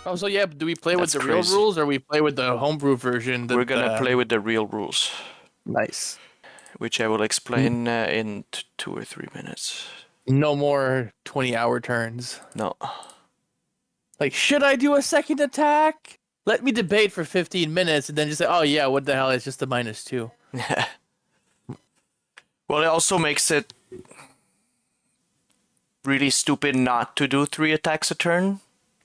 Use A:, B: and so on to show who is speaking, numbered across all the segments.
A: Oh, so yeah, do we play with
B: That's
A: the
B: crazy.
A: real rules, or we play with the homebrew version?
B: We're gonna play with the real rules,
A: Nice.
B: which I will explain in 2 or 3 minutes.
A: No more 20-hour turns.
B: No.
A: Like, should I do a second attack? Let me debate for 15 minutes and then just say, oh yeah, what the hell? It's just a -2.
B: Well, it also makes it really stupid not to do 3 attacks a turn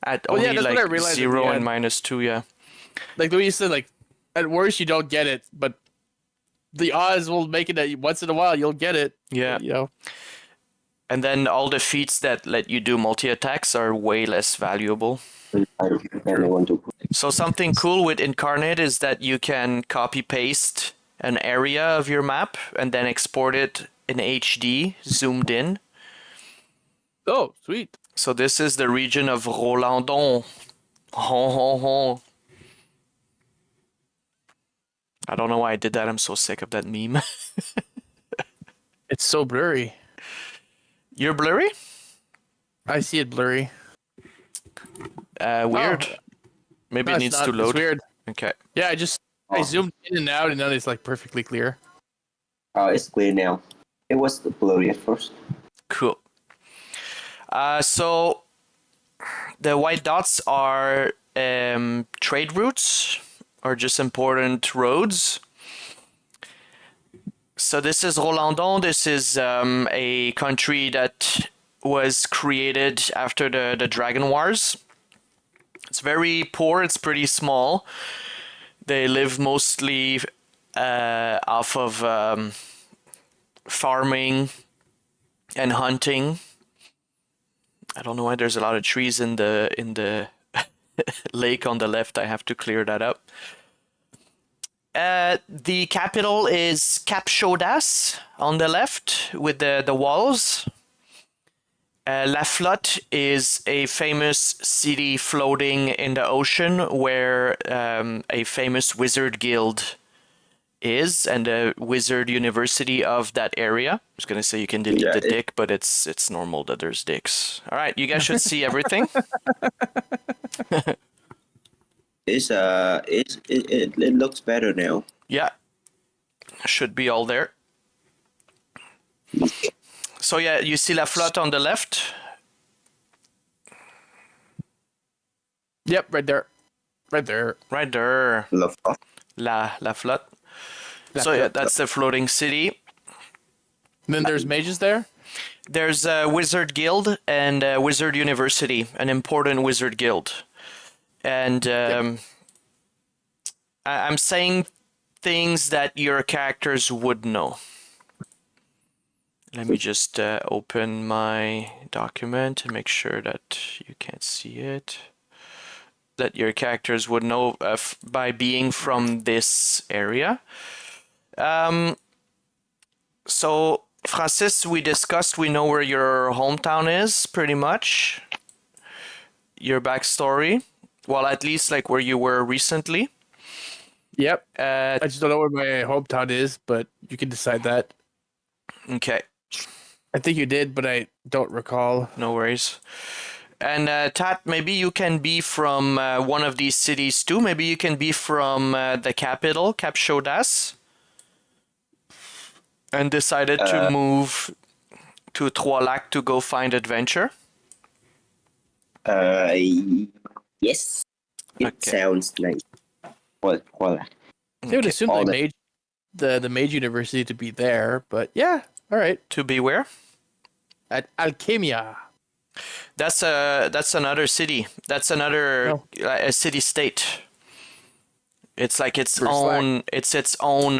B: at
A: Well, yeah,
B: only
A: that's what I
B: like
A: realized at
B: 0
A: the
B: and
A: end.
B: -2, yeah.
A: Like the way you said, like, at worst you don't get it, but the odds will make it that once in a while you'll get it.
B: Yeah.
A: You know?
B: And then all the feats that let you do multi-attacks are way less valuable.
C: I don't want to put
B: So something cool with Incarnate is that you can copy-paste an area of your map and then export it in HD, zoomed in.
A: Oh, sweet.
B: So this is the region of Rolandon. Hon, hon, hon. I don't know why I did that. I'm so sick of that meme.
A: It's so blurry.
B: You're blurry?
A: I see it blurry.
B: Weird.
A: Oh.
B: Maybe
A: No,
B: it
A: it's
B: needs
A: not.
B: to load.
A: It's weird.
B: Okay.
A: Yeah, I zoomed in and out, and now it's like perfectly clear.
C: it's clear now. It was blurry at first.
B: Cool. So the white dots are trade routes or just important roads. So this is Rolandon. This is a country that was created after the Dragon Wars. It's very poor. It's pretty small. They live mostly off of farming and hunting. I don't know why there's a lot of trees in the lake on the left. I have to clear that up. The capital is Cap Chaudas on the left with the walls. La Flotte is a famous city floating in the ocean where a famous wizard guild is and a wizard university of that area. I was going to say you can delete the dick, but it's normal that there's dicks. All right, you guys should see everything.
C: It looks better now.
B: Yeah, should be all there. So yeah, you see La Flotte on the left.
A: Yep, right there. Right there.
B: Right there.
C: Love.
B: La Flotte. So yeah, that's the floating city.
A: And then there's mages there?
B: There's a wizard guild and a wizard university, an important wizard guild. And I'm saying things that your characters would know. Let me just open my document and make sure that you can't see it. That your characters would know by being from this area. So, Francis, we discussed, we know where your hometown is, pretty much. Your backstory. Well, at least like where you were recently.
A: Yep. I just don't know where my hometown is, but you can decide that.
B: Okay.
A: I think you did, but I don't recall.
B: No worries. And Thach, maybe you can be from one of these cities too. Maybe you can be from the capital, Cap Chaudas, and decided to move to Trois-Lacs to go find adventure.
C: Yes. It sounds nice. Well.
A: They would assume the mage university to be there, but yeah, all right.
B: To be where?
A: At Alchemia.
B: That's another city. That's another a city state. It's like its own. It's its own.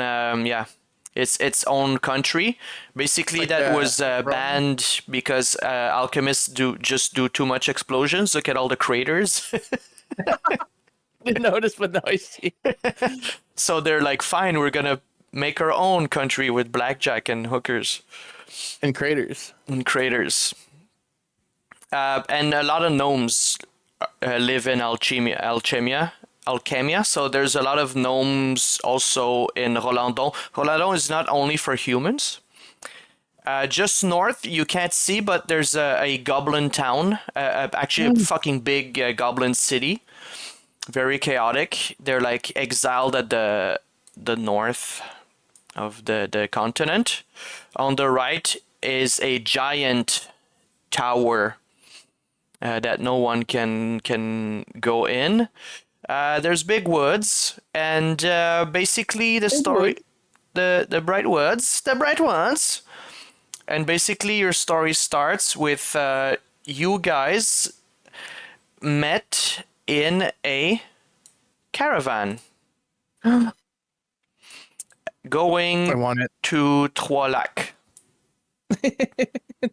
B: It's its own country. Basically, like that was banned because alchemists do too much explosions. Look at all the craters.
A: Didn't notice, but now I see.
B: So they're like, fine, we're gonna make our own country with blackjack and hookers.
A: And craters.
B: And craters. And a lot of gnomes live in Alchemia. So there's a lot of gnomes also in Rolandon. Rolandon is not only for humans. Just north, you can't see, but there's a goblin town. Actually, a fucking big goblin city. Very chaotic. They're like exiled at the north of the continent. On the right is a giant tower that no one can go in. There's big woods, and basically the story, the bright woods, the bright ones, and basically your story starts with you guys met in a caravan
A: I
B: going
A: want it.
B: to Trois Lacs.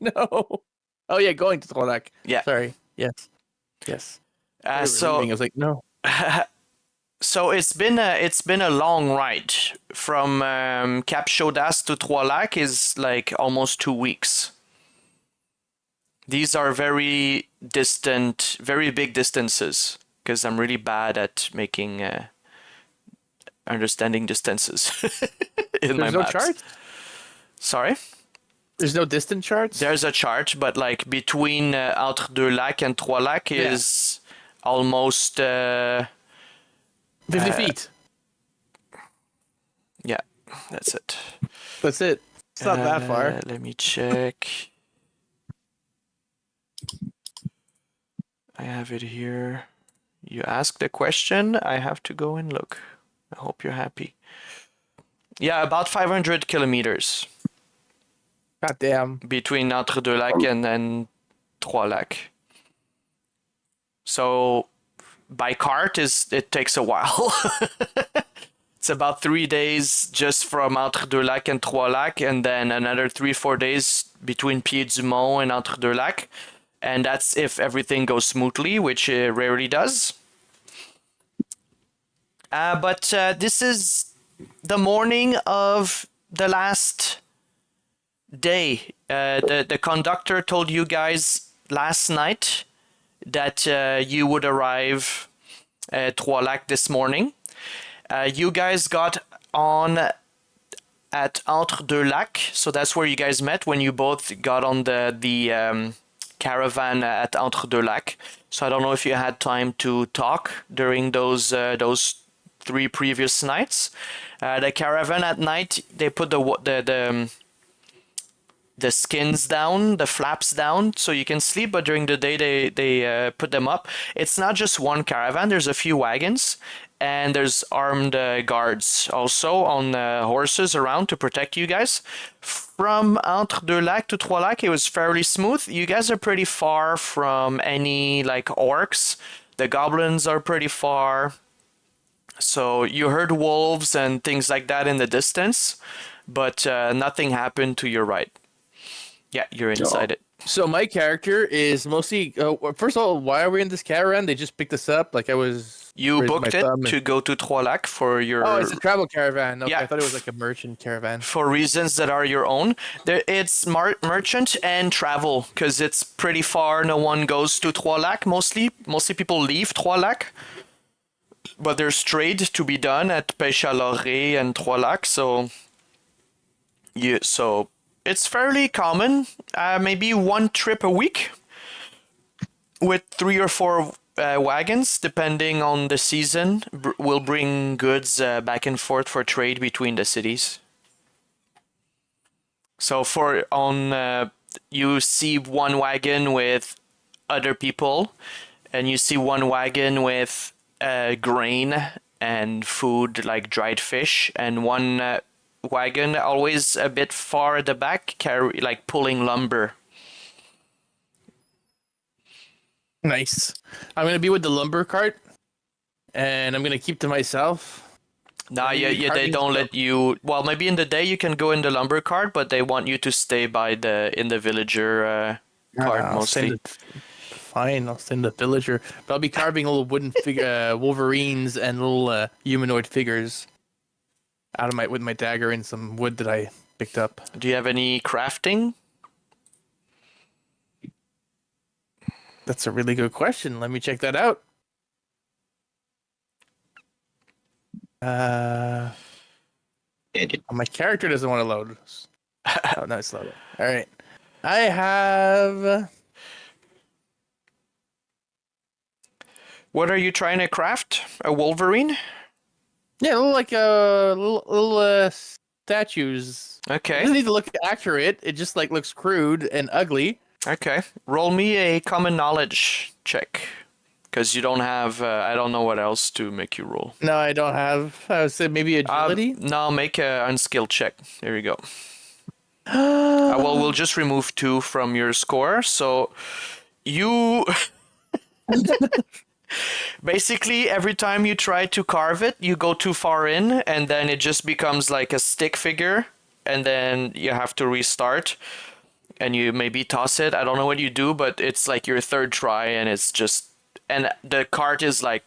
A: No. Oh yeah, going to Thach.
B: Yeah.
A: Sorry. Yes. Yes. I
B: So
A: was like, no.
B: So it's been a long ride from Cap Chaudas to Trois Lacs is like almost 2 weeks. These are very distant, very big distances because I'm really bad at making understanding distances in my
A: There's no
B: maps.
A: chart?
B: Sorry?
A: There's no distant charts?
B: There's a chart, but like between Entre Deux Lacs and Trois Lacs is almost
A: 50 feet.
B: yeah, that's it.
A: That's it. It's not that far.
B: Let me check. I have it here. You asked the question, I have to go and look. I hope you're happy. Yeah, about 500 kilometers
A: God damn.
B: between Entre Deux Lacs and Trois Lacs. So by cart it takes a while. It's about 3 days just from Entre Deux Lacs and Trois Lacs, and then another 3-4 days between Pied-du-Mont and Entre Deux Lacs. And that's if everything goes smoothly, which it rarely does. But this is the morning of the last day. The conductor told you guys last night that you would arrive at Trois Lacs this morning. You guys got on at Entre Deux Lacs, so that's where you guys met when you both got on the caravan at Entre Deux Lacs. So I don't know if you had time to talk during those 3 previous nights. The caravan at night, they put the skins down, the flaps down, so you can sleep. But during the day, they put them up. It's not just one caravan. There's a few wagons, and there's armed guards also on horses around to protect you guys. From Entre Deux Lacs to Trois Lacs, it was fairly smooth. You guys are pretty far from any like orcs. The goblins are pretty far. So you heard wolves and things like that in the distance, but nothing happened to your right. Yeah, you're inside it.
A: So my character is mostly. First of all, why are we in this caravan? They just picked us up. Like I was.
B: You
A: raising
B: booked
A: my
B: it
A: thumb
B: to go to Trois Lacs for your.
A: Oh, it's a travel caravan. Okay,
B: Yeah.
A: I thought it was like a merchant caravan.
B: For reasons that are your own. It's merchant and travel because it's pretty far. No one goes to Trois Lacs mostly. Mostly people leave Trois Lacs. But there's trade to be done at Pêche à l'Orée and Trois Lacs, so it's fairly common. Maybe 1 trip a week with 3 or 4 wagons, depending on the season, will bring goods back and forth for trade between the cities. So you see 1 wagon with other people, and you see 1 wagon with grain and food like dried fish, and 1 wagon always a bit far at the back pulling lumber.
A: Nice. I'm gonna be with the lumber cart, and I'm gonna keep to myself.
B: Nah, yeah, they don't let you. Well, maybe in the day you can go in the lumber cart, but they want you to stay in the villager cart mostly.
A: Fine, I'll send the villager, but I'll be carving little wooden Wolverines and little humanoid figures with my dagger and some wood that I picked up.
B: Do you have any crafting?
A: That's a really good question. Let me check that out. My character doesn't want to load. Oh, no, it's loaded. All right. I have.
B: What are you trying to craft? A Wolverine?
A: Yeah, like little statues. It
B: Okay.
A: doesn't need to look accurate. It just like looks crude and ugly.
B: Okay. Roll me a common knowledge check. Because you don't have, I don't know what else to make you roll.
A: No, I don't have. I would say maybe agility.
B: No, make a unskilled check. There you go. Well, we'll just remove 2 from your score. So you basically every time you try to carve it, you go too far in, and then it just becomes like a stick figure, and then you have to restart, and you maybe toss it. I don't know what you do, but it's like your third try, and it's just, and the cart is like,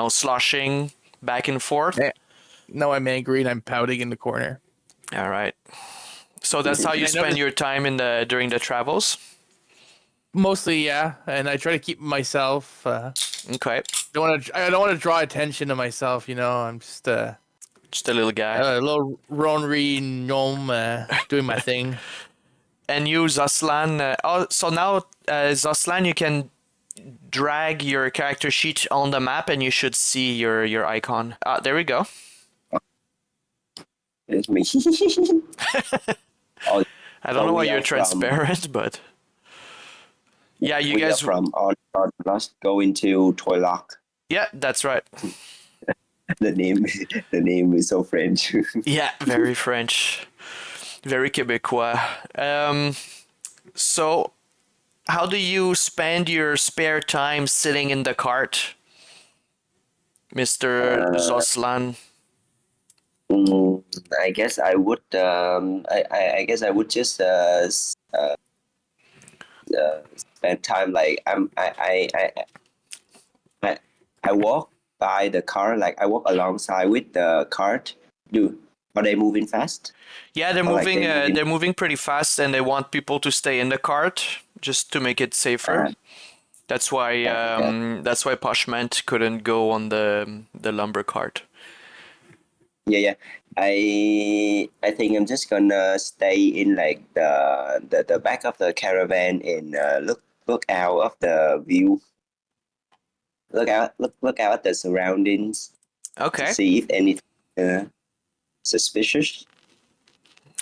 B: sloshing back and forth.
A: Yeah. No, I'm angry and I'm pouting in the corner.
B: All right. So that's how you
A: I
B: spend
A: noticed-
B: your time during the travels.
A: Mostly, yeah, and I try to keep myself.
B: Okay.
A: I don't want to draw attention to myself. I'm just
B: Just a little guy.
A: a little Ronri gnome doing my thing.
B: And you, Zoslan. So now, Zoslan, you can drag your character sheet on the map, and you should see your icon. There we go.
C: It's me. Oh,
B: I don't
C: so
B: know why
C: we
B: you're
C: are from-
B: transparent, but yeah, you
C: we
B: guys.
C: are from on Plus going to Toylock.
B: Yeah, that's right.
C: The name is so French.
B: Yeah, very French, very Quebecois. So, how do you spend your spare time sitting in the cart, Mr. Zoslan?
C: I guess I would. I guess I would just spend time like I walk by the car, like I walk alongside with the cart. Are they moving fast?
B: Yeah, they're
C: I like
B: moving.
C: they moving-
B: They're moving pretty fast, and they want people to stay in the cart just to make it safer.
C: Uh,
B: That's why.
C: yeah.
B: That's why Poshment couldn't go on the lumber cart.
C: Yeah. I think I'm just gonna stay in like the back of the caravan and look out of the view. Look out at the surroundings to
B: Okay.
C: see if anything suspicious.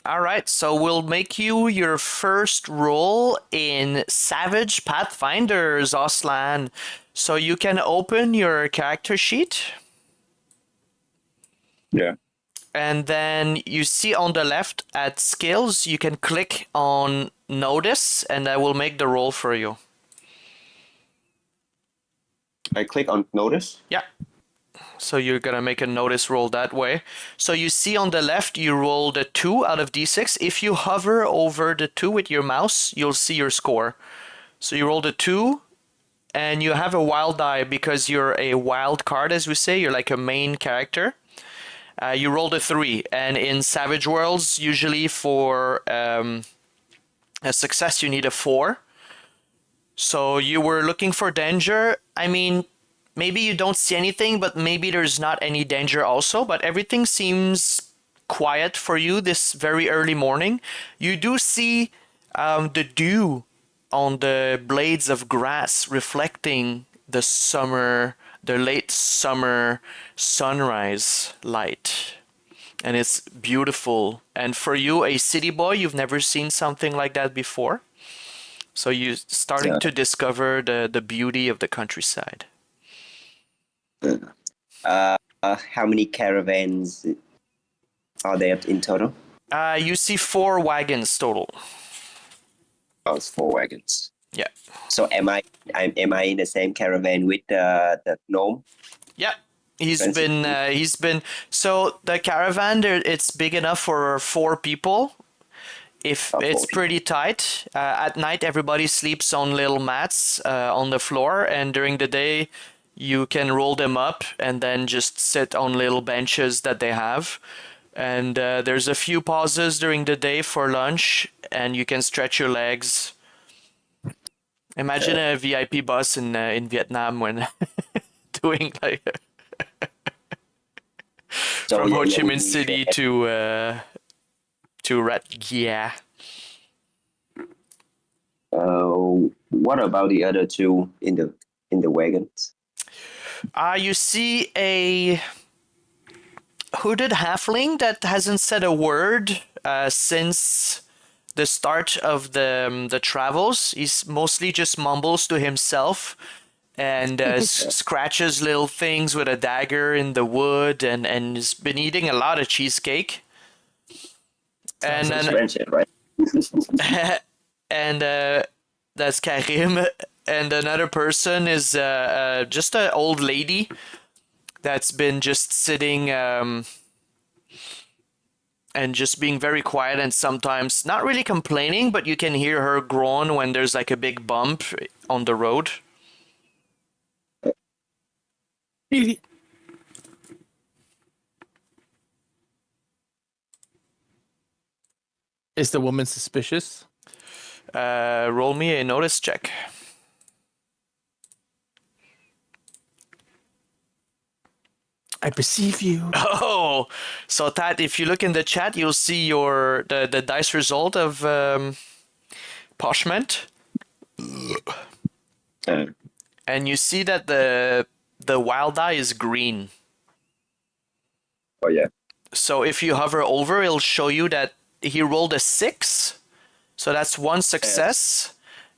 B: All right. So we'll make you your first roll in Savage Pathfinder, Zoslan. So you can open your character sheet.
C: Yeah.
B: And then you see on the left at skills, you can click on notice, and I will make the roll for you.
C: I click on notice.
B: Yeah. So you're going to make a notice roll that way. So you see on the left, you roll the 2 out of d6. If you hover over the 2 with your mouse, you'll see your score. So you roll the 2, and you have a wild die because you're a wild card, as we say. You're like a main character. You rolled a 3, and in Savage Worlds, usually for a success, you need a 4. So you were looking for danger. I mean, maybe you don't see anything, but maybe there's not any danger also. But everything seems quiet for you this very early morning. You do see the dew on the blades of grass reflecting the late summer sunrise light. And it's beautiful. And for you, a city boy, you've never seen something like that before. So you're starting to discover the beauty of the countryside.
C: How many caravans are there in total?
B: You see 4 wagons total.
C: Oh, it's 4 wagons.
B: Yeah.
C: So am I in the same caravan with the gnome?
B: Yeah. He's been so the caravan there, it's big enough for 4 people. If it's pretty tight, at night everybody sleeps on little mats on the floor, and during the day you can roll them up and then just sit on little benches that they have. And there's a few pauses during the day for lunch, and you can stretch your legs. Imagine a VIP bus in Vietnam when doing like from Ho Chi Minh City to Ratgia.
C: What about the other two in the wagons?
B: You see a hooded halfling that hasn't said a word since the start of the travels. He's mostly just mumbles to himself and scratches little things with a dagger in the wood, and has been eating a lot of cheesecake. And
C: It's
B: then
C: friendship, right?
B: and that's Karim. And another person is just an old lady that's been just sitting and just being very quiet, and sometimes not really complaining, but you can hear her groan when there's like a big bump on the road.
A: Is the woman suspicious?
B: Roll me a notice check.
A: I perceive you.
B: Oh, so that if you look in the chat, you'll see the dice result of Poshment, and you see that the wild die is green.
C: Oh yeah.
B: So if you hover over, it'll show you that he rolled a 6, so that's one success.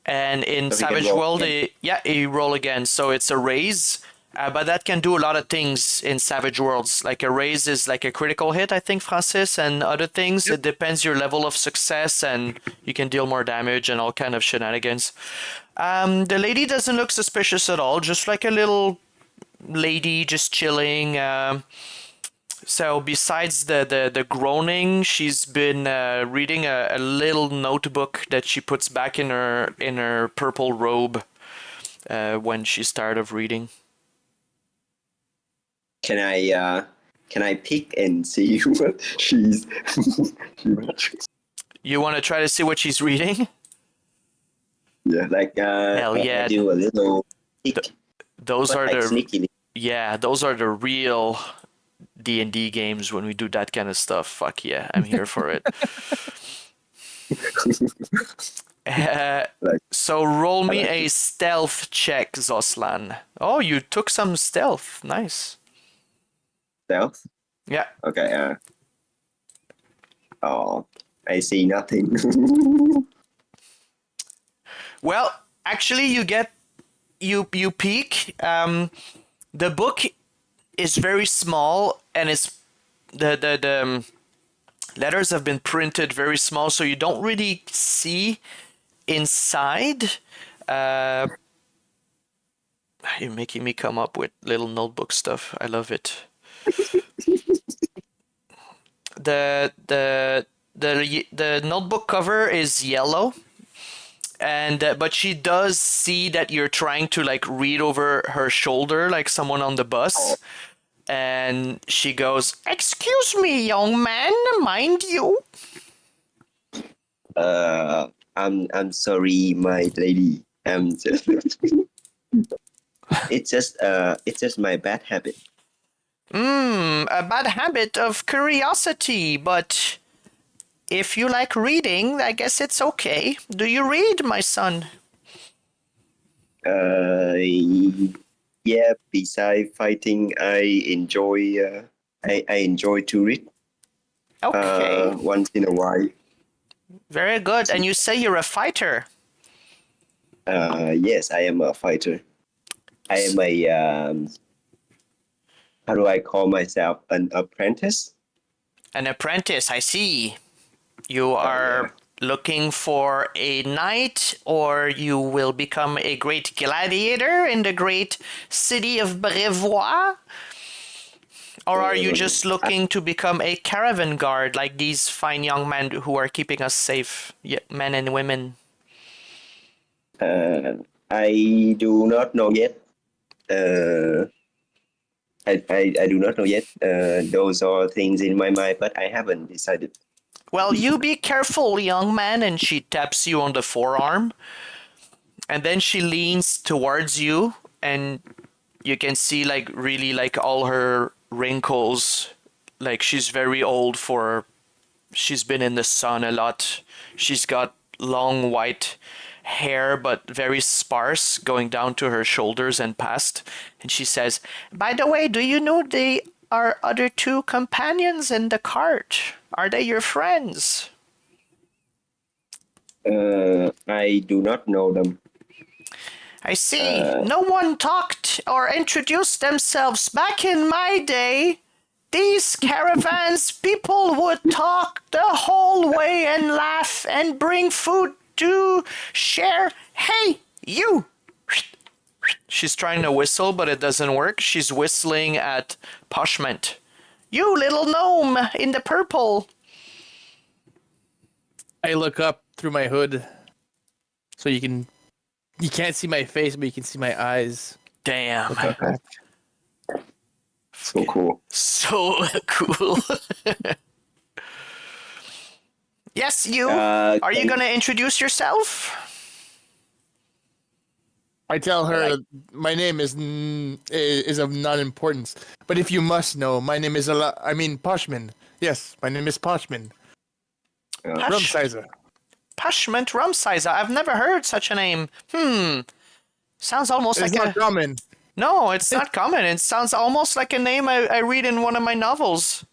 B: And in
C: So he can
B: Savage
C: roll
B: World,
C: again.
B: he roll again, so it's a raise. But that can do a lot of things in Savage Worlds. Like a raise is like a critical hit, I think, Francis, and other things. It depends your level of success, and you can deal more damage and all kind of shenanigans. The lady doesn't look suspicious at all, just like a little lady just chilling. So besides the groaning, she's been reading a little notebook that she puts back in her purple robe when she's tired of reading.
C: Can I pick and see what she's?
B: You want to try to see what she's reading?
C: Yeah, like
B: Hell yeah.
C: I do a little pick,
B: Those
C: but
B: are
C: like
B: the
C: sneakily.
B: those are the real D&D games when we do that kind of stuff. Fuck yeah, I'm here for it.
C: Like
B: So roll me a stealth check, Zoslan. Oh, you took some stealth. Nice.
C: stealth.
B: Yeah.
C: Okay. Oh, I see nothing.
B: Well, actually, you peek. The book is very small, and it's the letters have been printed very small, so you don't really see inside. You're making me come up with little notebook stuff. I love it. The notebook cover is yellow, and but she does see that you're trying to like read over her shoulder like someone on the bus, and she goes, "Excuse me, young man, mind you."
C: I'm sorry, my lady. It's just my bad habit.
B: A bad habit of curiosity, but if you like reading, I guess it's okay. Do you read, my son?
C: Yeah. Besides fighting, I enjoy. I enjoy to read.
B: Okay,
C: Once in a while.
B: very good. And you say you're a fighter.
C: Yes, I am a fighter. I am a how do I call myself? An apprentice?
B: An apprentice, I see. You are looking for a knight, or you will become a great gladiator in the great city of Brevois? Or are you just looking to become a caravan guard like these fine young men who are keeping us safe, men and women?
C: I do not know yet. I do not know yet. Those are things in my mind, but I haven't decided.
B: Well, you be careful, young man, and she taps you on the forearm. And then she leans towards you, and you can see like really like all her wrinkles. Like she's very old for She's been in the sun a lot. She's got long white hair, but very sparse, going down to her shoulders and past. And she says, "By the way, do you know the our other two companions in the cart? Are they your friends?"
C: I do not know them.
B: I see. No one talked or introduced themselves. Back in my day, these caravans, people would talk the whole way and laugh and bring food to share. Hey, you! She's trying to whistle, but it doesn't work. She's whistling at Poshment. You little gnome in the purple.
A: I look up through my hood, so you can't see my face, but you can see my eyes.
B: Damn.
C: So cool.
B: So cool. Yes, you. Are you gonna introduce yourself?
A: I tell her my name is of non-importance, but if you must know, my name is Poshman. Yes, my name is Poshman. Rumsizer.
B: Poshment Rumsizer. I've never heard such a name. Sounds almost
A: It's
B: like
A: not common.
B: No, it's not common. It sounds almost like a name I read in one of my novels.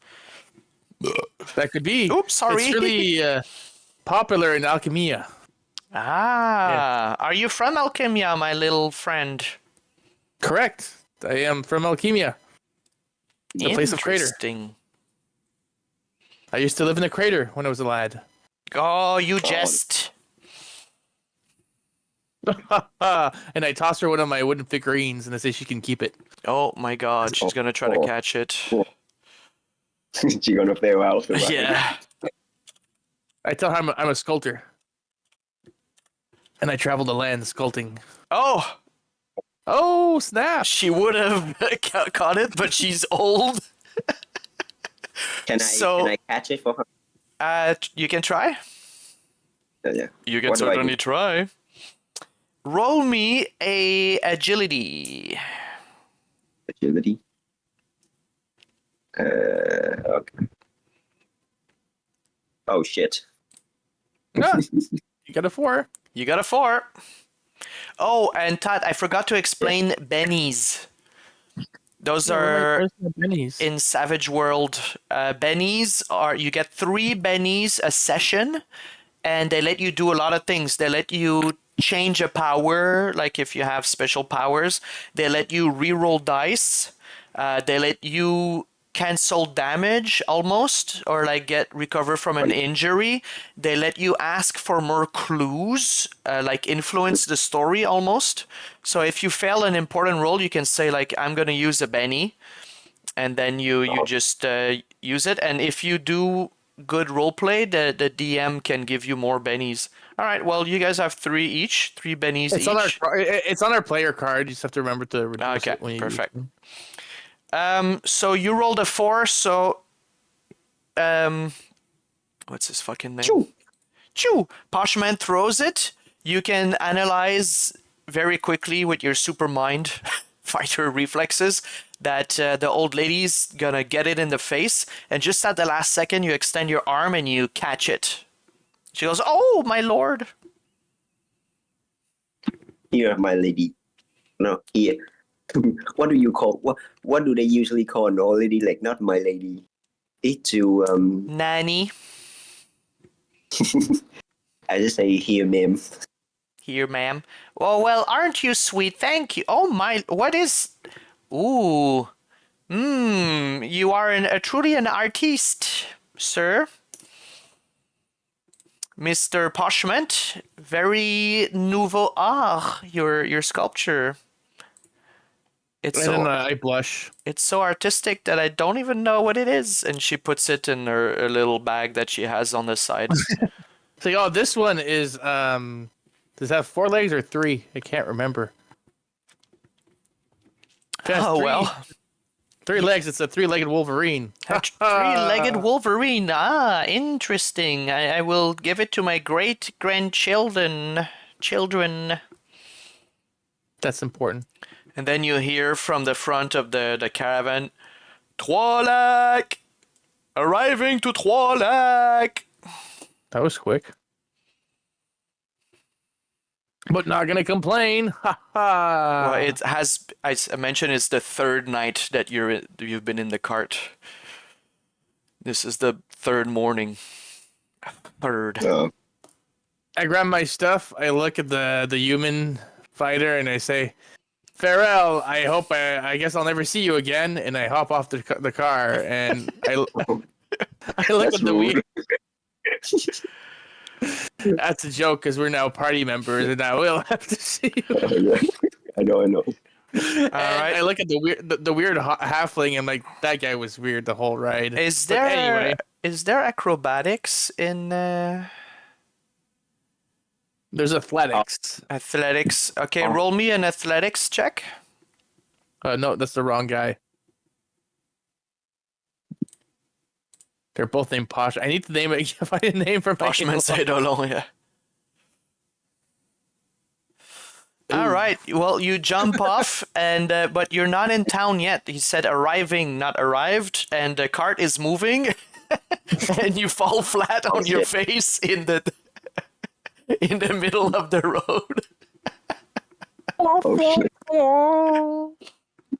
A: That could be.
B: Oops, sorry.
A: It's really popular in Alchemia.
B: Are you from Alchemia, my little friend?
A: Correct. I am from Alchemia. The place of crater.
B: Interesting.
A: I used to live in a crater when I was a lad.
B: Oh, you jest.
A: And I toss her one of my wooden figurines and I say she can keep it.
B: Oh my god, she's gonna try to catch it.
C: She's gonna fail out.
B: Yeah.
A: I tell her I'm a sculptor. And I travel the land sculpting.
B: Oh,
A: snap!
B: she would have caught it, but she's old.
C: Can I catch it for her?
B: You can try.
C: Yeah.
B: You can
C: What do I
B: certainly
C: do?
B: try. Roll me a agility.
C: Agility. Okay. Oh shit.
A: Ah, you got a 4.
B: You got a 4. Oh, and Todd, I forgot to explain bennies. Those are
A: bennies.
B: in Savage World. Bennies are, you get 3 bennies a session, and they let you do a lot of things. They let you change a power, like if you have special powers. They let you reroll dice. They let you cancel damage almost, or like recover from an injury. They let you ask for more clues, like influence the story almost. So if you fail an important roll, you can say like, I'm gonna use a Benny, and then you just use it. And if you do good roleplay, the DM can give you more bennies. All right, well, you guys have 3 each, 3 bennies
A: It's
B: each.
A: it's on our player card. You just have to remember to reduce
B: Okay,
A: it when you
B: perfect. So you rolled a 4, so what's his fucking name? Chew. Poshman throws it. You can analyze very quickly with your super mind fighter reflexes that the old lady's gonna get it in the face, and just at the last second you extend your arm and you catch it. She goes, "Oh, my lord."
C: Here, my lady. No, here. What do you call what do they usually call an old lady? Like not my lady. It's to
B: Nanny.
C: I just say here, ma'am.
B: Here, ma'am. Oh, well, aren't you sweet? Thank you. Oh my, what is... Ooh. You are truly an artiste, sir. Mr. Poshment. Very nouveau art, your sculpture. It's
A: And I blush.
B: It's so artistic that I don't even know what it is. And she puts it in her little bag that she has on the side.
A: It's like, oh, this one is, does it have 4 legs or 3? I can't remember.
B: Oh, well.
A: 3 legs, it's a 3-legged Wolverine.
B: A 3-legged Wolverine. Ah, interesting. I will give it to my great-grandchildren.
A: That's important.
B: And then you hear from the front of the caravan, Trois lacs! Arriving to Thach.
A: That was quick. But not gonna complain. Ha ha.
B: Well, it has. I mentioned it's the third night that you've been in the cart. This is the third morning. Third.
A: I grab my stuff. I look at the human fighter and I say, "Farewell. I guess I'll never see you again." And I hop off the car and I look
C: That's
A: at the
C: rude.
A: That's a joke because we're now party members and I will have to see you.
C: I know.
B: All right.
A: I look at the weird halfling and like that guy was weird the whole ride.
B: Is
A: But
B: there
A: anyway,
B: is there acrobatics in
A: there's athletics.
B: athletics? Okay, roll me an athletics check.
A: No, that's the wrong guy. They're both named Posh. I need to name it. Find a name for my
B: Poshment said along, yeah. All right. Well, you jump off, and but you're not in town yet. He said arriving, not arrived, and the cart is moving, and you fall flat on your face in the middle of the road.
C: Oh, shit.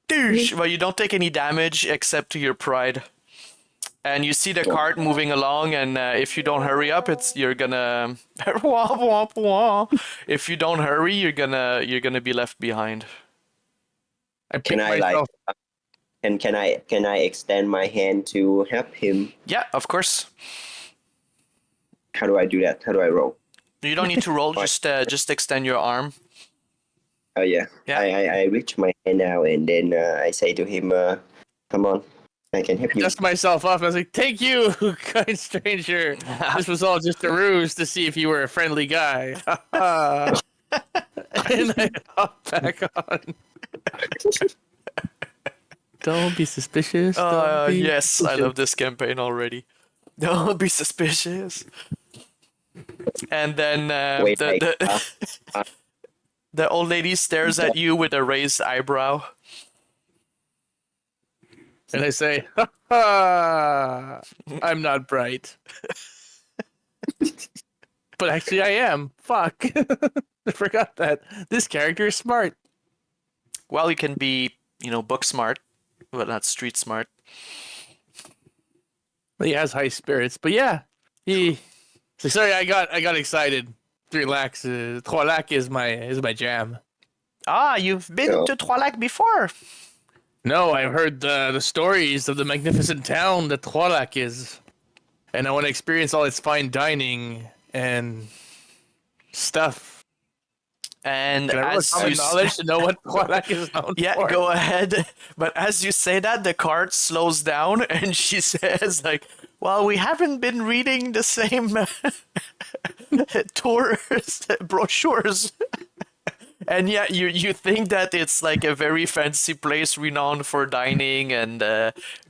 B: Douche. Well, you don't take any damage except to your pride. And you see the cart moving along, and if you don't hurry up, you're gonna wah, wah, wah. If you don't hurry, you're gonna be left behind.
C: Can I can I extend my hand to help him?
B: Yeah, of course.
C: How do I do that? How do I roll?
B: You don't need to roll. Just extend your arm.
C: Oh yeah.
B: Yeah.
C: I reach my hand out and then I say to him, "Come on, I can help you."
A: Dust myself off. I was like, "Thank you, kind stranger. This was all just a ruse to see if you were a friendly guy." And I hop back on. Don't be suspicious. Don't be
B: Yes, I
A: suspicious.
B: love this campaign already. Don't be suspicious. And then
C: Wait,
B: the old lady stares at you with a raised eyebrow.
A: And I say, "Ha ha! I'm not bright." But actually, I am. Fuck. I forgot that. This character is smart.
B: Well, you can be, book smart, but not street smart.
A: He has high spirits. But yeah, So sorry, I got excited. Relax. Trois is my jam.
B: Ah, you've been to Thach before.
A: No, I've heard the stories of the magnificent town that Trois is, and I want to experience all its fine dining and stuff.
B: And
A: Can I roll
B: as
A: common
B: you
A: knowledge to know what Trois is known
B: yeah,
A: for?
B: go ahead. But as you say that, the cart slows down, and she says, like, "Well, we haven't been reading the same tours brochures." And yeah, you think that it's like a very fancy place renowned for dining and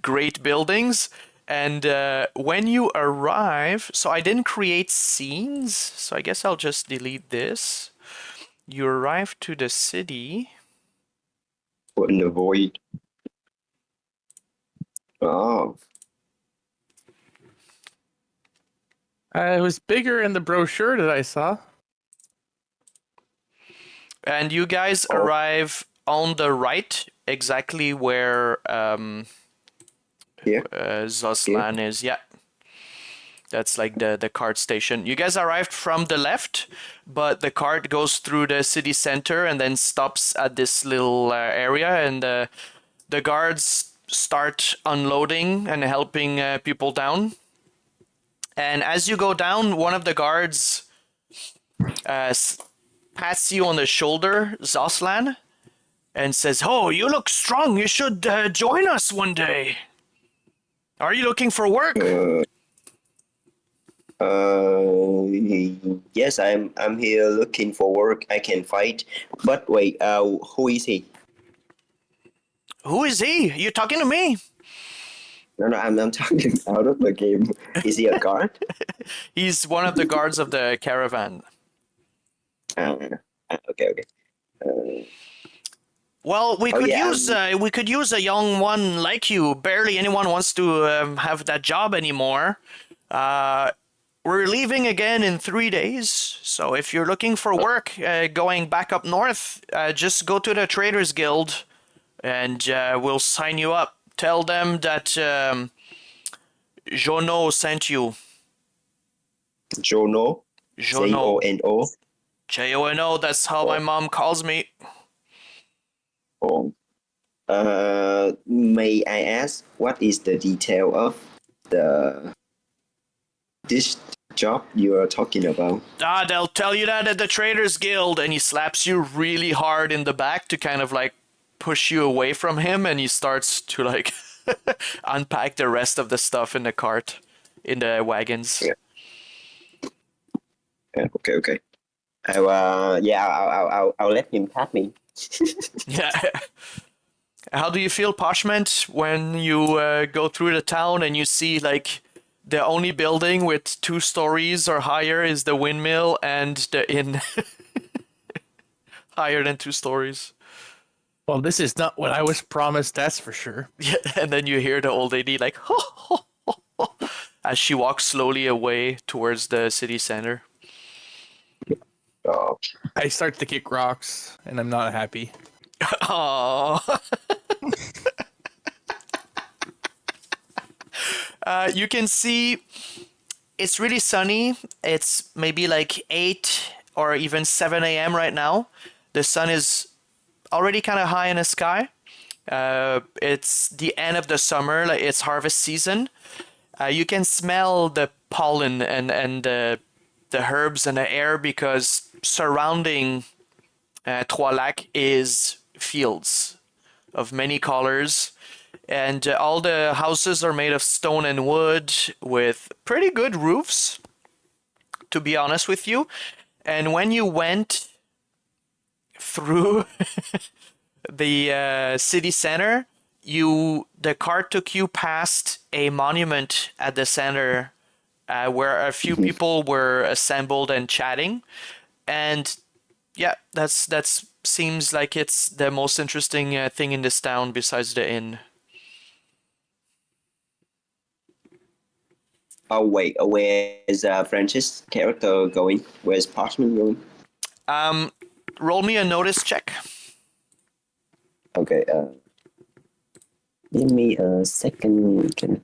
B: great buildings. And when you arrive, so I didn't create scenes, so I guess I'll just delete this. You arrive to the city.
C: What in the void? Oh,
A: It was bigger in the brochure that I saw.
B: And you guys arrive on the right, exactly where
C: yeah.
B: Zoslan is. Yeah. That's like the cart station. You guys arrived from the left, but the cart goes through the city center and then stops at this little area, and the guards start unloading and helping people down. And as you go down, one of the guards pats you on the shoulder, Zoslan, and says, "Oh, you look strong. You should join us one day. Are you looking for work?"
C: Yes, I'm here looking for work. I can fight. But wait, who is he?
B: Who is he? You talking to me?
C: No, I'm talking out of the game. Is he a guard?
B: He's one of the guards of the caravan.
C: Okay.
B: Well, we
C: Oh,
B: could
C: yeah,
B: use a young one like you. Barely anyone wants to have that job anymore. We're leaving again in 3 days, so if you're looking for work, going back up north, just go to the Traders Guild, and we'll sign you up. Tell them that Jono sent you.
C: Jono,
B: Jono.
C: Jono.
B: Jono. That's how my mom calls me.
C: Oh. May I ask what is the detail of the this job you are talking about?
B: They'll tell you that at the Traders Guild, and he slaps you really hard in the back to kind of like push you away from him, and he starts to like unpack the rest of the stuff in the cart, in the wagons.
C: Yeah. Okay. I'll let him tap me.
B: Yeah. How do you feel, Poshment, when you go through the town and you see like the only building with 2 stories or higher is the windmill and the inn higher than 2 stories?
A: Well, this is not what I was promised, that's for sure.
B: Yeah, and then you hear the old lady like ho, ho, ho, ho, as she walks slowly away towards the city center.
C: Oh,
A: I start to kick rocks, and I'm not happy.
B: Aww. You can see it's really sunny. It's maybe like 8 or even 7 a.m. right now. The sun is already kind of high in the sky. It's the end of the summer, like it's harvest season. You can smell the pollen and the herbs in the air because surrounding Trois Lacs is fields of many colors. And all the houses are made of stone and wood with pretty good roofs, to be honest with you. And when you went through the city center, the cart took you past a monument at the center where a few people were assembled and chatting. And yeah, that's seems like it's the most interesting thing in this town besides the inn.
C: oh wait, where is Francis' character going? Where's Poshment going?
B: Roll me a notice check.
C: Okay, give me a second. Can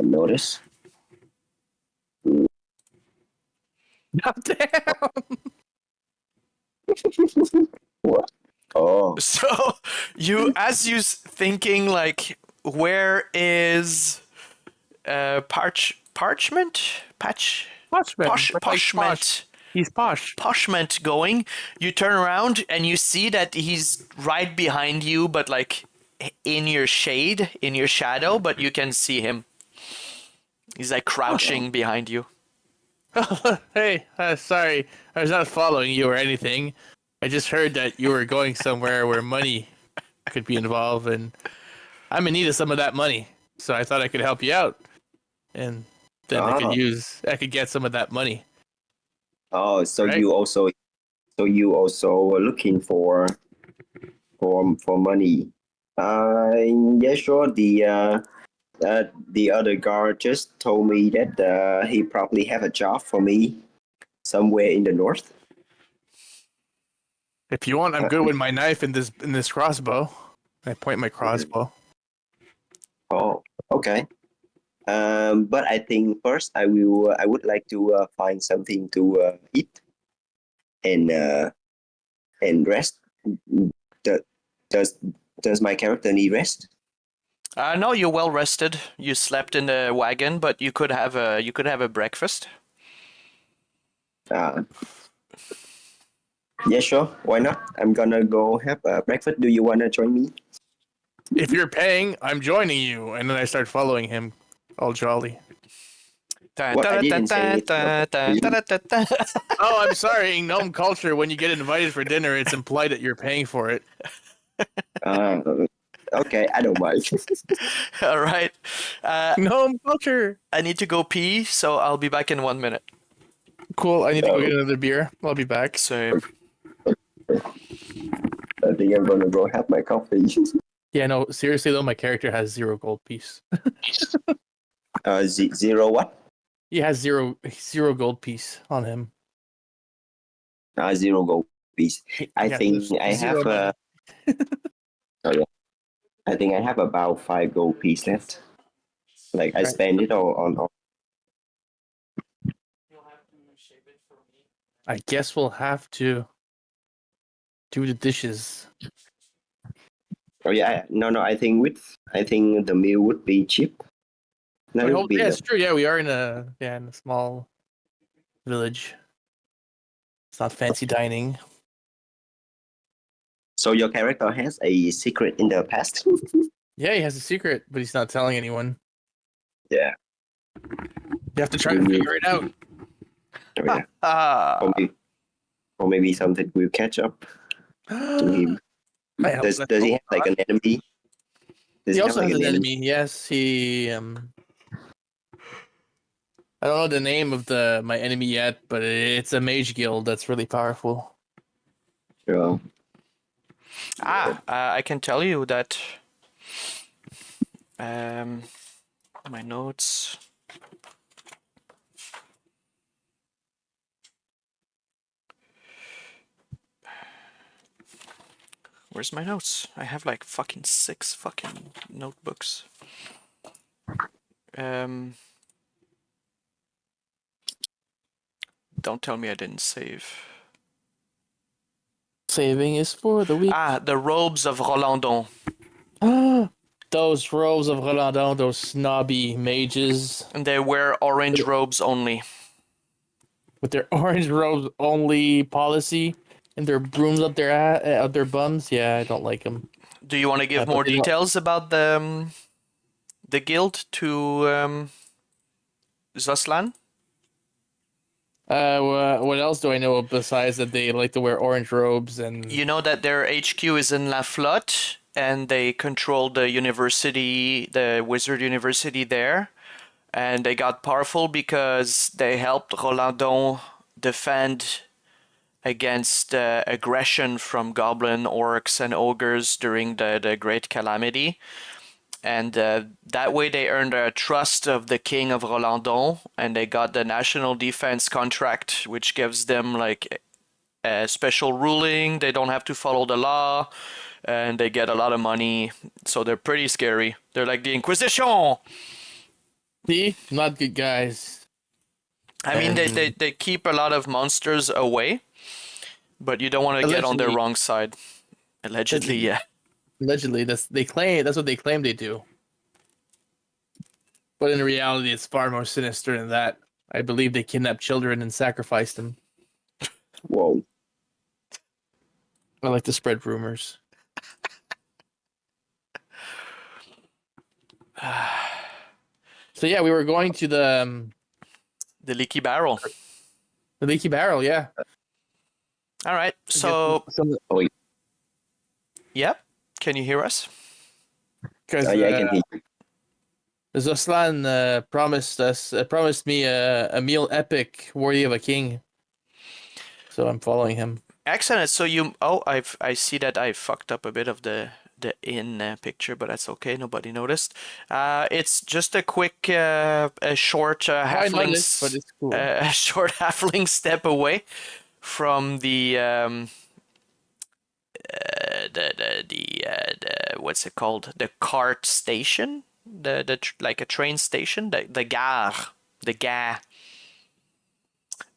C: notice?
A: Damn!
C: What? Oh,
B: So as you thinking like, where is Parchment?
A: Poshment.
B: Poshment.
A: He's posh.
B: Poshment going, you turn around and you see that he's right behind you, but like in your shade, in your shadow, but you can see him. He's like crouching behind you.
A: Hey, sorry. I was not following you or anything. I just heard that you were going somewhere where money could be involved, and I'm in need of some of that money. So I thought I could help you out. And then I could get some of that money.
C: oh, so
A: Right?
C: you also were looking for money. Yeah, sure. The other guard just told me that he probably have a job for me somewhere in the north.
A: If you want, I'm good with my knife and this crossbow. I point my crossbow.
C: Oh, okay. But I think first I would like to find something to eat and rest. Do- Does does my character need rest?
B: No, you're well rested. You slept in the wagon, but you could have a breakfast.
C: Uh, yeah, sure. Why not? I'm gonna go have breakfast. Do you wanna join me?
A: If you're paying, I'm joining you. And then I start following him, all jolly.
C: What? I didn't say it.
A: Oh, I'm sorry. In gnome culture, when you get invited for dinner, it's implied that you're paying for it.
C: Okay, I don't mind.
B: All right.
A: Gnome culture.
B: I need to go pee, so I'll be back in 1 minute.
A: Cool. I need to go get another beer. I'll be back.
B: So
C: think I'm gonna go have my coffee.
A: Yeah, no, seriously though, my character has 0 gold piece.
C: Zero what?
A: He has zero gold piece on him.
C: Zero gold piece. I
A: Yeah,
C: think
A: there's
C: I
A: zero
C: have.
A: money.
C: Oh yeah. I think I have about 5 gold piece left. Like I
A: Right.
C: spend it all on.
A: I guess we'll have to do the dishes.
C: Oh yeah. No. I think the meal would be cheap. That would be
A: Yeah,
C: the.
A: it's true. Yeah, we are in a small village. It's not fancy dining.
C: So your character has a secret in the past.
A: Yeah, he has a secret, but he's not telling anyone.
C: Yeah.
A: You have to try
C: We
A: to
C: need-
A: figure it out.
C: Oh yeah.
B: Ah,
C: Or maybe something will catch up to him. Does he have like an enemy? Does
A: He
C: have
A: also
C: like
A: has
C: an
A: an enemy. Yes, he I don't know the name of my enemy yet, but it's a mage guild that's really powerful.
C: Yeah.
B: I can tell you that. My notes. Where's my notes? I have like fucking 6 fucking notebooks. Don't tell me I didn't save.
A: Saving is for the weak.
B: The robes of Rolandon.
A: Those robes of Rolandon, those snobby mages
B: And they wear orange robes only.
A: with their orange robes only policy and their brooms up their bums. Yeah, I don't like them.
B: Do you want to give more details about the guild to Zoslan?
A: What else do I know besides that they like to wear orange robes and
B: You know that their HQ is in La Flotte, and they control the university, the wizard university there. And they got powerful because they helped Rolandon defend against aggression from goblin, orcs, and ogres during the Great Calamity. And that way they earned the trust of the king of Rolandon, and they got the national defense contract, which gives them like a special ruling. They don't have to follow the law, and they get a lot of money. So they're pretty scary. They're like the Inquisition.
A: see, not good guys.
B: I mean, they keep a lot of monsters away, but you don't want to get on their
A: Allegedly.
B: wrong side. Allegedly, yeah.
A: Allegedly, that's what they claim they do. But in reality, it's far more sinister than that. I believe they kidnapped children and sacrificed them.
C: Whoa.
A: I like to spread rumors. So yeah, we were going to
B: The leaky barrel.
A: the leaky barrel. Yeah.
B: All right. So,
C: Oh,
B: yep. Can you hear us?
A: Because
C: yeah, I can hear you.
A: Zoslan promised me a meal epic worthy of a king. So I'm following him.
B: Excellent. So I see that I fucked up a bit of the inn picture, but that's okay. Nobody noticed. It's just a quick, a short
A: I
B: halfling,
A: noticed, but it's cool.
B: a short halfling step away from the what's it called? The cart station, like a train station, the gare.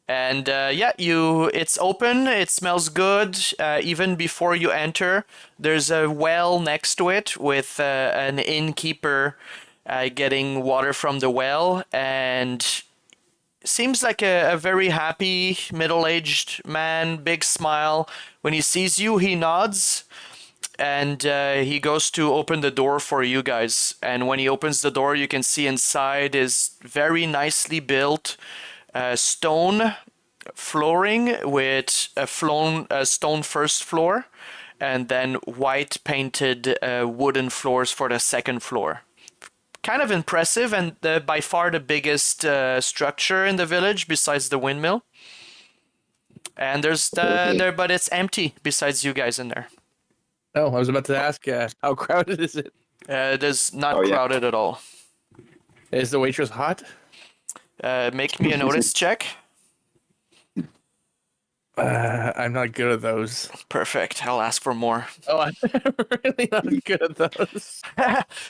B: And it's open. It smells good. Even before you enter, there's a well next to it with an innkeeper getting water from the well, and seems like a very happy middle-aged man. Big smile. When he sees you, he nods, and he goes to open the door for you guys. And when he opens the door, you can see inside is very nicely built stone flooring with a stone first floor, and then white painted wooden floors for the second floor. Kind of impressive, and by far the biggest structure in the village besides the windmill. And there's but it's empty besides you guys in there.
A: Oh, I was about to ask, how crowded is it?
B: It is not
C: Oh, yeah.
B: crowded at all.
A: Is the waitress hot?
B: Make me a notice check.
A: I'm not good at those.
B: Perfect. I'll ask for more.
A: Oh, I'm really not good at those.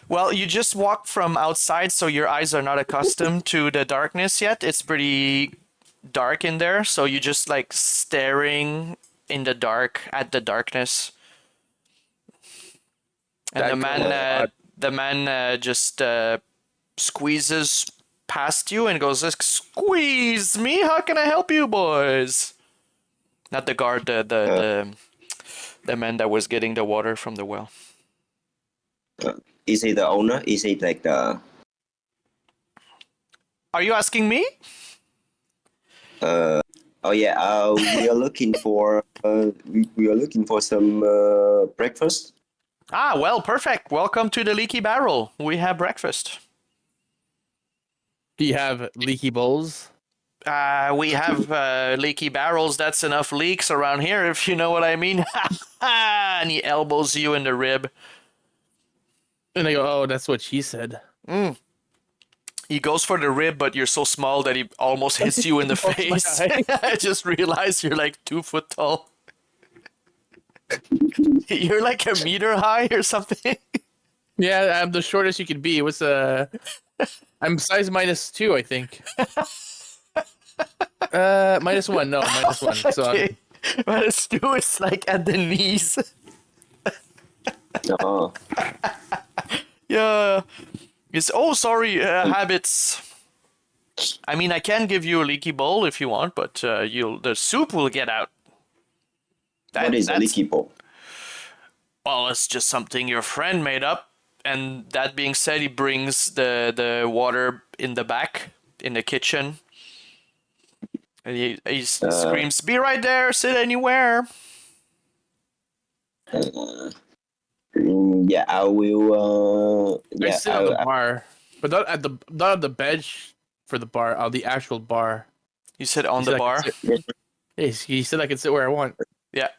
B: Well, you just walked from outside, so your eyes are not accustomed to the darkness yet. It's pretty dark in there, so you just like staring in the dark at the darkness. And the man just squeezes past you and goes, "Squeeze me? How can I help you, boys?" Not the guard, the man that was getting the water from the well.
C: Is he the owner? Is he like the?
B: Are you asking me?
C: Oh yeah. We are looking for. We are looking for some breakfast.
B: Ah, well, perfect. Welcome to the Leaky Barrel. We have breakfast.
A: Do you have leaky bowls?
B: We have leaky barrels. That's enough leaks around here, if you know what I mean. And he elbows you in the rib.
A: And I go, oh, that's what she said.
B: He goes for the rib, but you're so small that he almost hits you in the
A: Oh my
B: face.
A: God.
B: I just realized you're like 2 foot tall. You're like a meter high or something.
A: Yeah, I'm the shortest you could be. I'm size -2, I think. -1. No, -1. So
B: Okay. But it's two is like at the knees.
C: Oh.
B: Yeah. It's sorry, habits. I mean, I can give you a leaky bowl if you want, but the soup will get out.
C: What is a leaky bowl?
B: Well, it's just something your friend made up. And that being said, he brings the water in the back, in the kitchen. And he screams, "Be right there, sit anywhere."
C: Yeah, I will.
A: I
C: Yeah,
A: sit on the bar, but not at the bench for the bar. On the actual bar.
B: You sit on the bar?
A: Yeah, he said I can sit where I want.
B: Yeah.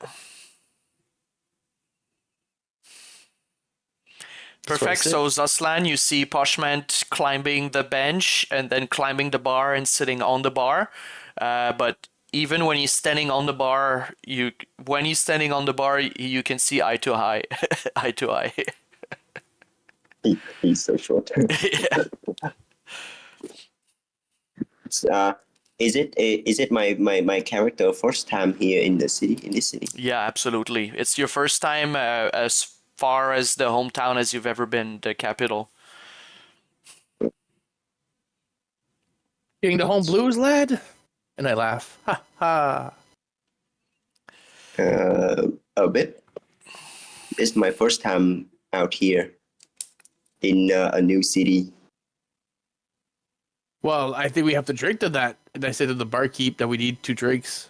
B: Perfect. So Zoslan, you see Poshment climbing the bench and then climbing the bar and sitting on the bar. But even when he's standing on the bar, you can see eye to eye, eye to eye.
C: He's so short.
B: Yeah.
C: Is it my character first time here in this city?
B: Yeah, absolutely. It's your first time as far as the hometown as you've ever been, the capital.
A: Getting the home blues, lad? And I laugh. Ha ha.
C: A bit. It's my first time out here in a new city.
A: Well, I think we have to drink to that. And I said to the barkeep that we need 2 drinks.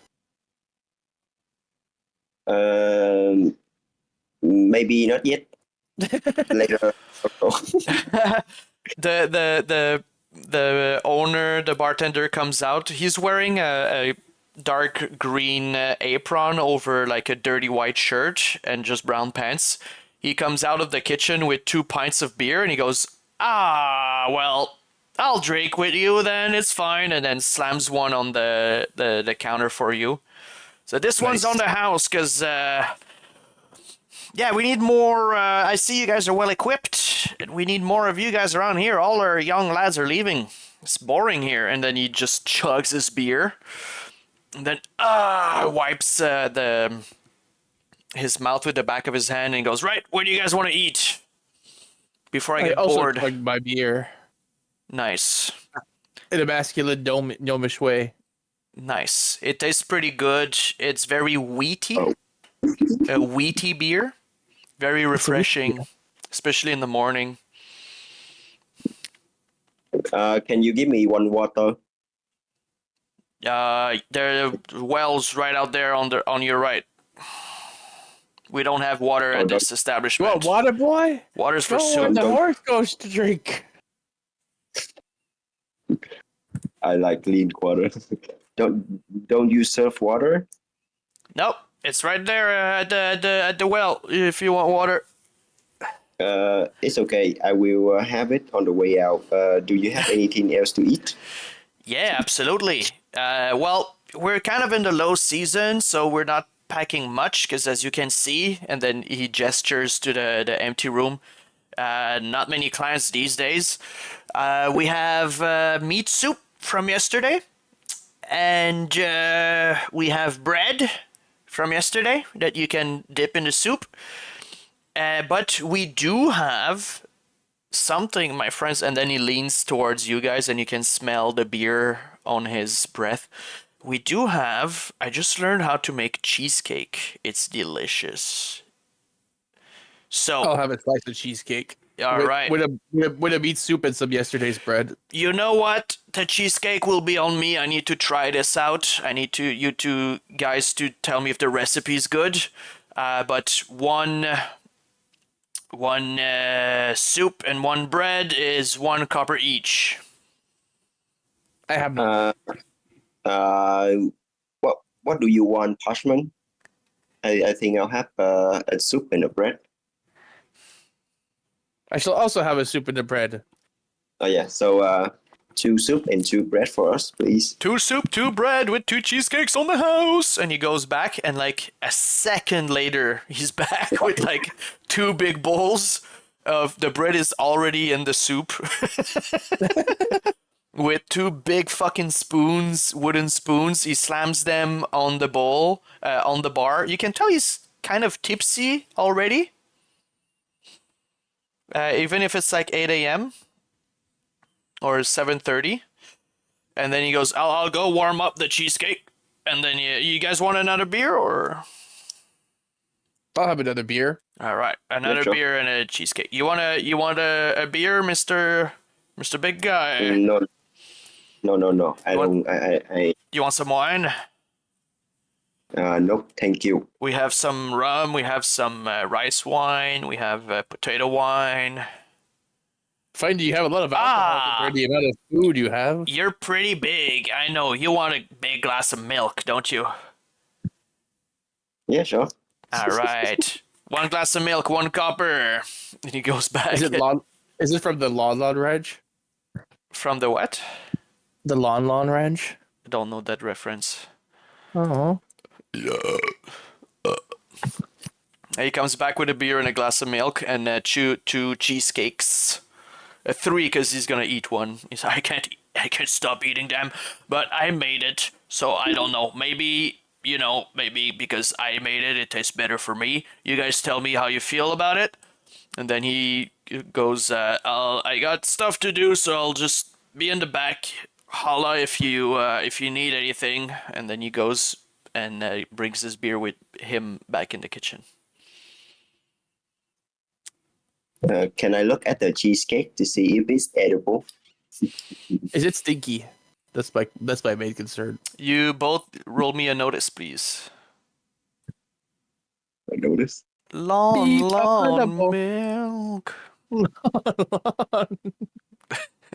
C: Maybe not yet. Later.
B: The owner, the bartender comes out. He's wearing a dark green apron over like a dirty white shirt and just brown pants. He comes out of the kitchen with 2 pints of beer and he goes, "Ah, well, I'll drink with you then, it's fine," and then slams one on the counter for you. So this one's on the house because yeah, we need more. I see you guys are well equipped. We need more of you guys around here. All our young lads are leaving. It's boring here. And then he just chugs his beer. And then wipes his mouth with the back of his hand and goes, "Right, what do you guys want to eat? Before I get bored."
A: I also chugged my beer.
B: Nice.
A: In a masculine gnomish way.
B: Nice. It tastes pretty good. It's very wheaty. A wheaty beer. Very refreshing, especially in the morning.
C: Can you give me one water?
B: There are wells right out there on your right. We don't have water at this establishment.
A: What, water boy?
B: Water's for
A: Go where
B: soup.
A: the horse goes to drink.
C: I like clean water. Don't you serve water?
B: Nope. It's right there at the well. If you want water.
C: It's okay. I will have it on the way out. Do you have anything else to eat?
B: Yeah, absolutely. Well, we're kind of in the low season, so we're not packing much because, as you can see, and then he gestures to the empty room. Not many clients these days. We have meat soup from yesterday, and we have bread from yesterday that you can dip in the soup. But we do have something, my friends, and then he leans towards you guys, and you can smell the beer on his breath. We do have. I just learned how to make cheesecake. It's delicious. So,
A: I'll have a slice of cheesecake.
B: all right.
A: With a meat soup and some yesterday's bread.
B: You know what? The cheesecake will be on me. I need to try this out. I need you two guys to tell me if the recipe's good. But one soup and one bread is 1 copper each.
A: I have no.
C: What do you want, Poshman? I think I'll have a soup and a bread.
A: I shall also have a soup and a bread.
C: Oh yeah, so 2 soup and 2 bread for us, please.
B: 2 soup, 2 bread with 2 cheesecakes on the house. And he goes back, and like a second later, he's back with like 2 big bowls of the bread is already in the soup. With 2 big fucking spoons, wooden spoons. He slams them on the bowl, on the bar. You can tell he's kind of tipsy already. Even if it's like 8 a.m. or 7:30. And then he goes, I'll go warm up the cheesecake. And then you guys want another beer or?
A: I'll have another beer.
B: All right, another
C: sure.
B: beer and a cheesecake. You want a beer, Mr. Big Guy?
C: No. I don't.
B: You want some wine?
C: No, thank you.
B: We have some rum. We have some rice wine. We have potato wine.
A: Find you have a lot of alcohol compared to the amount of food you have.
B: You're pretty big. I know. You want a big glass of milk, don't you?
C: Yeah, sure.
B: All right. 1 glass of milk, 1 copper. And he goes back.
A: Is it from the Lawn Ranch?
B: From the what?
A: The Lawn Ranch?
B: I don't know that reference.
A: Oh.
B: Yeah. He comes back with a beer and a glass of milk and 2 cheesecakes. 3 because he's gonna eat 1. He's I can't stop eating them, but I made it, so I don't know. Maybe because I made it, it tastes better for me. You guys tell me how you feel about it. And then he goes, I got stuff to do, so I'll just be in the back. Holla if you need anything. And then he goes and brings his beer with him back in the kitchen.
C: Can I look at the cheesecake to see if it's edible?
A: Is it stinky? That's my main concern.
B: You both roll me a notice, please.
C: I noticed.
B: Long
A: Incredible.
B: milk.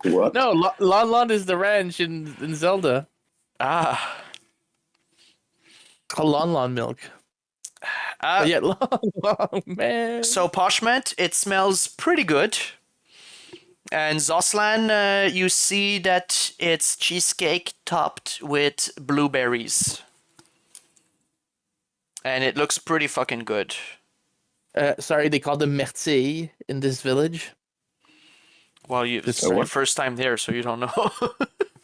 C: What?
A: No, Lon is the ranch in Zelda.
B: Ah.
A: Called Lon milk. Yeah, long man.
B: So Poshment, it smells pretty good. And Zoslan, you see that it's cheesecake topped with blueberries. And it looks pretty fucking good.
A: Sorry, they call them merci in this village.
B: Well, it's your first time there, so you don't know.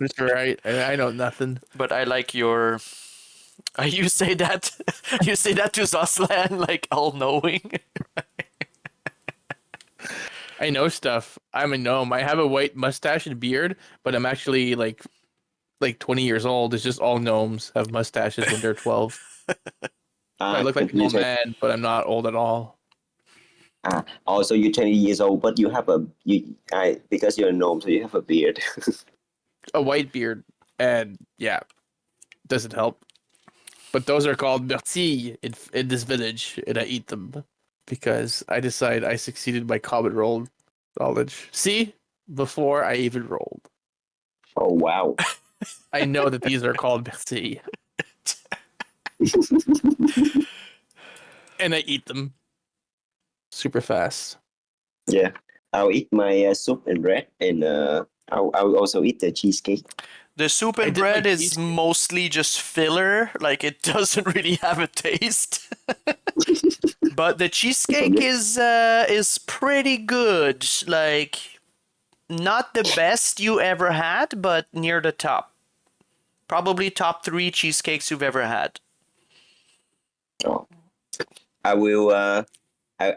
A: That's right. I know nothing.
B: But I like your... you say that to Zoslan, like all-knowing.
A: I know stuff. I'm a gnome. I have a white mustache and beard, but I'm actually like 20 years old. It's just all gnomes have mustaches when they're 12. I look like an old man, but I'm not old at all.
C: Also, you're 20 years old, but you have because you're a gnome, so you have a beard.
A: A white beard, and yeah, doesn't help. But those are called merci in this village, and I eat them because I decide I succeeded my common roll knowledge. See, before I even rolled.
C: Oh wow!
A: I know that these are called merci. and I eat them super fast.
C: Yeah, I'll eat my soup and bread, and I'll also eat the cheesecake.
B: The soup
A: I
B: and
A: did
B: bread
A: like
B: is
A: cheesecake.
B: mostly just filler, like it doesn't really have a taste. But the cheesecake is pretty good. Like not the best you ever had, but near the top. Probably top 3 cheesecakes you've ever had.
C: Oh, I will. I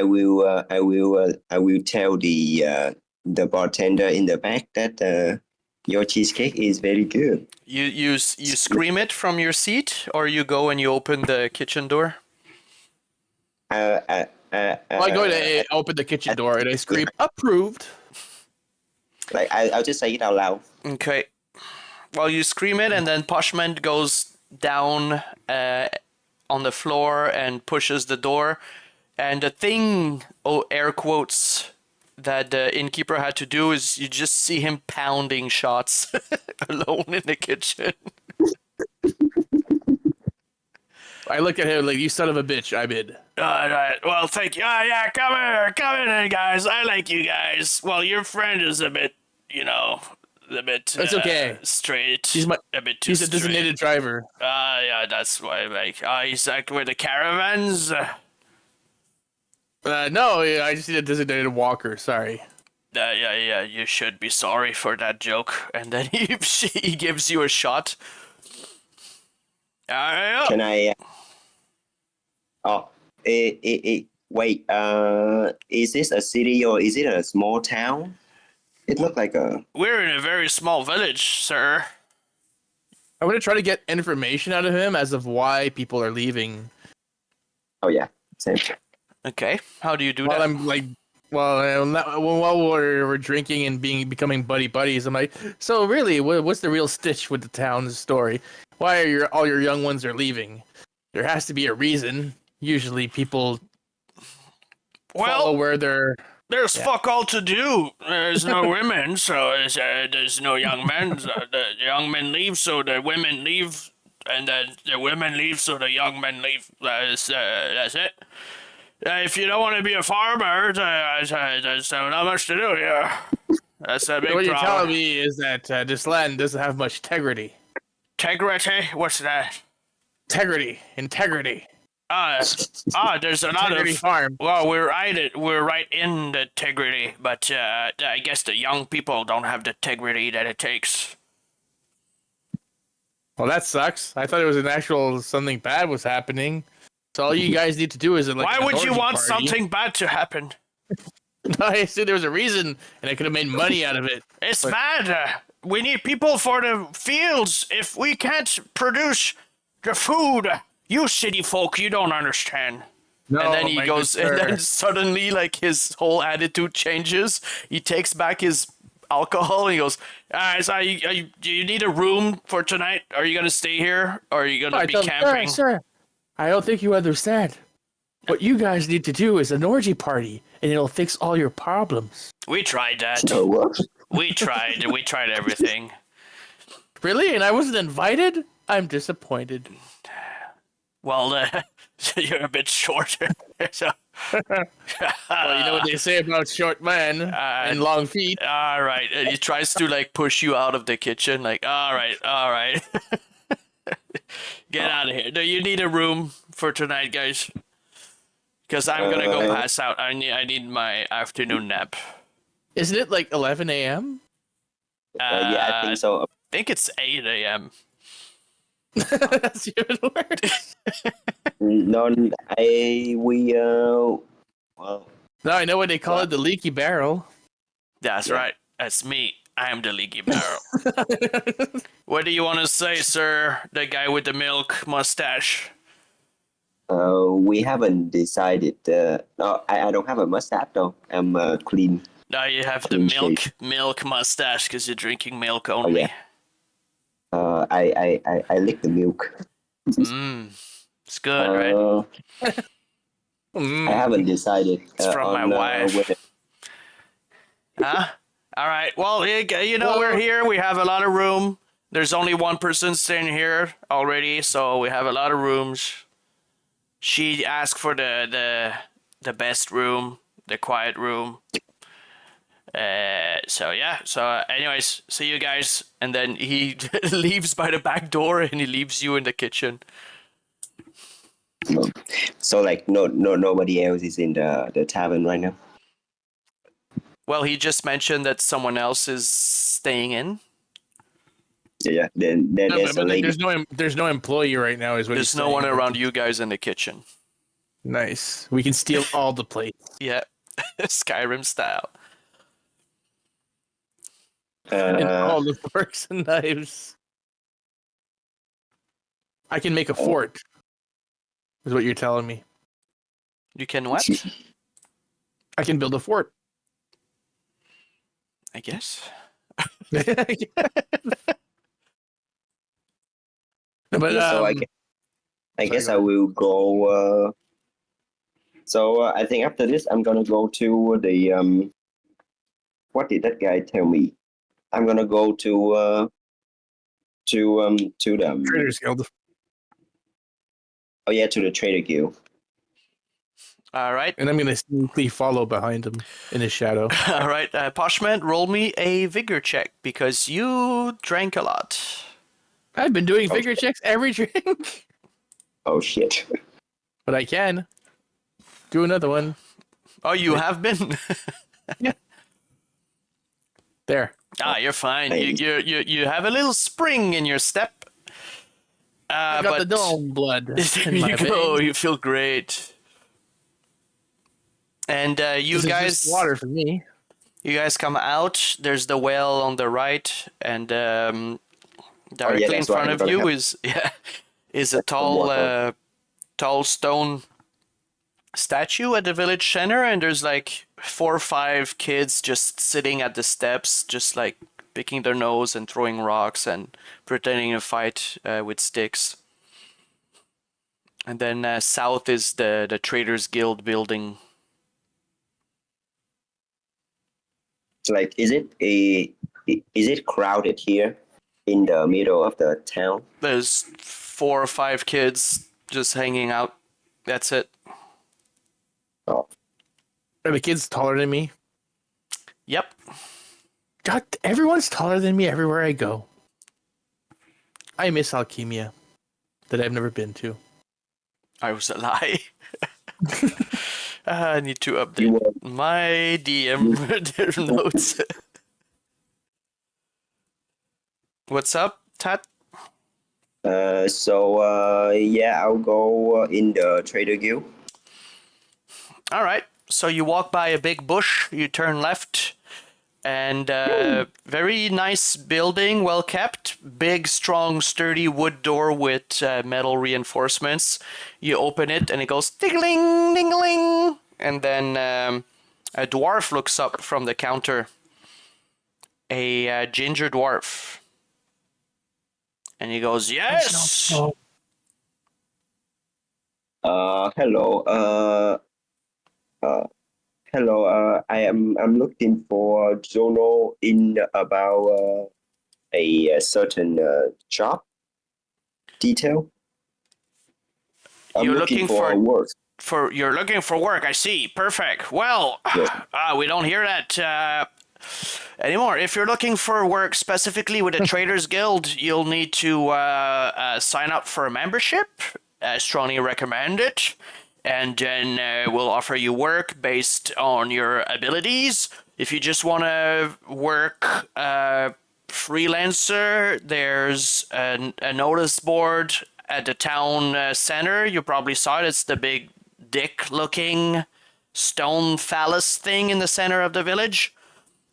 C: will tell the bartender in the back that your cheesecake is very good.
B: You scream it from your seat, or you go and you open the kitchen door.
A: Well, I go to open the kitchen door and I scream, "Approved."
C: Like I'll just say it out loud.
B: Okay. Well, you scream it, and then Poshment goes down on the floor and pushes the door. And the thing, air quotes, that the innkeeper had to do is you just see him pounding shots alone in the kitchen.
A: I look at him like, "You son of a bitch, I'm in."
B: All right. Well, thank you. Yeah, come in, guys. I like you guys. Well, your friend is a bit, a bit.
A: It's okay.
B: Straight.
A: He's
B: a bit too
A: He's a
B: straight.
A: designated driver.
B: Yeah, that's why. Like, he's like with the caravans.
A: No, I just need a designated walker. Sorry.
B: Yeah. You should be sorry for that joke. And then he gives you a shot. Yeah.
C: Can I? Oh, wait. Is this a city or is it a small town? It looked like a.
B: We're in a very small village, sir.
A: I'm gonna try to get information out of him as of why people are leaving.
C: Oh yeah, same.
B: Okay. How do you do
A: While
B: that?
A: I'm like, while we're drinking and becoming buddies, I'm like, so really, what's the real stitch with the town's story? Why are all your young ones are leaving? There has to be a reason. Usually, people follow where they're.
B: There's fuck all to do. There's no women, so there's no young men. So the young men leave, so the women leave, and then the women leave, so the young men leave. That's it. If you don't want to be a farmer, there's not much to do here. That's a big
A: What you're
B: problem.
A: telling me is that this land doesn't have much integrity.
B: Integrity? What's that?
A: Integrity.
B: There's a lot
A: Integrity
B: of
A: farm.
B: Well, we're right in the integrity, but I guess the young people don't have the integrity that it takes.
A: Well, that sucks. I thought it was an actual something bad was happening. So all you guys need to do is like.
B: Why would you want something bad to happen?
A: I said there was a reason, and I could have made money out of it.
B: It's bad. We need people for the fields. If we can't produce the food, you city folk, you don't understand.
A: No,
B: And then he
A: my
B: goes,
A: good
B: and
A: sir.
B: then suddenly, like, his whole attitude changes. He takes back his alcohol and he goes, do you need a room for tonight? Are you going to stay here? Or are you going to be camping?
A: Sir, I don't think you understand. What you guys need to do is an orgy party, and it'll fix all your problems.
B: We tried that.
C: So what?
B: We tried everything.
A: Really? And I wasn't invited? I'm disappointed.
B: Well, you're a bit shorter. So.
A: Well, you know what they say about short men and long feet.
B: All right. And he tries to, like, push you out of the kitchen. Like, all right. Get out of here. Do you need a room for tonight, guys? Because I'm going to go pass out. I need my afternoon nap.
A: Isn't it like 11 a.m.?
C: Yeah, I think so.
B: I think it's 8 a.m.
A: That's even worse.
C: No, well.
A: No, I know what they call it, the leaky barrel.
B: That's right. That's me. I am the leaky barrel. What do you want to say, sir? The guy with the milk mustache.
C: We haven't decided. No, I don't have a mustache though. I'm clean.
B: Now you have the
C: Clean
B: milk mustache because you're drinking milk
C: Oh
B: only.
C: yeah. I lick the milk.
B: It's good, right?
C: I haven't decided.
B: It's from my wife.
C: whether-
B: Huh? All right. Well, we're here. We have a lot of room. There's only one person staying here already, so we have a lot of rooms. She asked for the best room, the quiet room. So yeah. So anyways, see you guys. And then he leaves by the back door, and he leaves you in the kitchen.
C: So like nobody else is in the tavern right now.
B: Well, he just mentioned that someone else is staying in.
C: Yeah. Then
A: No,
C: there's a lady.
A: there's no employee right now. Is what
B: There's
A: he's
B: no
A: saying.
B: one around you guys in the kitchen.
A: Nice. We can steal all the plates.
B: Yeah, Skyrim style.
A: And all the forks and knives. I can make a fort. Is what you're telling me.
B: You can what?
A: I can build a fort.
B: I guess.
A: But
C: So I guess I will go. So I think after this, I'm gonna go to the What did that guy tell me? I'm gonna go to the
A: Traders Guild.
C: Oh yeah, to the Trader Guild.
B: All right.
A: And I'm gonna sneakily follow behind him in his shadow.
B: All right. Poshment, roll me a vigor check because you drank a lot.
A: I've been doing vigor checks every drink.
C: Oh shit!
A: But I can do another one.
B: Oh, you have been.
A: Yeah. There.
B: You're fine. You have a little spring in your step.
A: I got the gnome blood.
B: There
A: in my
B: you go.
A: veins.
B: You feel great. And you
A: This is
B: guys,
A: just water for me.
B: you guys come out. There's the well on the right, and directly in
C: that's right.
B: front
C: I'm
B: of
C: gonna
B: you
C: have-
B: is a tall stone statue at the village center, and there's like 4 or 5 kids just sitting at the steps, just like picking their nose and throwing rocks and pretending to fight with sticks. And then south is the Traders Guild building.
C: Like, is it crowded here in the middle of the town?
B: There's 4 or 5 kids just hanging out. That's it.
C: Oh,
A: Are the kids taller than me?
B: Yep.
A: God, everyone's taller than me everywhere I go. I miss Alchemia that I've never been to.
B: I was a lie. I need to
C: You
B: update
C: were-
B: my DM their notes. What's up, Tat?
C: yeah, I'll go in the Trader Guild.
B: All right. So you walk by a big bush, you turn left, and very nice building, well kept. Big, strong, sturdy wood door with metal reinforcements. You open it, and it goes ding-a-ling, ding-a-ling. And then a dwarf looks up from the counter. A ginger dwarf. And he goes, yes!
C: Hello. Hello. I'm looking for Jono in about a certain job detail. I'm
B: You're
C: looking
B: looking
C: for
B: for-
C: work.
B: You're looking for work, I see. Perfect. Well, we don't hear that anymore. If you're looking for work specifically with the Traders Guild, you'll need to sign up for a membership. I strongly recommend it. And then we'll offer you work based on your abilities. If you just want to work freelancer, there's a notice board at the town center. You probably saw it. It's the big dick-looking stone phallus thing in the center of the village.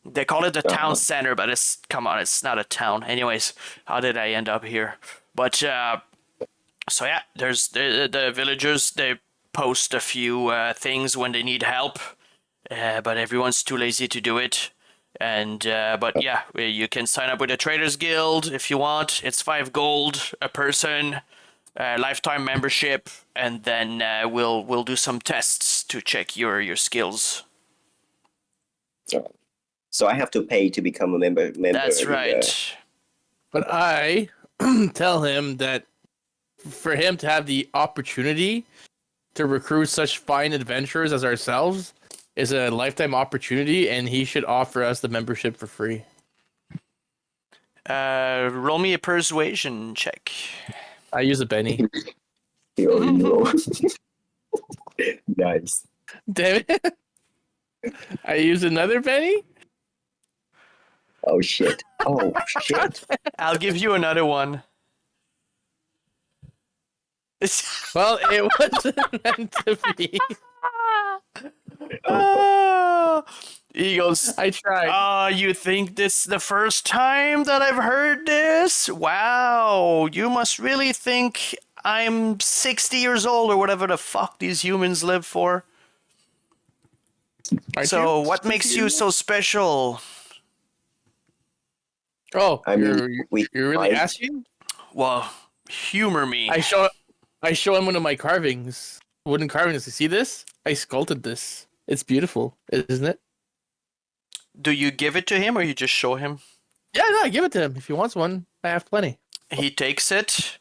B: They call it the town center, but come on, it's not a town. Anyways, how did I end up here? But so yeah, there's the villagers. They post a few things when they need help, but everyone's too lazy to do it. And but yeah, you can sign up with the Traders Guild if you want. It's 5 gold a person. Lifetime membership, and then we'll do some tests to check your skills.
C: So I have to pay to become a member.
B: That's right.
A: But I tell him that for him to have the opportunity to recruit such fine adventurers as ourselves is a lifetime opportunity, and he should offer us the membership for free.
B: Roll me a persuasion check.
A: I use a Benny.
C: You already roll. Nice.
A: Damn it. I use another Benny?
C: Oh shit. Oh shit.
B: I'll give you another one.
A: Well, it wasn't meant to be.
B: He goes,
A: I tried.
B: you think this is the first time that I've heard this? Wow, you must really think I'm 60 years old or whatever the fuck these humans live for.
A: Aren't
B: So,
A: you?
B: what makes you so special?
A: Oh,
C: I mean,
A: you're really asking?
B: Well, humor me.
A: I show him one of my carvings. Wooden carvings. You see this? I sculpted this. It's beautiful, isn't it?
B: Do you give it to him or you just show him?
A: Yeah, no, I give it to him. If he wants one, I have plenty.
B: He takes it.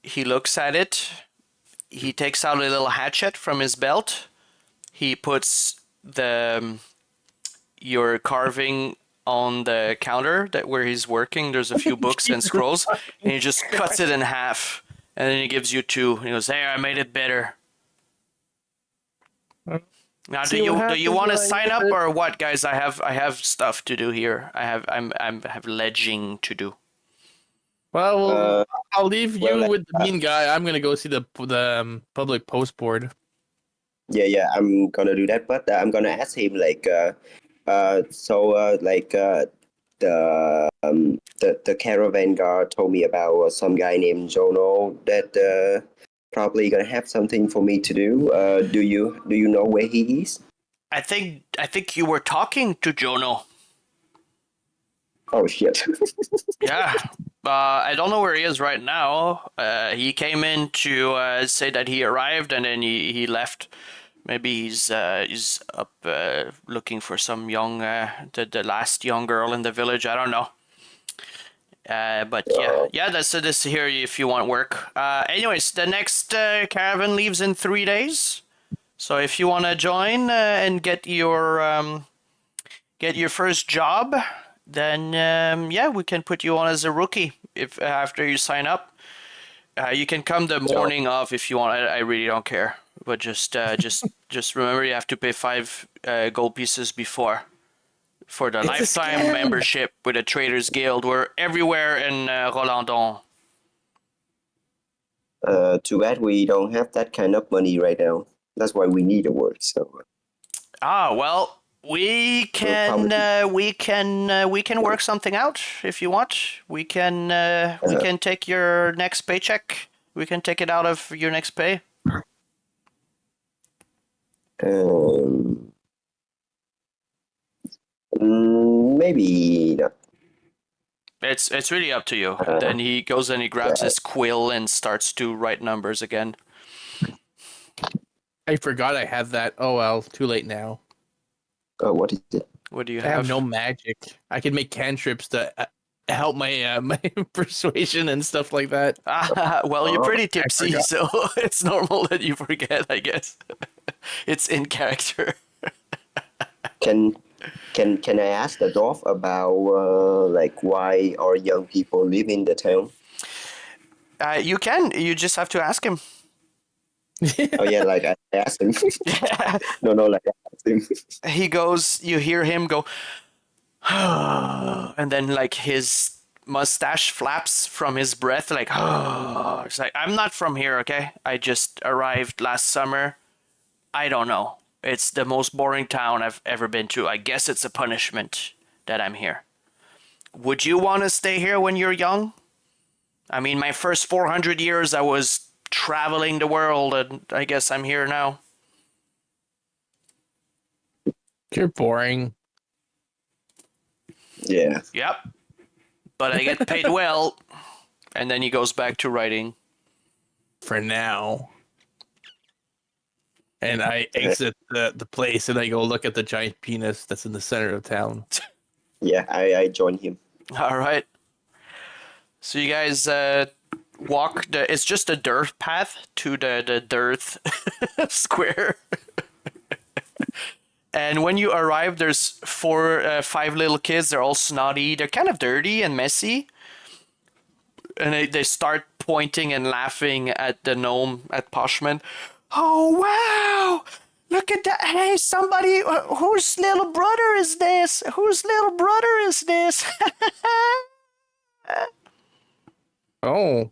B: He looks at it. He takes out a little hatchet from his belt. He puts your carving on the counter where he's working. There's a few books and scrolls, and he just cuts it in half, and then he gives you two. He goes, "Hey, I made it better." Now, do you want to sign up or what, guys? I have stuff to do here. I have ledging to do.
A: Well, I'll leave you
C: well,
A: with the mean guy. I'm gonna go see the public post board.
C: Yeah, I'm gonna do that, but I'm gonna ask him the caravan guard told me about some guy named Jono that probably gonna have something for me to do. Do you know where he is?
B: I think you were talking to Jono.
C: Oh shit.
B: Yeah. I don't know where he is right now. He came in to say that he arrived and then he left. Maybe he's up looking for some young, the last young girl in the village. I don't know. But yeah, that's this here if you want work. Anyways, the next caravan leaves in 3 days. So if you want to join and get your first job, then we can put you on as a rookie if after you sign up. You can come the morning of if you want. I really don't care, but just remember you have to pay 5 gold pieces before for the lifetime membership with the Traders Guild. We're everywhere in Rolandon.
C: Too bad we don't have that kind of money right now. That's why we need to work. So.
B: Well. We can work something out if you want. We can take your next paycheck. We can take it out of your next pay.
C: Maybe not.
B: It's really up to you. Then he goes and he grabs his quill and starts to write numbers again.
A: I forgot I had that. Oh well, too late now.
C: Oh, what is it?
B: What do you
A: I
B: have?
A: have no magic. I can make cantrips to help my my persuasion and stuff like that.
B: Well, you're pretty tipsy, so it's normal that you forget, I guess. It's in character.
C: Can I ask the dwarf about why our young people live in the town?
B: You can. You just have to ask him.
C: Oh yeah, I asked him. No, I asked him.
B: He goes. You hear him go, and then his mustache flaps from his breath. It's like I'm not from here. Okay, I just arrived last summer. I don't know. It's the most boring town I've ever been to. I guess it's a punishment that I'm here. Would you want to stay here when you're young? I mean, my first 400 years I was traveling the world, and I guess I'm here now.
A: You're boring.
C: Yeah.
B: Yep. But I get paid well. And then he goes back to writing.
A: For now. And I exit the place and I go look at the giant penis that's in the center of town.
C: Yeah, I join him.
B: All right. So you guys walk it's just a dirt path to the dirt square. And when you arrive, there's 5 little kids. They're all snotty. They're kind of dirty and messy. And they start pointing and laughing at the gnome, at Poshment. Oh, wow! Look at that. Hey, somebody, whose little brother is this? Whose little brother is this?
A: Oh.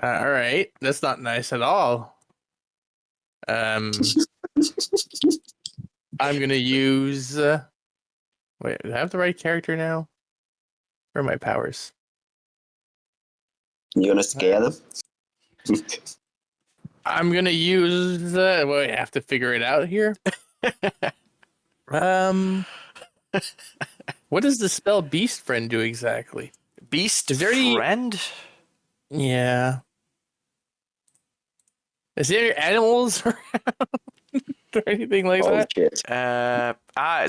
A: All right. That's not nice at all. I'm gonna use. Wait, do I have the right character now? Where are my powers?
C: You gonna scare them?
A: I'm gonna use. Well, I have to figure it out here. What does the spell Beast Friend do exactly?
B: Beast
A: Is there any-
B: friend?
A: Yeah. Is there any animals around or anything like
C: Oh
A: that?
C: shit!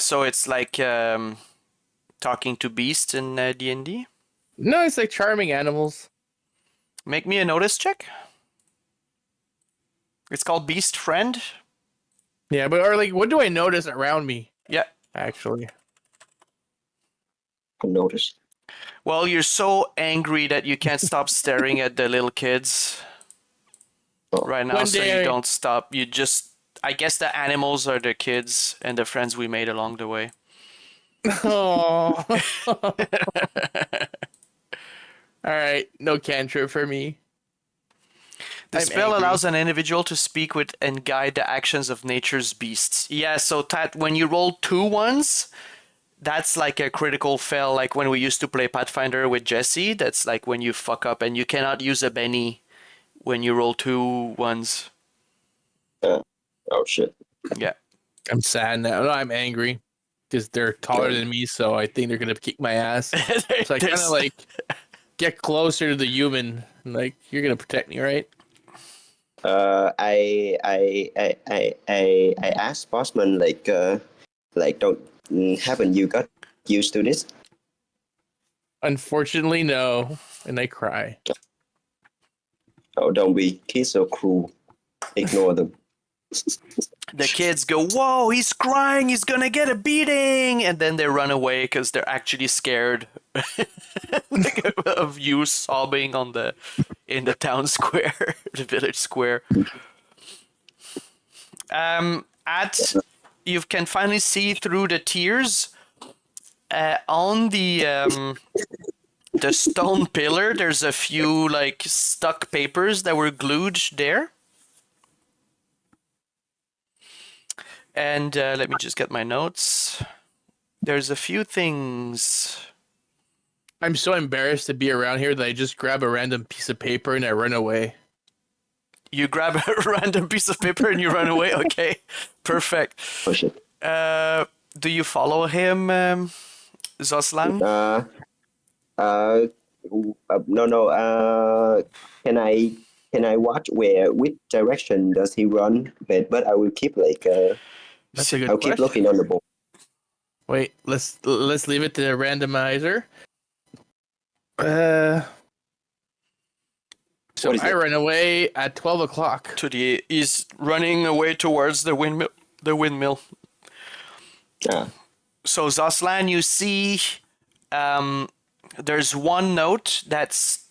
B: So it's like talking to beasts in D&D?
A: No, it's like charming animals.
B: Make me a notice check. It's called Beast Friend.
A: Yeah, but or like, what do I notice around me?
B: Yeah.
A: Actually.
C: I noticed.
B: Well, you're so angry that you can't stop staring at the little kids right now,
A: One
B: so
A: day
B: you don't stop. You just, I guess the animals are the kids and the friends we made along the way.
A: Oh. All right, no cantrip for me.
B: The
A: I'm
B: spell
A: angry.
B: allows an individual to speak with and guide the actions of nature's beasts. Yeah, so Tat, when you roll 2 ones, that's like a critical fail, like when we used to play Pathfinder with Jesse. That's like when you fuck up and you cannot use a Benny when you roll 2 ones.
C: Oh shit!
B: Yeah.
A: I'm sad now. No, I'm angry because they're taller than me, so I think they're gonna kick my ass. So I kind of like get closer to the human. Like, you're gonna protect me, right?
C: I asked Bosman don't haven't you got used to this?
A: Unfortunately, no. And I cry.
C: Oh, don't be kids so cruel. Ignore them.
B: The kids go, whoa, he's crying, he's gonna get a beating! And then they run away because they're actually scared of you sobbing in the town square, the village square. You can finally see through the tears. On the stone pillar, there's a few like stuck papers that were glued there. And let me just get my notes. There's a few things.
A: I'm so embarrassed to be around here that I just grab a random piece of paper and I run away.
B: You grab a random piece of paper and you run away? Okay, perfect.
C: Oh shit!
B: Do you follow him, Zoslan?
C: No. Can I watch which direction does he run? But I will keep
A: That's a good
C: I'll
A: question.
C: keep looking on the board.
A: Wait, let's leave it to the randomizer. So
C: What is
A: I
C: it?
A: run away at 12 o'clock.
B: He's running away towards the windmill.
C: Ah,
B: So Zoslan, you see, there's one note that's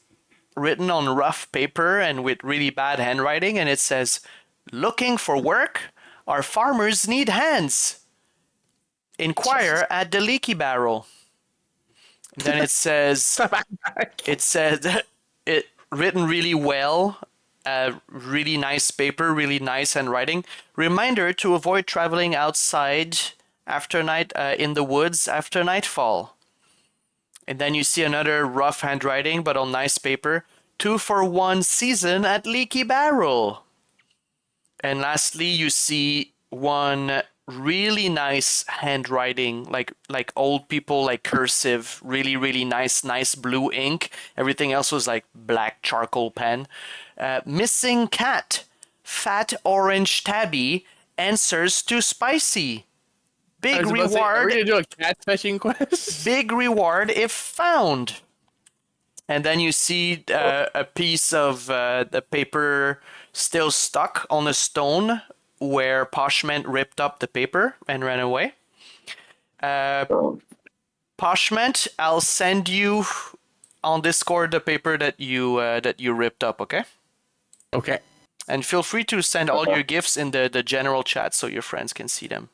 B: written on rough paper and with really bad handwriting, and it says, "Looking for work? Our farmers need hands. Inquire at the Leaky Barrel." And then it says, it written really well, really nice paper, really nice handwriting. Reminder to avoid traveling outside after night in the woods after nightfall. And then you see another rough handwriting, but on nice paper. 2-for-1 season at Leaky Barrel. And lastly, you see one really nice handwriting, like old people, like cursive, really nice blue ink. Everything else was like black charcoal pen. Missing cat, fat orange tabby, answers to spicy. Big
A: Are we
B: reward.
A: gonna do a cat fetching quest?
B: Big reward if found. And then you see a piece of the paper still stuck on a stone where Poshment ripped up the paper and ran away.
C: Oh,
B: Poshment, I'll send you on Discord the paper that you ripped up, okay?
A: Okay.
B: And feel free to send all your gifts in the general chat so your friends can see them.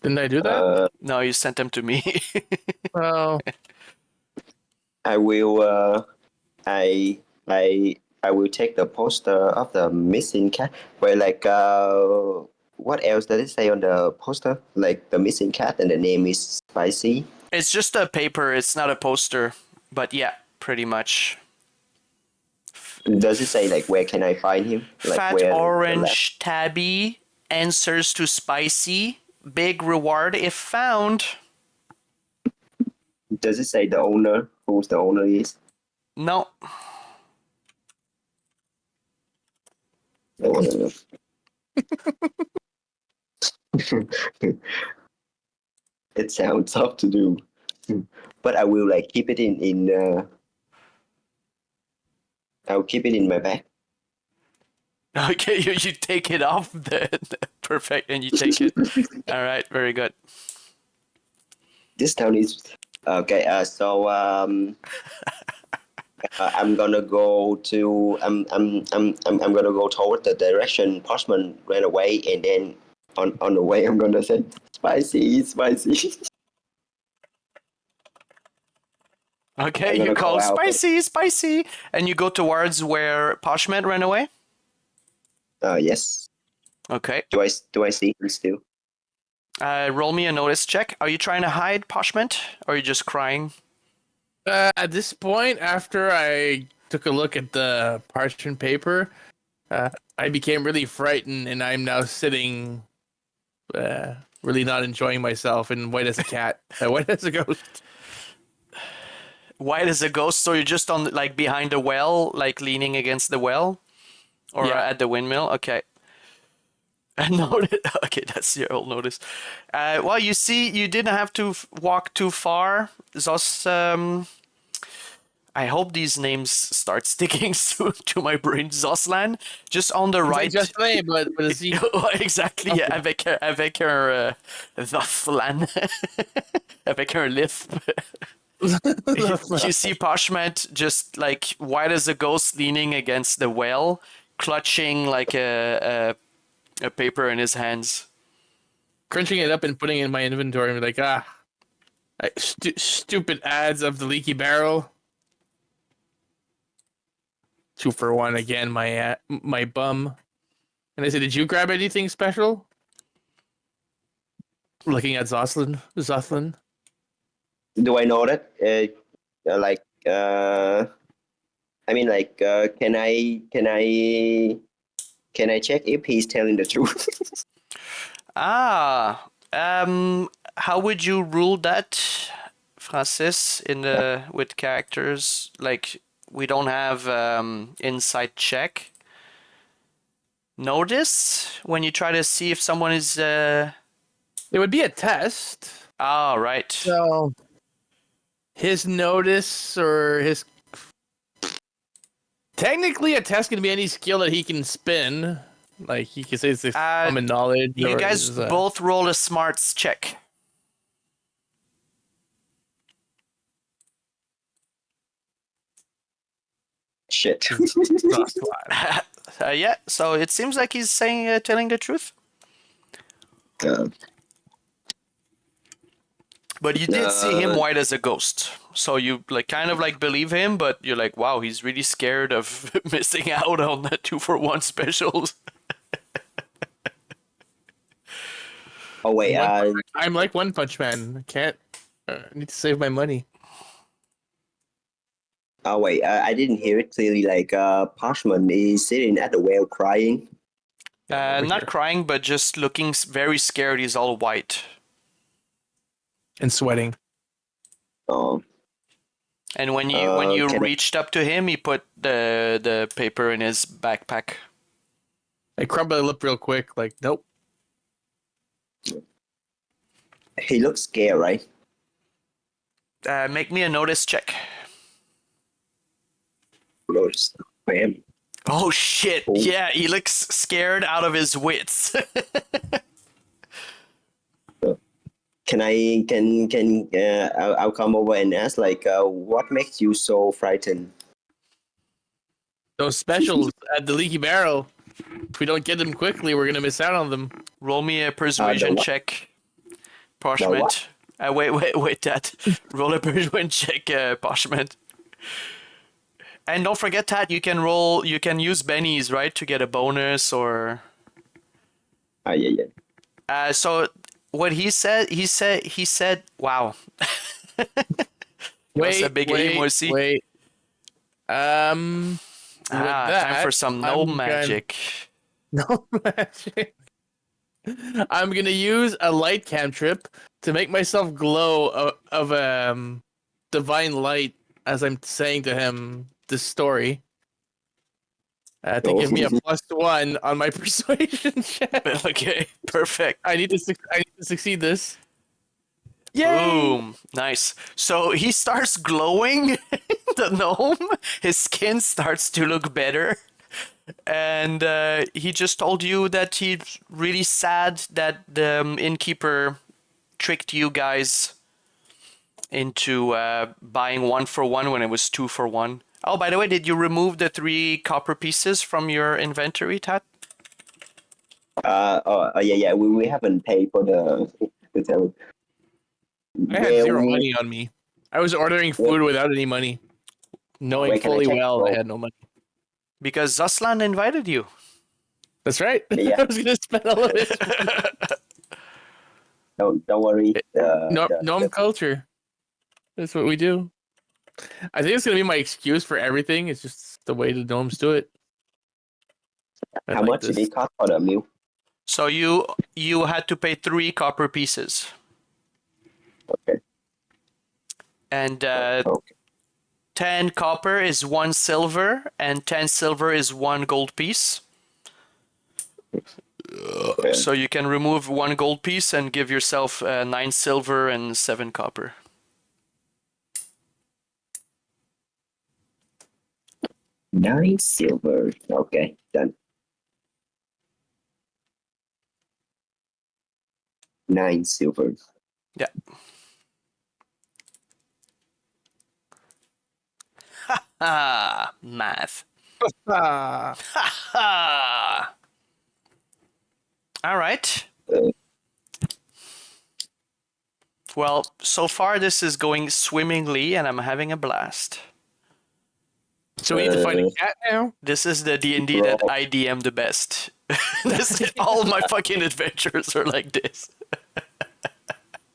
A: Didn't I do that?
B: No, you sent them to me.
A: Well,
C: I will. I will take the poster of the missing cat. Where like what else does it say on the poster? Like the missing cat and the name is Spicy.
B: It's just a paper, it's not a poster. But yeah, pretty much.
C: Does it say like where can I find him? Like
B: Fat
C: where the left?
B: orange tabby answers to spicy. Big reward if found.
C: Does it say the owner? Who's the owner is?
B: No.
C: Uh, it sounds tough to do, but I will like keep it in. I'll keep it in my bag.
B: Okay, you take it off then. Perfect, and you take it. All right, very good.
C: This town is okay. I'm gonna go to I'm gonna go toward the direction Poshman ran away, and then on the way I'm gonna say spicy.
B: Okay,
C: I'm
B: you
C: gonna
B: call
C: call out.
B: spicy, and you go towards where Poshment ran away.
C: Yes.
B: Okay.
C: Do I see him still?
B: Roll me a notice check. Are you trying to hide Poshment, or are you just crying?
A: at this point, after I took a look at the parchment paper, I became really frightened, and I'm now sitting, really not enjoying myself, and white as a cat, white as a ghost.
B: White as a ghost, so you're just on like behind the well, like leaning against the well, or
A: Yeah.
B: at the windmill. Okay. Notice. Okay, that's your old notice. Well, you see, you didn't have to walk too far. Zos. I hope these names start sticking soon to my brain. Zoslan, just on the right.
A: Just name, but is he?
B: Exactly. Yeah, avec un Zoslan, avec un lisp. You see Poshment just like white as a ghost leaning against the well, clutching like a paper in his hands.
A: Crunching it up and putting it in my inventory, and be like, stupid ads of the leaky barrel. 2 for 1 again, my bum. And I said, did you grab anything special? Looking at Zoslan.
C: Do I know that? Like I mean, like, can I check if he's telling the truth?
B: How would you rule that, Francis, in the with characters? Like, we don't have insight check. Notice when you try to see if someone is.
A: It would be a test.
B: Ah, right.
A: So his notice or his. Technically, a test can be any skill that he can spin. Like, he can say it's common knowledge.
B: You
A: or
B: guys both roll a smarts check.
C: Shit.
B: Yeah, so it seems like he's saying, telling the truth. But you did see him white as a ghost, so you like kind of like believe him, but you're like, wow, he's really scared of missing out on the 2 for 1 specials.
C: Oh wait,
A: I'm like One Punch Man. I can't. I need to save my money.
C: oh wait, I didn't hear it clearly. Like, Poshman is sitting at the well crying.
B: Not crying, but just looking very scared. He's all white.
A: And sweating.
C: Oh.
B: And when you
C: can
B: reached up to him, he put the paper in his backpack.
A: I crumble the lip real quick, like, nope.
C: He looks scared, right?
B: Make me a notice check.
C: Notice. Bam.
B: Oh shit!
C: Oh.
B: Yeah, he looks scared out of his wits.
C: I'll come over and ask like, what makes you so frightened?
A: Those specials at the Leaky Barrel. If we don't get them quickly, we're gonna miss out on them.
B: Roll me a persuasion
C: what?
B: check,
C: The what?
B: Poshment. Wait, Tat. Roll a persuasion check, Poshment. And don't forget, Tat, you can use bennies, right, to get a bonus or...
C: Yeah.
B: So what he said, wow.
A: Wait,
B: a big emoji.
A: wait. With that,
B: Time for some gnome magic.
A: No magic. I'm gonna use a light cantrip to make myself glow of divine light as I'm saying to him this story. To give me a +1 on my persuasion check.
B: Okay, perfect.
A: I need to succeed this. Yay!
B: Boom. Nice. So he starts glowing, the gnome. His skin starts to look better. And he just told you that he's really sad that the innkeeper tricked you guys into buying 1 for 1 when it was 2 for 1. Oh, by the way, did you remove the 3 copper pieces from your inventory, Tat?
C: Yeah. We haven't paid for the hotel.
A: I had 0 money on me. I was ordering food without any money, knowing fully well I had no money.
B: Because Zoslan invited you.
A: That's right.
C: Yeah.
A: I was gonna spend all of it.
C: Don't worry.
A: Gnome culture. That's what we do. I think it's gonna be my excuse for everything. It's just the way the gnomes do it.
C: How much did it cost for the meal?
B: So you had to pay 3 copper pieces.
C: Okay.
B: And
C: Okay.
B: 10 copper is 1 silver, and 10 silver is 1 gold piece.
C: Okay.
B: So you can remove 1 gold piece and give yourself 9 silver and 7 copper.
C: Nine silver. Okay, done. 9 silver.
B: Yeah. Math. All right. Well, so far this is going swimmingly, and I'm having a blast.
A: So we need to find a cat now?
B: This is the D&D that I DM the best. All my fucking adventures are like this.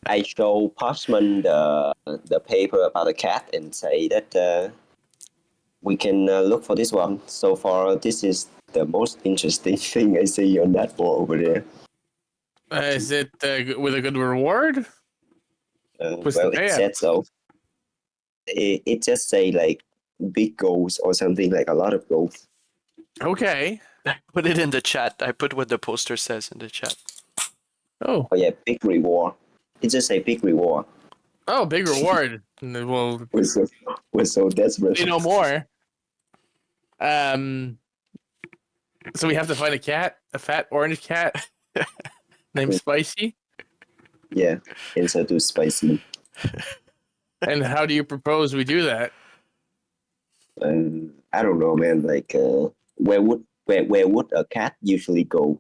C: I show Poshman the paper about the cat and say that we can look for this one. So far, this is the most interesting thing I see on that board over there.
A: Is it with a good reward?
C: Well, it said so. It just say like big goals or something, like a lot of goals.
A: Okay.
B: I put it in the chat. I put what the poster says in the chat.
A: Oh
C: yeah, big reward. It just say big reward.
A: Oh, big reward. Well,
C: we're so desperate.
A: You know more. So we have to find a cat, a fat orange cat named Spicy.
C: Yeah, answer to Spicy.
A: And how do you propose we do that?
C: I don't know, man. Like, where would a cat usually go?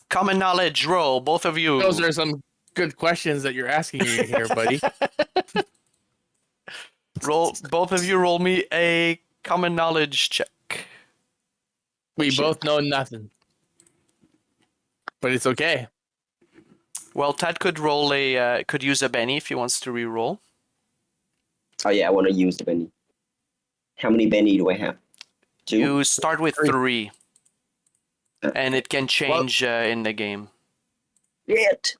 B: Common knowledge roll, both of you.
A: Those are some good questions that you're asking me here, buddy.
B: Both of you roll me a common knowledge check.
A: We both know nothing, but it's okay.
B: Well, Tad could could use a Benny if he wants to re-roll.
C: Oh yeah, I want to use the Benny. How many Benny do I have? 2?
B: You start with 3. And it can change in the game.
C: Shit!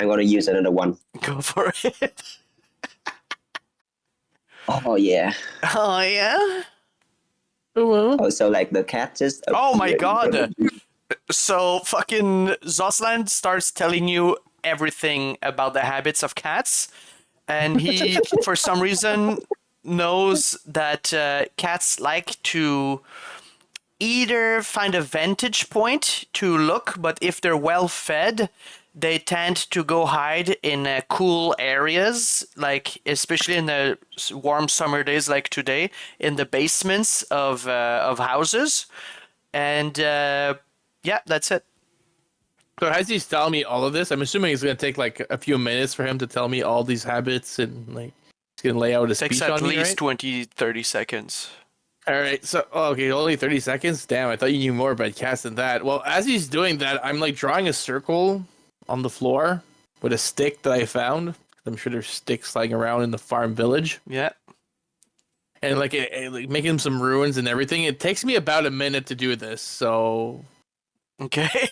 C: I'm gonna use another one.
B: Go for it.
C: Oh yeah.
B: Oh yeah.
C: Oh, so like the cat just.
B: Oh my god. So fucking Zoslan starts telling you everything about the habits of cats. and he, for some reason, knows that cats like to either find a vantage point to look, but if they're well fed, they tend to go hide in cool areas, like especially in the warm summer days like today, in the basements of houses. And yeah, that's it.
A: So as he's telling me all of this, I'm assuming it's gonna take like a few minutes for him to tell me all these habits and like he's gonna lay out a
B: Takes
A: speech
B: at
A: on me,
B: least
A: right?
B: 20, 30 seconds.
A: All right, so okay, only 30 seconds. Damn, I thought you knew more about cats than that. Well, as he's doing that, I'm like drawing a circle on the floor with a stick that I found. I'm sure there's sticks lying around in the farm village,
B: Yeah.
A: and like like making some ruins and everything. It takes me about a minute to do this, so
B: Okay.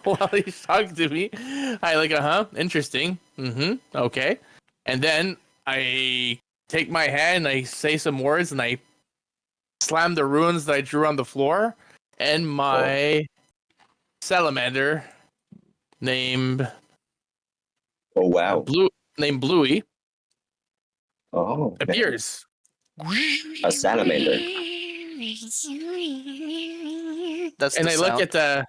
A: while he's talking to me, I like, interesting, okay, and then I take my hand, I say some words, and I slam the runes that I drew on the floor, and my salamander named
C: Oh wow.
A: Bluey
C: Oh, okay.
A: appears.
C: A salamander.
B: That's
A: And
B: the
A: I
B: sound.
A: look at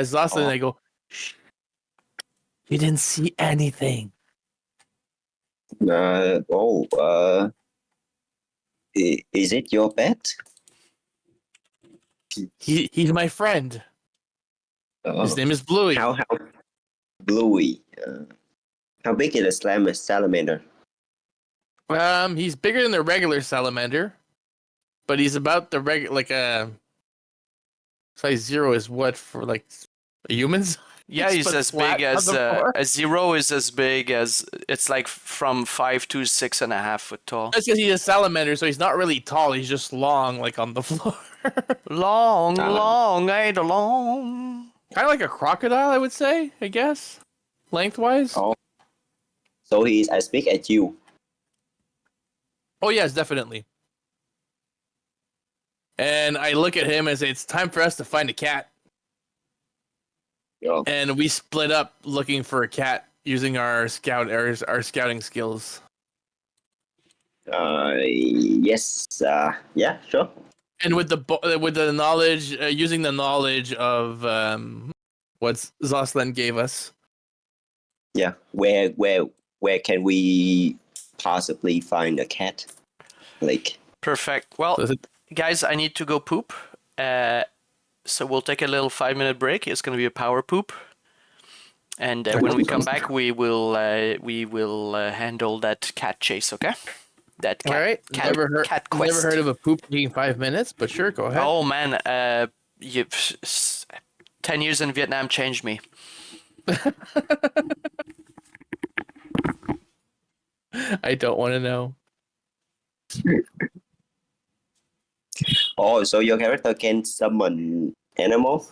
A: Zoslan and I go, "Shh, you didn't see anything."
C: Is it your pet?
A: He's my friend.
C: Oh,
A: His name is Bluey.
C: how bluey? How big is a salamander?
A: He's bigger than the regular salamander, but he's about the size 0 is what for like a human's.
B: Yeah, he's
A: But
B: as
A: flat
B: big
A: on
B: as
A: the floor.
B: a 0 is as big as it's like from 5 to 6.5 foot tall.
A: That's because he's a salamander, so he's not really tall. He's just long, like on the floor.
B: Long,
C: Ah.
B: long, ain't long.
A: Kind of like a crocodile, I would say. I guess lengthwise.
C: Oh, so he's as big as you.
A: Oh yes, definitely. And I look at him and say, "It's time for us to find a cat."
C: Oh,
A: And we split up looking for a cat using our scouting skills.
C: yes. Yeah, sure.
A: And with the knowledge, using the knowledge of what Zoslan gave us.
C: Yeah. Where can we possibly find a cat? Like,
B: Perfect. Well,
A: So is it-
B: guys, I need to go poop. So we'll take a little 5-minute break. It's going to be a power poop. And when we come back, we will handle that cat chase, okay? That cat,
A: all right.
B: cat, cat quest.
A: Never heard of a poop taking 5 minutes, but sure, go ahead.
B: Oh man, 10 years in Vietnam changed me.
A: I don't want to know.
C: oh, so your character can summon animals?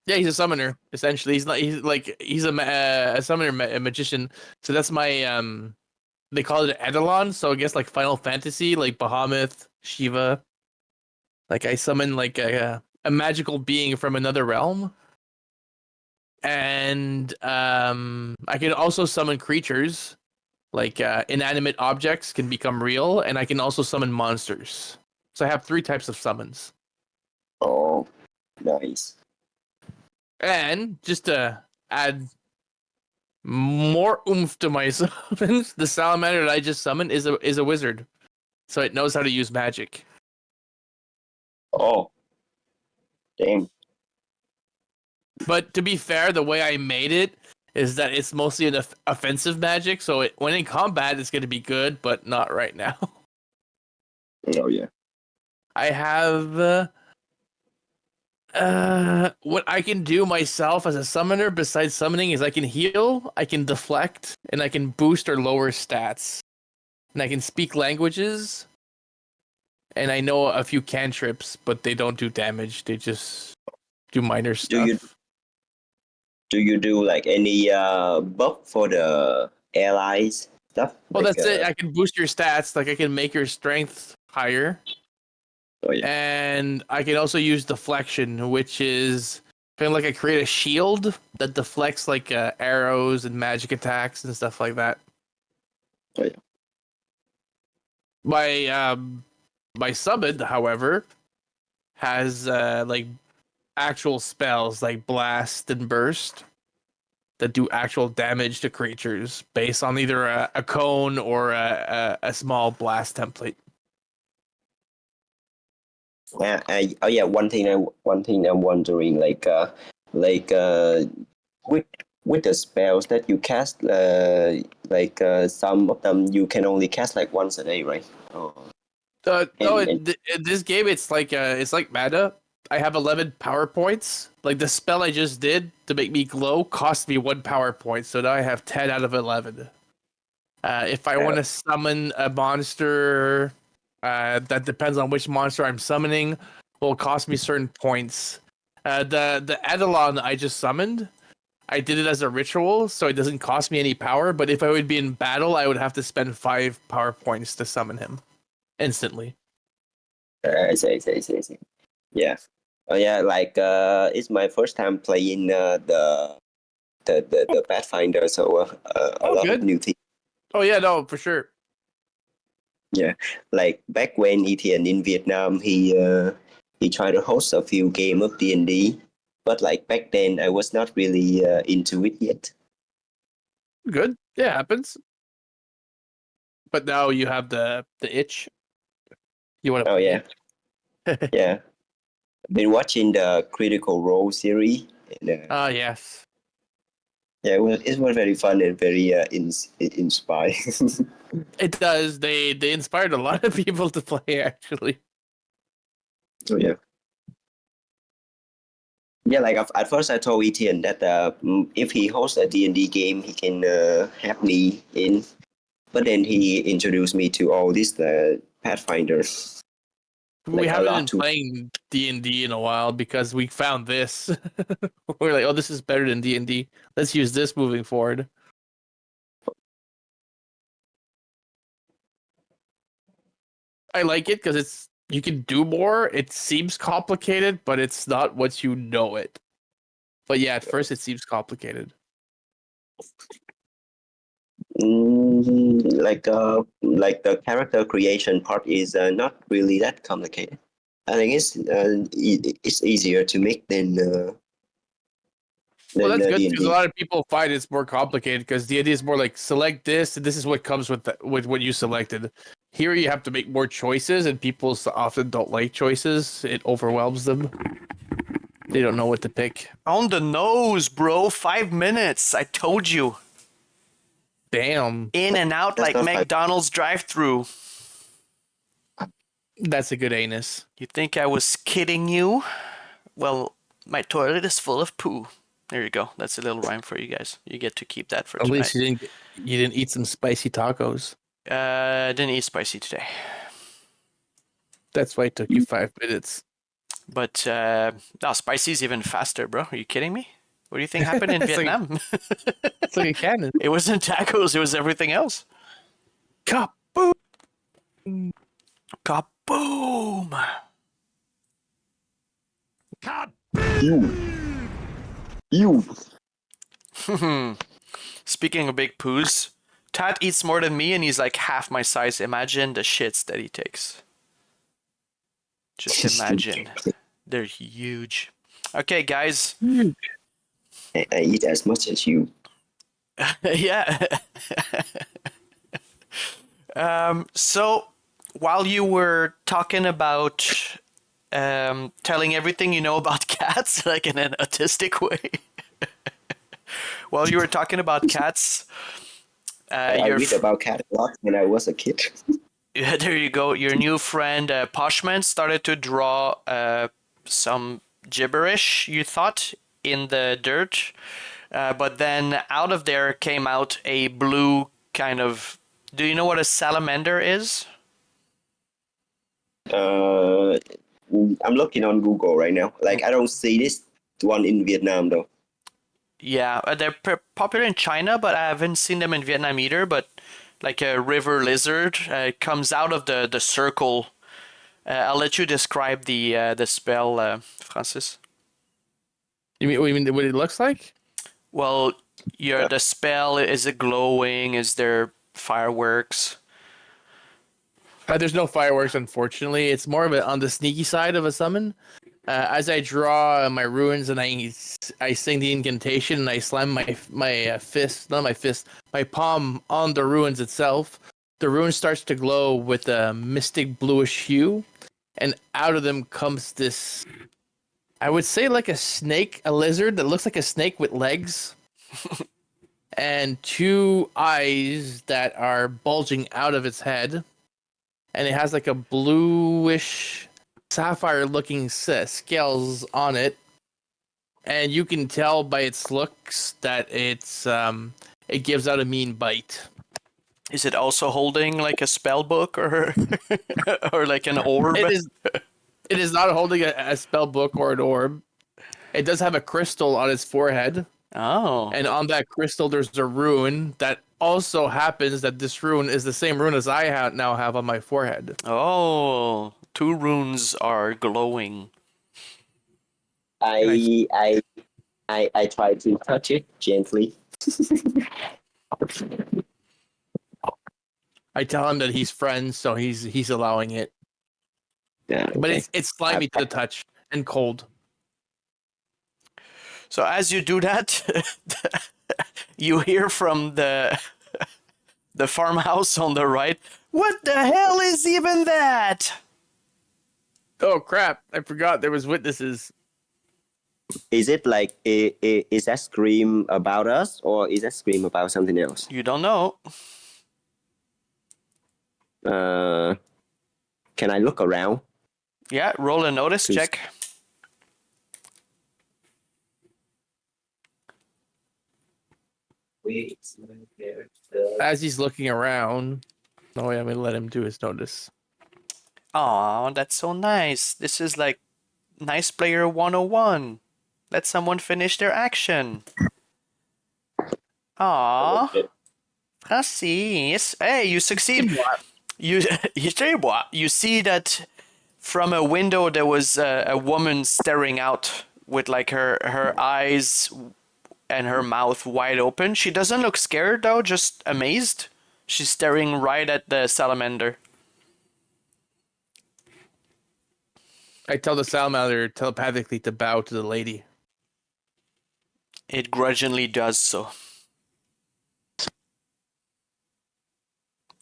A: Yeah, he's a summoner. Essentially, he's a summoner, a magician. So that's my They call it Eidolon. So I guess like Final Fantasy, like Bahamut, Shiva. Like I summon like a magical being from another realm. And I can also summon creatures, like inanimate objects can become real, and I can also summon monsters. So I have 3 types of summons.
C: Oh, nice.
A: And just to add more oomph to my summons, the salamander that I just summoned is a wizard, so it knows how to use magic.
C: Oh, damn.
A: But to be fair, the way I made it is that it's mostly an offensive magic, so when in combat, it's going to be good, but not right now.
C: Oh yeah.
A: I have what I can do myself as a summoner besides summoning is I can heal, I can deflect, and I can boost or lower stats. And I can speak languages. And I know a few cantrips, but they don't do damage. They just do minor stuff.
C: Do you do like any buff for the allies stuff?
A: Well,
C: Like,
A: that's it. I can boost your stats. Like I can make your strength higher.
C: Oh yeah.
A: And I can also use deflection, which is Kind of like I create a shield that deflects like arrows and magic attacks and stuff like that.
C: Oh, yeah.
A: My summon, however, has like actual spells like blast and burst that do actual damage to creatures based on either a cone or a small blast template.
C: Yeah. Oh yeah. One thing I'm wondering, with the spells that you cast, some of them you can only cast like once a day, right? Oh. And
A: In this game, it's like meta. I have 11 power points. Like the spell I just did to make me glow cost me 1 power point, so now I have 10 out of 11. If I want to summon a monster, that depends on which monster I'm summoning, will cost me certain points. The Eidolon I just summoned, I did it as a ritual, so it doesn't cost me any power. But if I would be in battle, I would have to spend 5 power points to summon him instantly.
C: I see. Yeah. Oh yeah. It's my first time playing the Pathfinder, so a lot
A: Good.
C: of new things.
A: Oh yeah, no, for sure.
C: Yeah, like back when Étienne in Vietnam, he tried to host a few game of D&D, but like back then I was not really into it yet.
A: Good. Yeah, happens. But now you have the itch. You want to
C: Oh
A: play
C: yeah,
A: it.
C: yeah. Been watching the Critical Role series. And,
A: Ah, yes.
C: yeah, it was very fun and very inspiring.
A: It does. They inspired a lot of people to play actually.
C: Oh yeah. Yeah, like at first I told Etienne that if he hosts a D&D game, he can have me in. But then he introduced me to all these Pathfinder.
A: We
C: Like a
A: haven't
C: lot
A: been
C: too.
A: playing D&D in a while because we found this. We're like, oh, this is better than D&D. Let's use this moving forward. I like it because it's you can do more. It seems complicated, but it's not once you know it. But yeah, at first it seems complicated.
C: Like the character creation part is not really that complicated. I think it's easier to make
A: Well,
C: than
A: that's good because a
C: D&D.
A: lot of people find it's more complicated because D&D is more like select this and this is what comes with what you selected. Here you have to make more choices and people often don't like choices. It overwhelms them. They don't know what to pick.
B: On the nose, bro. 5 minutes. I told you.
A: Damn,
B: In and out
C: That's
B: like
C: not like
B: McDonald's drive-through.
A: that's a good anus.
B: You think I was kidding you? Well, my toilet is full of poo. There you go. That's a little rhyme for you guys. You get to keep that for
A: At
B: tonight.
A: least you didn't eat some spicy tacos.
B: Didn't eat spicy today.
A: That's why it took you 5 minutes.
B: But no, spicy's even faster, bro. Are you kidding me? What do you think happened in
A: It's like-
B: Vietnam?
A: It's like a cannon.
B: It wasn't tacos, it was everything else.
A: Kaboom!
B: Kaboom!
C: you.
B: Speaking of big poos, Tat eats more than me and he's like half my size. Imagine the shits that he takes. Just imagine. They're huge. Okay, guys.
C: I eat as much as you.
B: Yeah. So while you were talking about telling everything you know about cats, like in an autistic way, while you were talking about cats,
C: I read about cat a lot when I was a kid.
B: yeah, there you go. Your new friend Poshment started to draw some gibberish, you thought, in the dirt. But then out of there came out a blue kind of... Do you know what a salamander is?
C: I'm looking on Google right now. Like I don't see this one in Vietnam though.
B: Yeah, they're popular in China, but I haven't seen them in Vietnam either. But like a river lizard comes out of the circle. I'll let you describe the spell, Francis.
A: You mean what it looks like?
B: Well, the spell, is it glowing? Is there fireworks?
A: There's no fireworks, unfortunately. It's more of on the sneaky side of a summon. As I draw my runes and I sing the incantation and I slam my palm on the runes itself, the rune starts to glow with a mystic bluish hue, and out of them comes this, I would say like a snake, a lizard that looks like a snake with legs, and two eyes that are bulging out of its head, and it has like a bluish sapphire looking scales on it, and you can tell by its looks that it gives out a mean bite.
B: Is it also holding like a spell book or or like an orb?
A: It is not holding a spell book or an orb. It does have a crystal on its forehead.
B: Oh.
A: And on that crystal there's a rune that also happens that this rune is the same rune as I now have on my forehead.
B: Oh, two runes are glowing.
C: I try to touch it gently.
A: I tell him that he's friends, so he's allowing it.
C: Yeah,
A: But
C: okay.
A: it's slimy to the touch and cold.
B: So as you do that, you hear from the farmhouse on the right, "What the hell is even that?"
A: Oh crap! I forgot there was witnesses.
C: Is it like is that scream about us or is that scream about something else?
B: You don't know.
C: Can I look around?
B: Yeah, roll a notice check.
A: As he's looking around, I'm gonna let him do his notice.
B: Aw, that's so nice. This is like nice player 101. Let someone finish their action. Aw, Francis. Hey, you succeed. You see that from a window there was a woman staring out with like her eyes and her mouth wide open. She doesn't look scared though, just amazed. She's staring right at the salamander.
A: I tell the salamander telepathically to bow to the lady.
B: It grudgingly does so.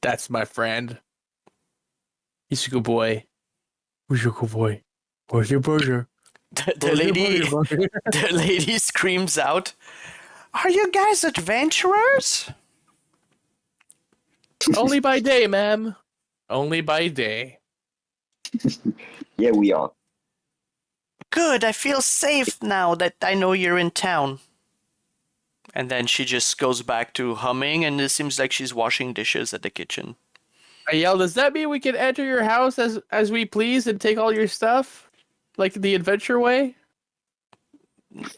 A: That's my friend. He's a good boy. Who's your good boy? Where's your burger?
B: The lady screams out, "Are you guys adventurers?"
A: Only by day, ma'am. Only by day.
C: Yeah, we are.
B: Good, I feel safe now that I know you're in town. And then she just goes back to humming, and it seems like she's washing dishes at the kitchen.
A: I yell, does that mean we can enter your house as we please and take all your stuff? Like the adventure way?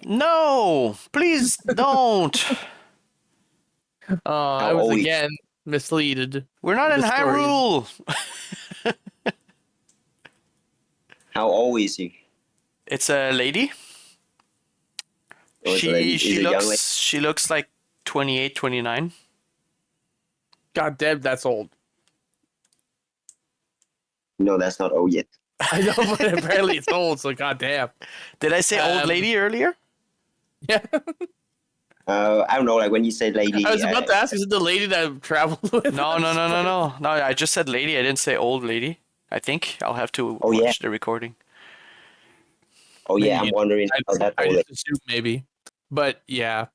B: No, please don't.
A: I was again misleaded.
B: We're not in Hyrule.
C: How old is he?
B: It's a lady.
C: Oh, it's a lady. Is it young lady?
B: She looks like 28, 29.
A: God damn, that's old.
C: No, that's not old yet.
A: I know, but apparently it's old, so goddamn.
B: Did I say old lady earlier?
A: Yeah.
C: I don't know, like when you say lady.
A: I was about to ask, is it the lady that I've traveled with?
B: No. No, I just said lady. I didn't say old lady. I think I'll have to watch the recording.
C: Oh, yeah, I'm wondering how that
A: I
C: old
A: just assumed maybe. But, yeah.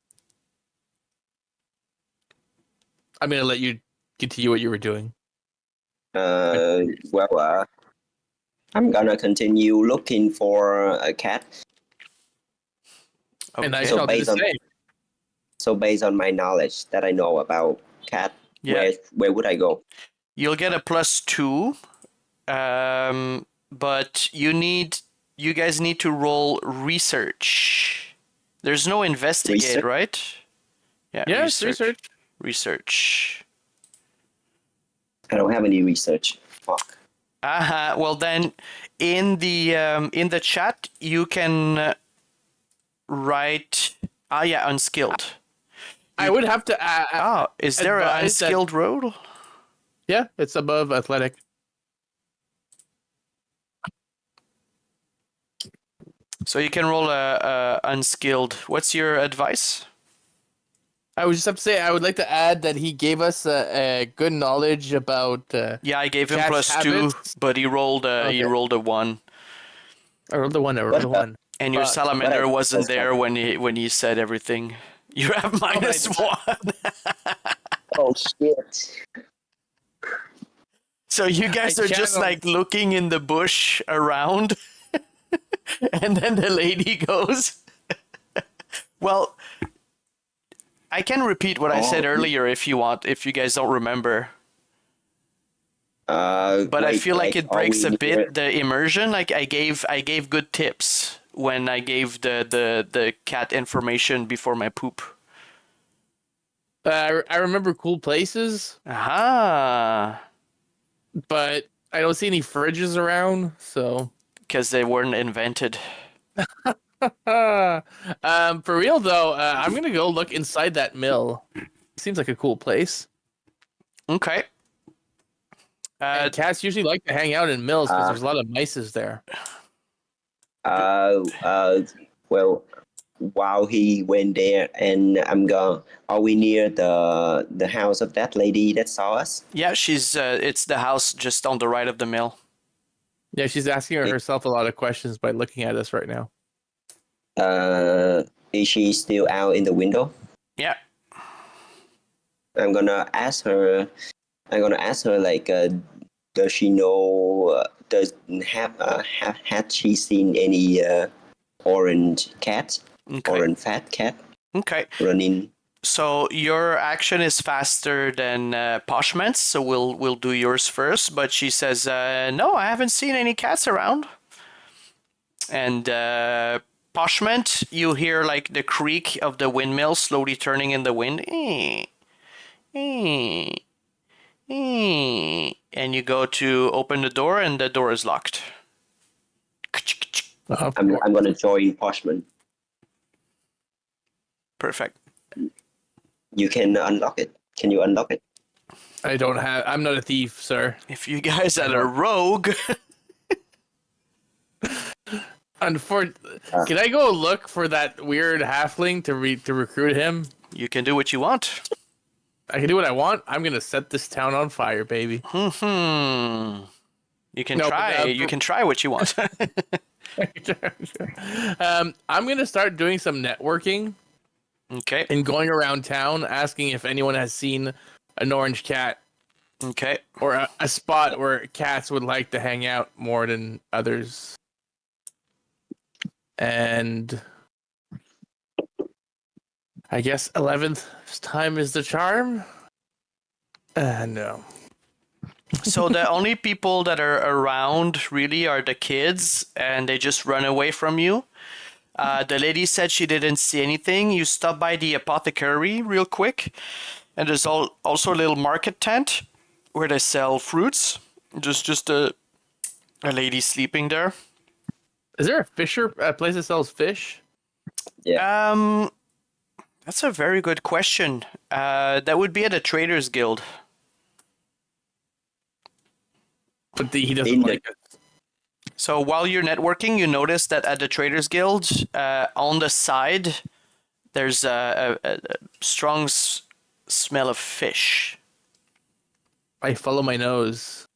A: I'm going to let you continue what you were doing.
C: Well, I'm gonna continue looking for a cat.
A: Okay. And I
C: So
A: shall do the same.
C: So based on my knowledge that I know about cat, where would I go?
B: You'll get a +2, but you guys need to roll research. There's no investigate, right? Yeah.
A: Yes, research.
B: Research.
C: I don't have any research. Fuck.
B: Well then, in the chat you can right. Yeah, unskilled.
A: I would have to.
B: Is there an
A: advise that-
B: unskilled road?
A: Yeah, it's above athletic.
B: So you can roll a unskilled. What's your advice?
A: I would just have to say I would like to add that he gave us a good knowledge about.
B: Yeah, I gave him
A: Cat's
B: +2,
A: habits?
B: but he rolled a
A: Okay.
B: 1.
A: I rolled the one. I rolled the one.
B: And your
A: But-
B: salamander
C: but I-
B: wasn't there when he said everything. You have -1.
C: Oh shit!
B: So you guys
A: I
B: are just
A: channeled-
B: like looking in the bush around, and then the lady goes, well, I can repeat what I said earlier if you want, if you guys don't remember. But I feel like it breaks a bit the immersion. Like I gave good tips when I gave the cat information before my poop.
A: I remember cool places,
B: Aha.
A: but I don't see any fridges around. So,
B: Because they weren't invented.
A: for real though, I'm gonna go look inside that mill. Seems like a cool place.
B: Okay.
A: And cats usually like to hang out in mills because there's a lot of mices there.
C: Well, while he went there, and are we near the house of that lady that saw us?
B: Yeah, she's. It's the house just on the right of the mill.
A: Yeah, she's asking herself a lot of questions by looking at us right now.
C: Is she still out in the window?
B: Yeah.
C: I'm gonna ask her. Like, does she know? Had she seen any orange cat,
B: Okay.
C: orange fat cat
B: Okay.
C: running?
B: So your action is faster than Poshment's, so we'll do yours first. But she says, "No, I haven't seen any cats around." And Poshment, you hear like the creak of the windmill slowly turning in the wind. And you go to open the door, and the door is locked.
C: I'm gonna join Poshman.
B: Perfect.
C: You can unlock it. Can you unlock it?
A: I don't have. I'm not a thief, sir.
B: If you guys had a rogue,
A: Can I go look for that weird halfling to recruit him?
B: you can do what you want.
A: I can do what I want. I'm gonna set this town on fire, baby.
B: You can
A: No, but,
B: try. You can try what you want.
A: I'm gonna start doing some networking
B: Okay.
A: and going around town asking if anyone has seen an orange cat
B: Okay.
A: or a spot where cats would like to hang out more than others. And I guess 11th time is the charm. No.
B: So the only people that are around really are the kids, and they just run away from you. The lady said she didn't see anything. You stop by the apothecary real quick, and there's also a little market tent where they sell fruits. Just a lady sleeping there.
A: Is there a place that sells fish?
B: That's a very good question. That would be at a Traders Guild.
A: But he doesn't
C: In the-
A: like it.
B: So while you're networking, you notice that at the Traders Guild, on the side, there's a strong smell of fish.
A: I follow my nose.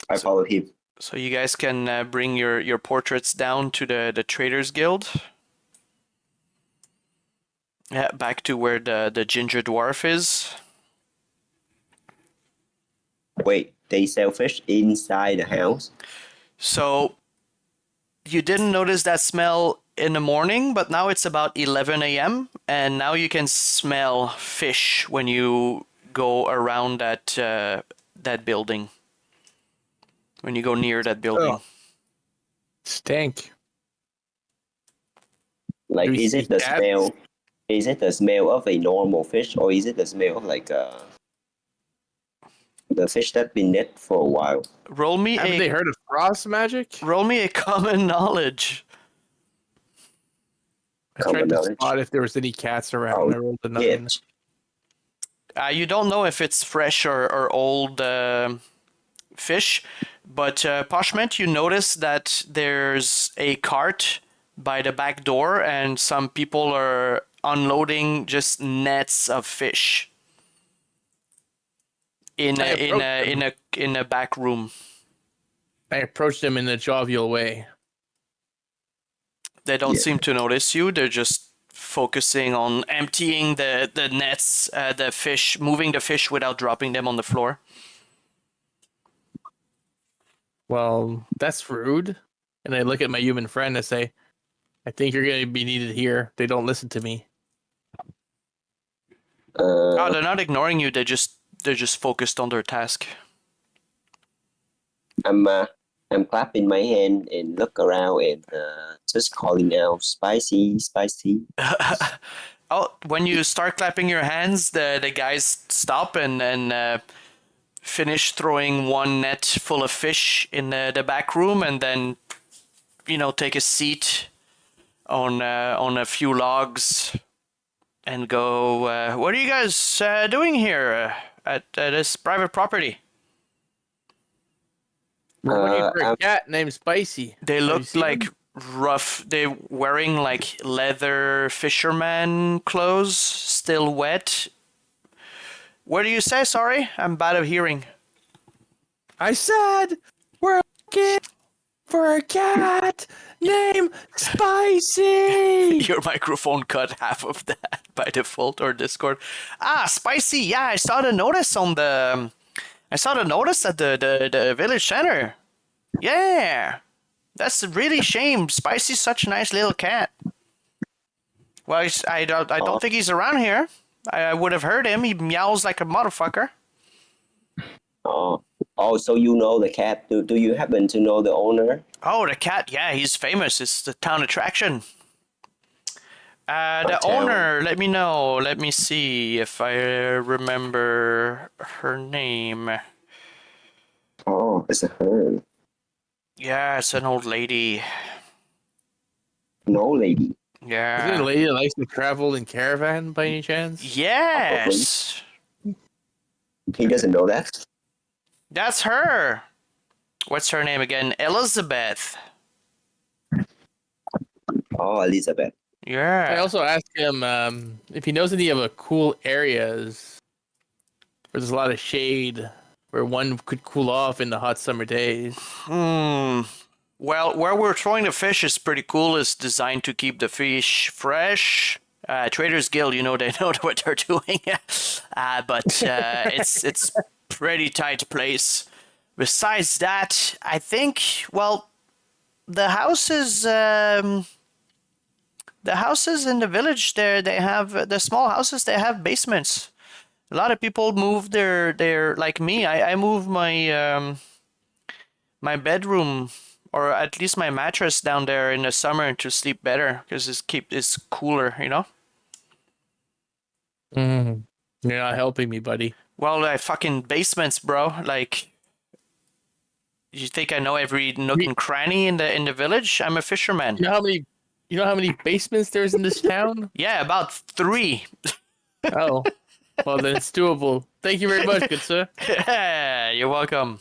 C: I followed him.
B: So you guys can bring your portraits down to the Traders Guild. Yeah, back to where the ginger dwarf is.
C: Wait, they sell fish inside the house?
B: So you didn't notice that smell in the morning, but now it's about 11 a.m. and now you can smell fish when you go around that building. When you go near that building.
A: Oh. Stank.
C: Like,
A: Do we
C: is
A: see
C: it the
A: cats?
C: smell? Is it the smell of a normal fish, or is it the smell of like the fish that's been dead for a while?
B: Roll me
A: Haven't they heard of frost magic?
B: a common knowledge.
A: I
C: Common
A: tried to
C: knowledge.
A: spot if there was any cats around.
C: Oh,
A: I rolled a 9.
C: yeah.
B: You don't know if it's fresh or old fish, but Poshment, you notice that there's a cart by the back door, and some people are unloading just nets of fish in a back room.
A: I approached them in a jovial way.
B: They don't
C: Yeah.
B: seem to notice you. They're just focusing on emptying the nets, the fish, moving the fish without dropping them on the floor.
A: Well, that's rude. And I look at my human friend and say, I think you're going to be needed here. They don't listen to me.
B: Oh, they're not ignoring you. They're just focused on their task.
C: I'm clapping my hand and look around and just calling out spicy, spicy.
B: Oh, when you start clapping your hands, the guys stop and finish throwing one net full of fish in the back room, and then take a seat on a few logs and go. What are you guys doing here at this private property?
A: We're waiting for a
C: I'm-
A: cat named Spicy.
B: They
A: Have you
B: look
A: seen
B: like
A: him?
B: rough. They're wearing like leather fisherman clothes, still wet. What do you say? Sorry, I'm bad of hearing.
A: I said we're looking for a cat named Spicy.
B: Your microphone cut half of that by default or Discord. Ah, Spicy. Yeah, I saw the notice on the. I saw the notice at the village center. Yeah, that's a really shame. Spicy's such a nice little cat. Well, I don't think he's around here. I would have heard him. He meows like a motherfucker.
C: Oh, so you know the cat? Do you happen to know the owner?
B: Oh, the cat. Yeah, he's famous. It's the town attraction. The
C: town.
B: owner, let me know. Let me see if I remember her name.
C: Oh, it's a her.
B: Yeah, it's an old lady.
C: No lady.
A: Is it a
B: Yeah.
A: lady that likes to travel in caravan by any chance?
B: Yes.
C: He doesn't know that.
B: That's her. What's her name again? Elizabeth.
C: Oh, Elizabeth.
A: I
B: Yeah.
A: also asked him if he knows any of the cool areas where there's a lot of shade, where one could cool off in the hot summer days.
B: Well, where we're throwing the fish is pretty cool. It's designed to keep the fish fresh. Traders Guild, they know what they're doing. But it's pretty tight place. Besides that, I think the houses in the village there, they have the small houses. They have basements. A lot of people move their like me. I move my my bedroom, or at least my mattress, down there in the summer to sleep better because it's cooler.
A: You're not helping me, buddy.
B: Well, fucking basements, bro. Like, you think I know every nook and cranny in the village? I'm a fisherman.
A: You know how many basements there's in this town?
B: Yeah, about 3.
A: Oh, well then it's doable. Thank you very much, good sir.
B: You're welcome.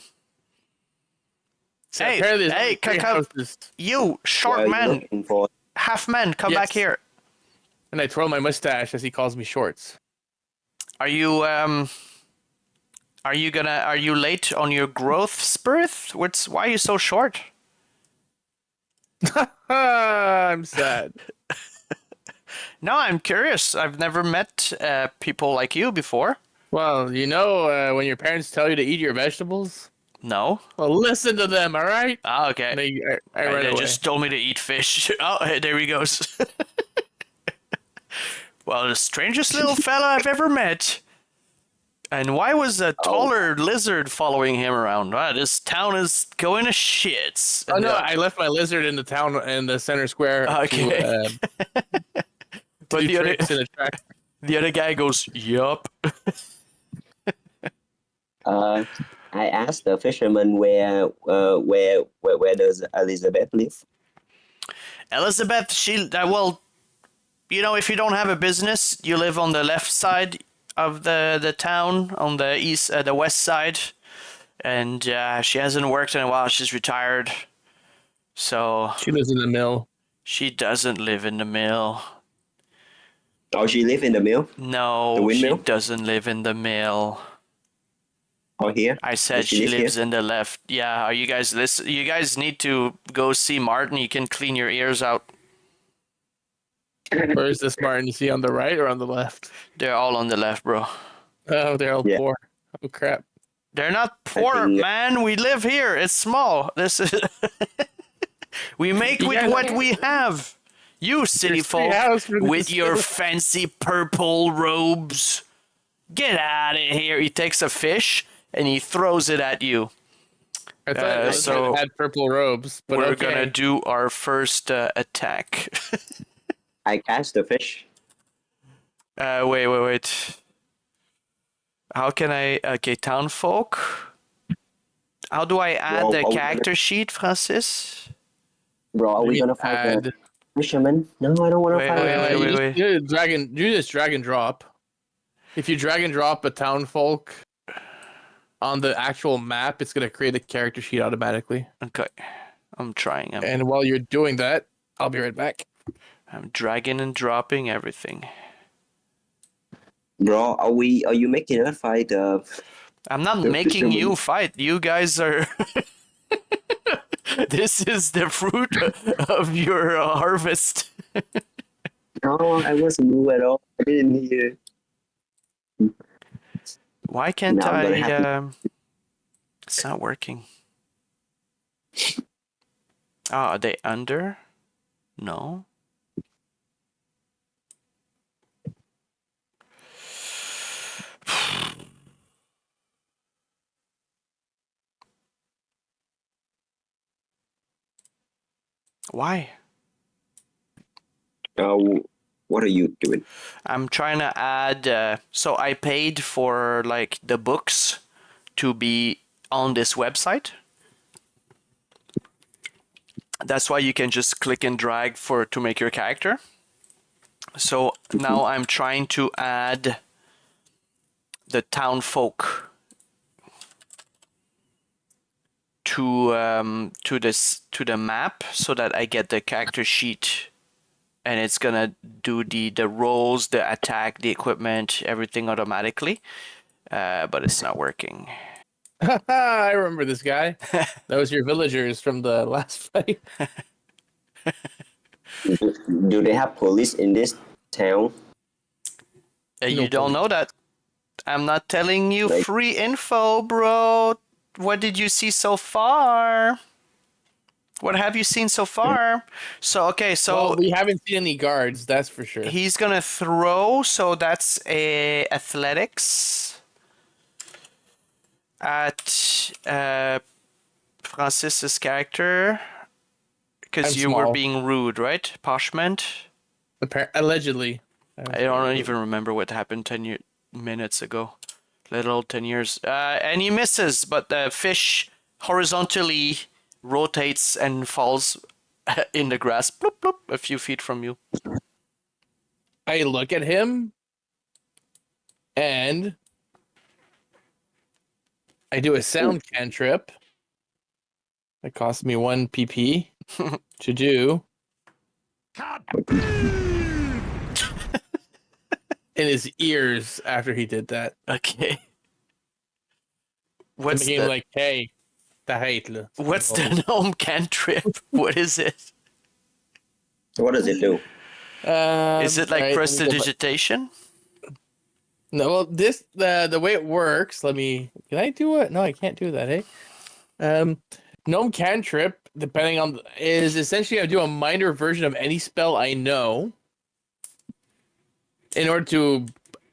A: So
B: Hey,
A: apparently there's
B: hey,
A: only 3
B: Kakao.
A: houses.
B: You, short
C: You're
B: man,
C: looking for.
B: half man, come
A: Yes.
B: back here.
A: And I twirl my mustache as he calls me shorts.
B: Are you late on your growth spurt? Why are you so short?
A: I'm sad.
B: No, I'm curious. I've never met people like you before.
A: Well, when your parents tell you to eat your vegetables,
B: No.
A: well, listen to them, all right?
B: Ah,
A: And
B: okay.
A: I run
B: They
A: away.
B: just told me to eat fish. Oh, there he goes. Well, the strangest little fella I've ever met. And why was a taller lizard following him around? Wow, this town is going to shits.
A: Oh no, I left my lizard in the town in the center square.
B: Okay.
A: To
B: But
A: do
B: the other-
A: tricks and attract.
B: The other guy goes, yup.
C: I asked the fisherman where does Elizabeth live?
B: Elizabeth, if you don't have a business, you live on the left side of the town, on the west side, and she hasn't worked in a while. She's retired, so
A: She lives in the mill.
B: she doesn't live in the mill.
C: Oh, she live in the mill? The
B: No, she
C: windmill?
B: doesn't live in the mill.
C: Or here?
B: I said
C: Does she
B: she
C: live
B: lives
C: here?
B: in the left. Yeah, are you guys listen? You guys need to go see Martin. You can clean your ears out.
A: Where's this Martin? Is he on the right or on the left?
B: They're all on the left, bro.
A: Oh, they're all
C: Yeah.
A: poor. Oh crap.
B: They're not poor,
C: think-
B: man. We live here. It's small. This is we make
A: You
B: with
A: guys-
B: what we have. You city
A: There's three
B: folk
A: houses for
B: with
A: this.
B: your fancy purple robes. Get out of here. He takes a fish and he throws it at you.
A: I thought it
B: so
A: had purple robes, but
B: We're
A: okay.
B: gonna do our first attack.
C: I catch the fish.
B: Wait. How can I? Okay, town folk. How do I add
C: Well,
B: the
C: are we
B: character sheet, Francis?
C: Bro, are we
A: Maybe
C: gonna fight
A: add-
C: the fisherman? No, I don't want to
B: Wait,
C: fight
B: wait,
C: the
B: wait.
A: You just drag and drop. If you drag and drop a town folk on the actual map, it's gonna create a character sheet automatically.
B: Okay, I'm trying.
A: And while you're doing that, I'll be right back.
B: I'm dragging and dropping everything.
C: Bro, are you making us fight
B: I'm not
C: The
B: making you
C: fisherman.
B: fight. You guys are. This is the fruit of your harvest.
C: No, I wasn't move at all. I didn't hear.
B: Why can't
C: Now I'm gonna
B: I?
C: have
B: It's not working. Oh, are they under? No. Why?
C: What are you doing?
B: I'm trying to add. So I paid for like the books to be on this website. That's why you can just click and drag to make your character. So now I'm trying to add the town folk to the map so that I get the character sheet, and it's gonna do the rolls, the attack, the equipment, everything automatically. But it's not working.
A: I remember this guy. That was your villagers from the last fight.
C: Do they have police in this town?
B: You
A: No
B: don't know that. I'm not telling you
C: Like-
B: free info, bro. What did you see so far? What have you seen so far? So
A: Well, we haven't seen any guards, that's for sure.
B: he's gonna throw. So that's a athletics at Francis's character, because
A: I'm
B: you were
A: small.
B: being rude, right? Poshment.
A: Allegedly.
B: I don't even remember what happened 10 minutes ago. Little 10 years. And he misses, but the fish horizontally rotates and falls in the grass, bloop, bloop, a few feet from you.
A: I look at him and I do a sound cantrip. It cost me 1 PP to do. In his ears after he did that.
B: Okay.
A: It
B: What's
A: became
B: the,
A: like, hey, the
B: what's the gnome cantrip? What is it?
C: What does it do?
B: Is it like prestidigitation?
A: No, well, the way it works. Can I do it? No, I can't do that. Hey, gnome cantrip, depending on, is essentially I do a minor version of any spell I know, in order to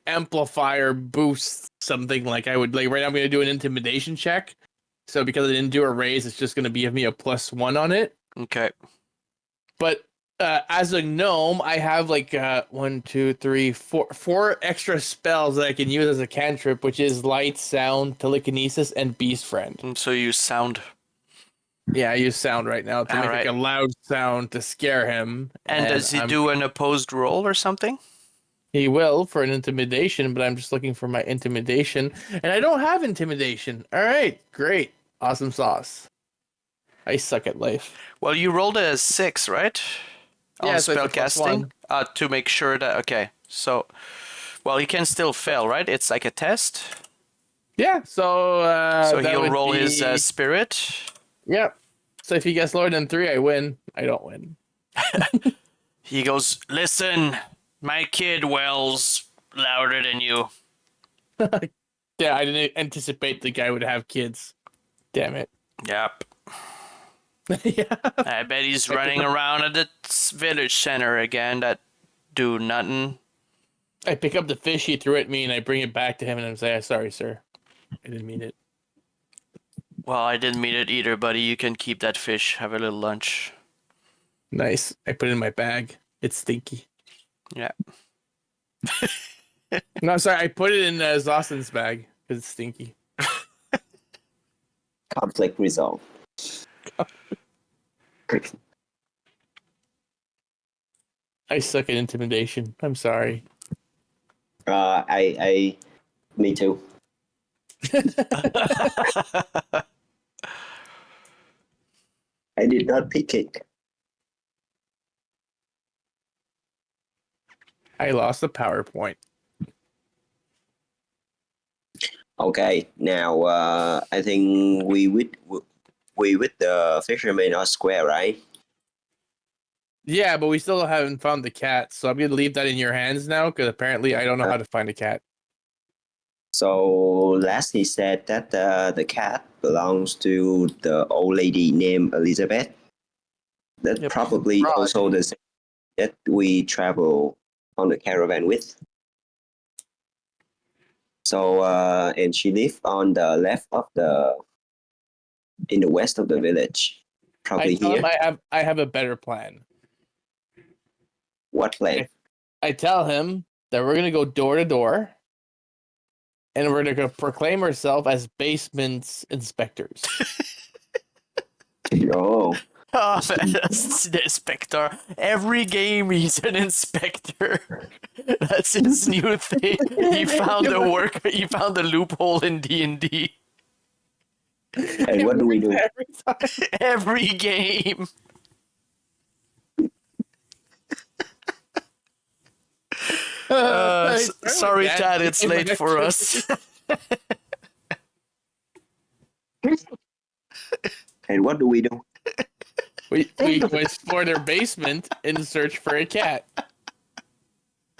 A: amplify or boost something. Like I would, like right now, I'm going to do an intimidation check. So because I didn't do a raise, it's just going to give me a +1 on it.
B: Okay.
A: But as a gnome, I have like 1, 2, 3, 4 extra spells that I can use as a cantrip, which is light, sound, telekinesis, and beast friend.
B: And so you sound.
A: Yeah, I use sound right now to make like
B: Alright.
A: a loud sound to scare him.
B: And does he do an opposed roll or something?
A: He will for an intimidation, but I'm just looking for my intimidation, and I don't have intimidation. All right, great, awesome sauce. I suck at life.
B: Well, you rolled a 6, right?
A: Yeah,
B: On
A: so it's a
B: spellcasting?
A: +1.
B: To make sure that... Okay, so... Well, he can still fail, right? It's like a test.
A: Yeah, so
B: So
A: that
B: he'll
A: would
B: roll
A: be
B: his spirit.
A: Yep. So if he gets lower than 3, I win. I don't win.
B: He goes, listen, my kid wails louder than you.
A: Yeah, I didn't anticipate the guy would have kids. Damn it.
B: Yep.
A: Yeah.
B: I bet he's running around at the village center again that do nothing.
A: I pick up the fish he threw at me, and I bring it back to him, and I say, "Sorry, sir. I didn't mean it."
B: Well, I didn't mean it either, buddy. You can keep that fish. Have a little lunch.
A: Nice. I put it in my bag. It's stinky.
B: Yeah.
A: No, sorry. I put it in Zoslan's bag because it's stinky.
C: Conflict resolved.
A: I suck at intimidation. I'm sorry.
C: Me too. I did not pick it.
A: I lost the PowerPoint.
C: Okay, now I think we with the fishermen are square, right?
A: Yeah, but we still haven't found the cat, so I'm gonna leave that in your hands now because apparently I don't know how to find a cat.
C: So last he said that the cat belongs to the old lady named Elizabeth. That
B: Yep.
C: probably
A: Right.
C: also the same that we travel on the caravan with. So and she lived on the left of in the west of the village. Probably
A: I tell
C: here.
A: him I have a better plan.
C: What plan?
A: I tell him that we're gonna go door to door, and we're gonna go proclaim ourselves as basement inspectors.
C: Oh,
B: Oh, that's the inspector. Every game he's an inspector. That's his new thing. He found he found a loophole in D&D.
C: and what do we do?
A: Every time.
B: Every game. Sorry, Chad, it's late for us.
C: And what do we do?
A: We go explore their basement in search for a cat.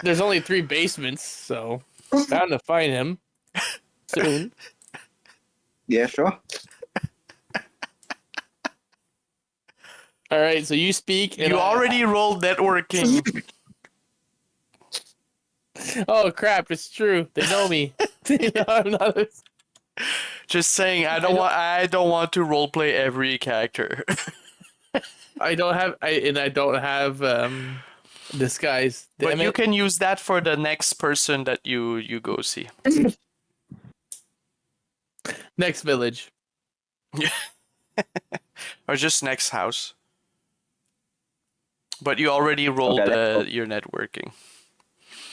A: There's only 3 basements, so bound to find him soon.
C: Yeah, sure.
A: All right, so you speak. And
B: You already rolled networking.
A: Oh crap! It's true. They know me. I'm not.
B: Just saying, I don't want to roleplay every character.
A: I don't have disguise.
B: But
A: Damn
B: you
A: it.
B: can use that for the next person that you go see.
A: Next village.
B: Or just next house. But you already rolled your networking.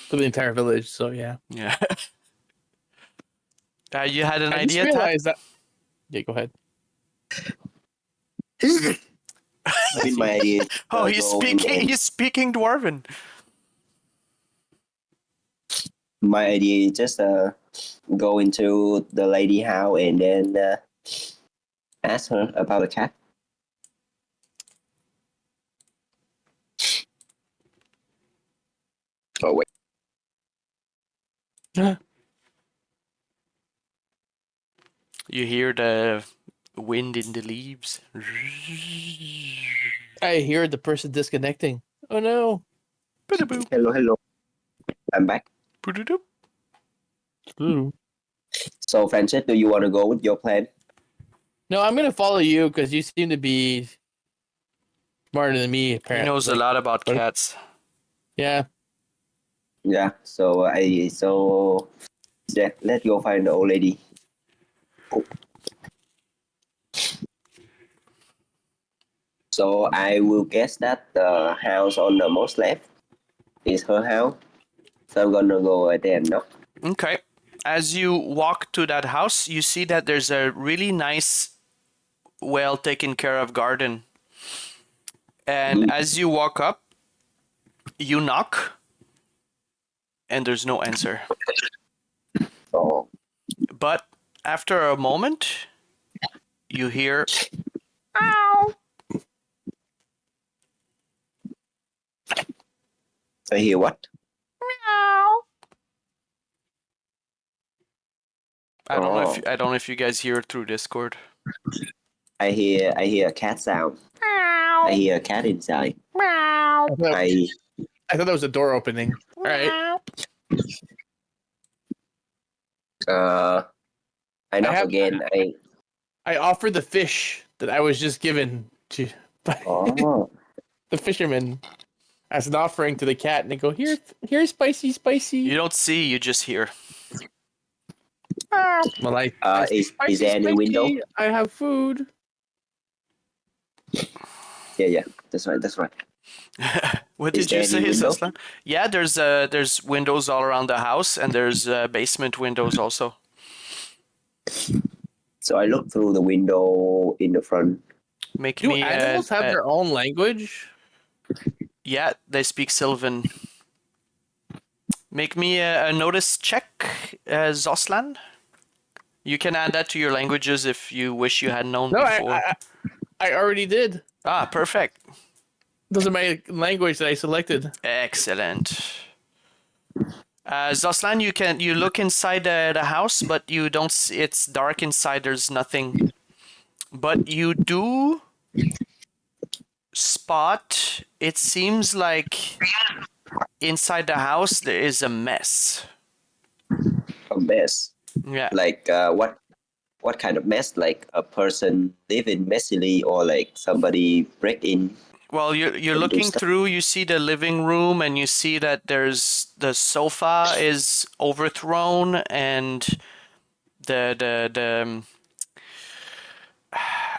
A: For the entire village, so yeah.
B: Yeah. You had an
A: I
B: idea,
A: just
B: Thach?
A: realized that. Yeah, go ahead.
C: I mean, my idea.
B: Oh, he's speaking Dwarven.
C: My idea is just go into the lady house and then ask her about the cat. Oh wait.
B: You hear the wind in the leaves.
A: I hear the person disconnecting. Oh no.
C: Hello. I'm back.
A: Ooh.
C: So, Francis, do you want to go with your plan?
A: No, I'm gonna follow you because you seem to be smarter than me.
B: He
A: Apparently,
B: knows a lot about cats.
A: Yeah.
C: Yeah. So let's go find the old lady. Oh. So I will guess that the house on the most left is her house. So I'm gonna go there and knock.
B: Okay. As you walk to that house, you see that there's a really nice, well taken care of garden. And as you walk up, you knock, and there's no answer.
C: Oh,
B: But after a moment, you hear, ow.
C: I hear what?
B: Meow. I
C: Oh,
B: don't know if you guys hear it through Discord.
C: I hear a cat sound. I hear a cat inside.
B: Meow.
C: I
A: I thought that was a door opening. All right.
C: uh I knock again.
A: I offer the fish that I was just given to by
C: Oh,
A: the fisherman as an offering to the cat, and they go, here's spicy, spicy.
B: You don't see, you just hear.
A: Well, I say,
C: is there any window?
A: I have food.
C: Yeah, that's right.
B: What
C: Is
B: did you
C: there
B: say,
C: any window?
B: Zoslan? Yeah, there's windows all around the house, and there's basement windows also.
C: So I look through the window in the front.
B: Make
A: Do
B: me
A: animals have their own language?
B: yeah, they speak Sylvan. Make me a notice check, Zoslan. You can add that to your languages if you wish you had known
A: No,
B: before.
A: I already did.
B: Ah, perfect.
A: Those are my language that I selected.
B: Excellent. Zoslan, you look inside the house, but you don't see, it's dark inside, there's nothing. But you do spot, it seems like inside the house there is a mess.
C: A mess.
B: Yeah.
C: Like what kind of mess? Like a person living messily, or like somebody break in?
B: Well, you're
C: and do
B: looking
C: stuff?
B: through, you see the living room, and you see that there's the sofa is overthrown, and the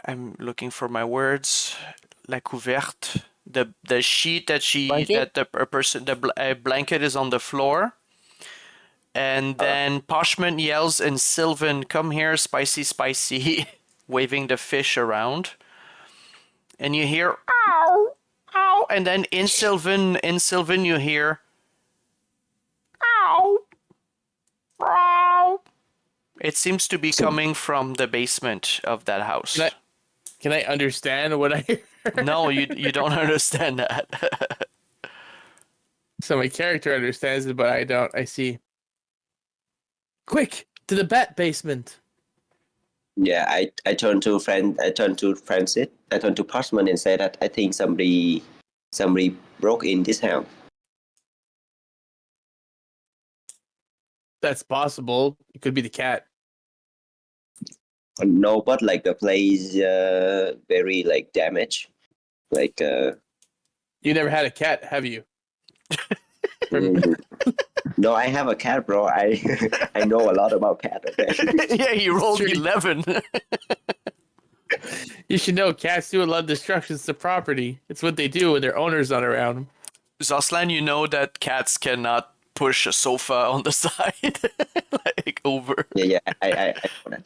B: I'm looking for my words. La couverte, the sheet that
A: Blanket?
B: a blanket is on the floor, and then Poshment yells in Sylvan, "Come here, spicy, spicy," waving the fish around, and you hear ow, ow, and then in Sylvan you hear ow, ow. It seems to be coming from the basement of that house.
A: Can I understand what I hear?
B: No, you don't understand that.
A: So my character understands it, but I don't. I see. Quick to the bat basement.
C: Yeah, I turn to Francis. I turn to Parchment and say that I think somebody broke in this house.
A: That's possible. It could be the cat.
C: No, but like the place very like damaged. Like
A: You never had a cat, have you?
C: no, I have a cat, bro. I I know a lot about cat. Okay.
B: Yeah, he rolled
A: Sure.
B: 11.
A: You should know cats do a lot of destructions to property. It's what they do when their owner's not around.
B: Zoslan, you know that cats cannot push a sofa on the side, like over.
C: Yeah, I know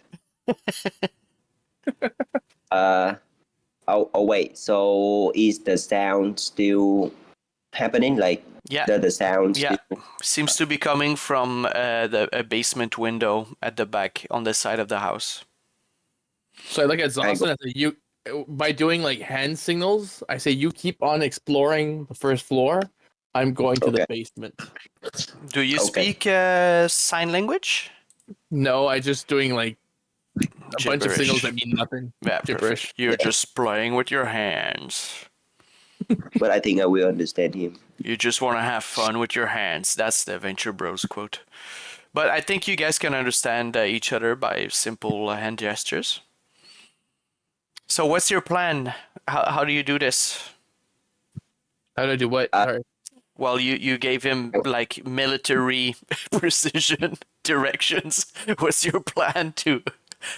C: that. Oh, wait. So is the sound still happening? Like
B: Yeah,
C: the sound
B: yeah.
C: still?
B: Seems to be coming from a basement window at the back on the side of the house.
A: So I look at Zoslan and say, you, by doing like hand signals, I say, you keep on exploring the first floor. I'm going to the
C: Okay.
A: basement.
B: Do you
C: Okay.
B: speak sign language?
A: No, I just doing like a bunch of
B: Gibberish.
A: signals that mean nothing.
B: Yeah,
A: Gibberish.
B: perfect. You're just playing with your hands.
C: But I think I will understand him.
B: You just want to have fun with your hands. That's the Adventure Bros quote. But I think you guys can understand each other by simple hand gestures. So what's your plan? How do you do this?
A: How do I do what? Sorry.
B: Well, you gave him like military precision directions. What's your plan to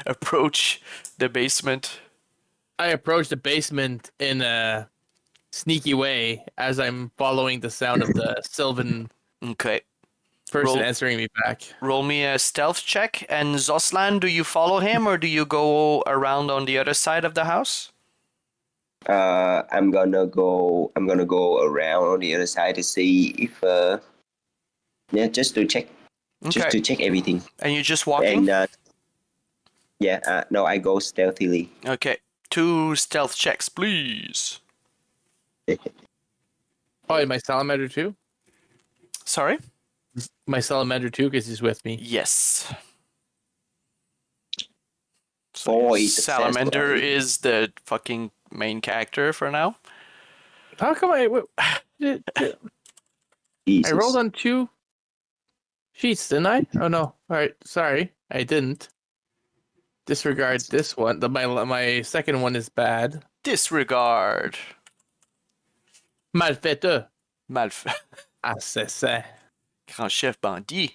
B: approach the basement?
A: I approach the basement in a sneaky way as I'm following the sound of the Sylvan
B: Okay.
A: person
B: Roll.
A: answering me back.
B: Roll me a stealth check. And Zoslan, do you follow him or do you go around on the other side of the house?
C: I'm gonna go around on the other side to see if just to check everything.
B: And you're just walking?
C: And no, I go stealthily.
B: Okay. 2 stealth checks, please.
A: Oh, and my salamander too?
B: Sorry?
A: My salamander too, because he's with me.
B: Yes.
C: Four is
B: Salamander
C: successful.
B: is the fucking main character for now.
A: How come I
C: Jesus.
A: rolled on 2 sheets, didn't I? Oh no. All right, sorry, I didn't. Disregard this one. My second one is bad.
B: Disregard.
A: Malfaiteur.
B: Ah,
A: c'est ça.
B: Grand chef bandit.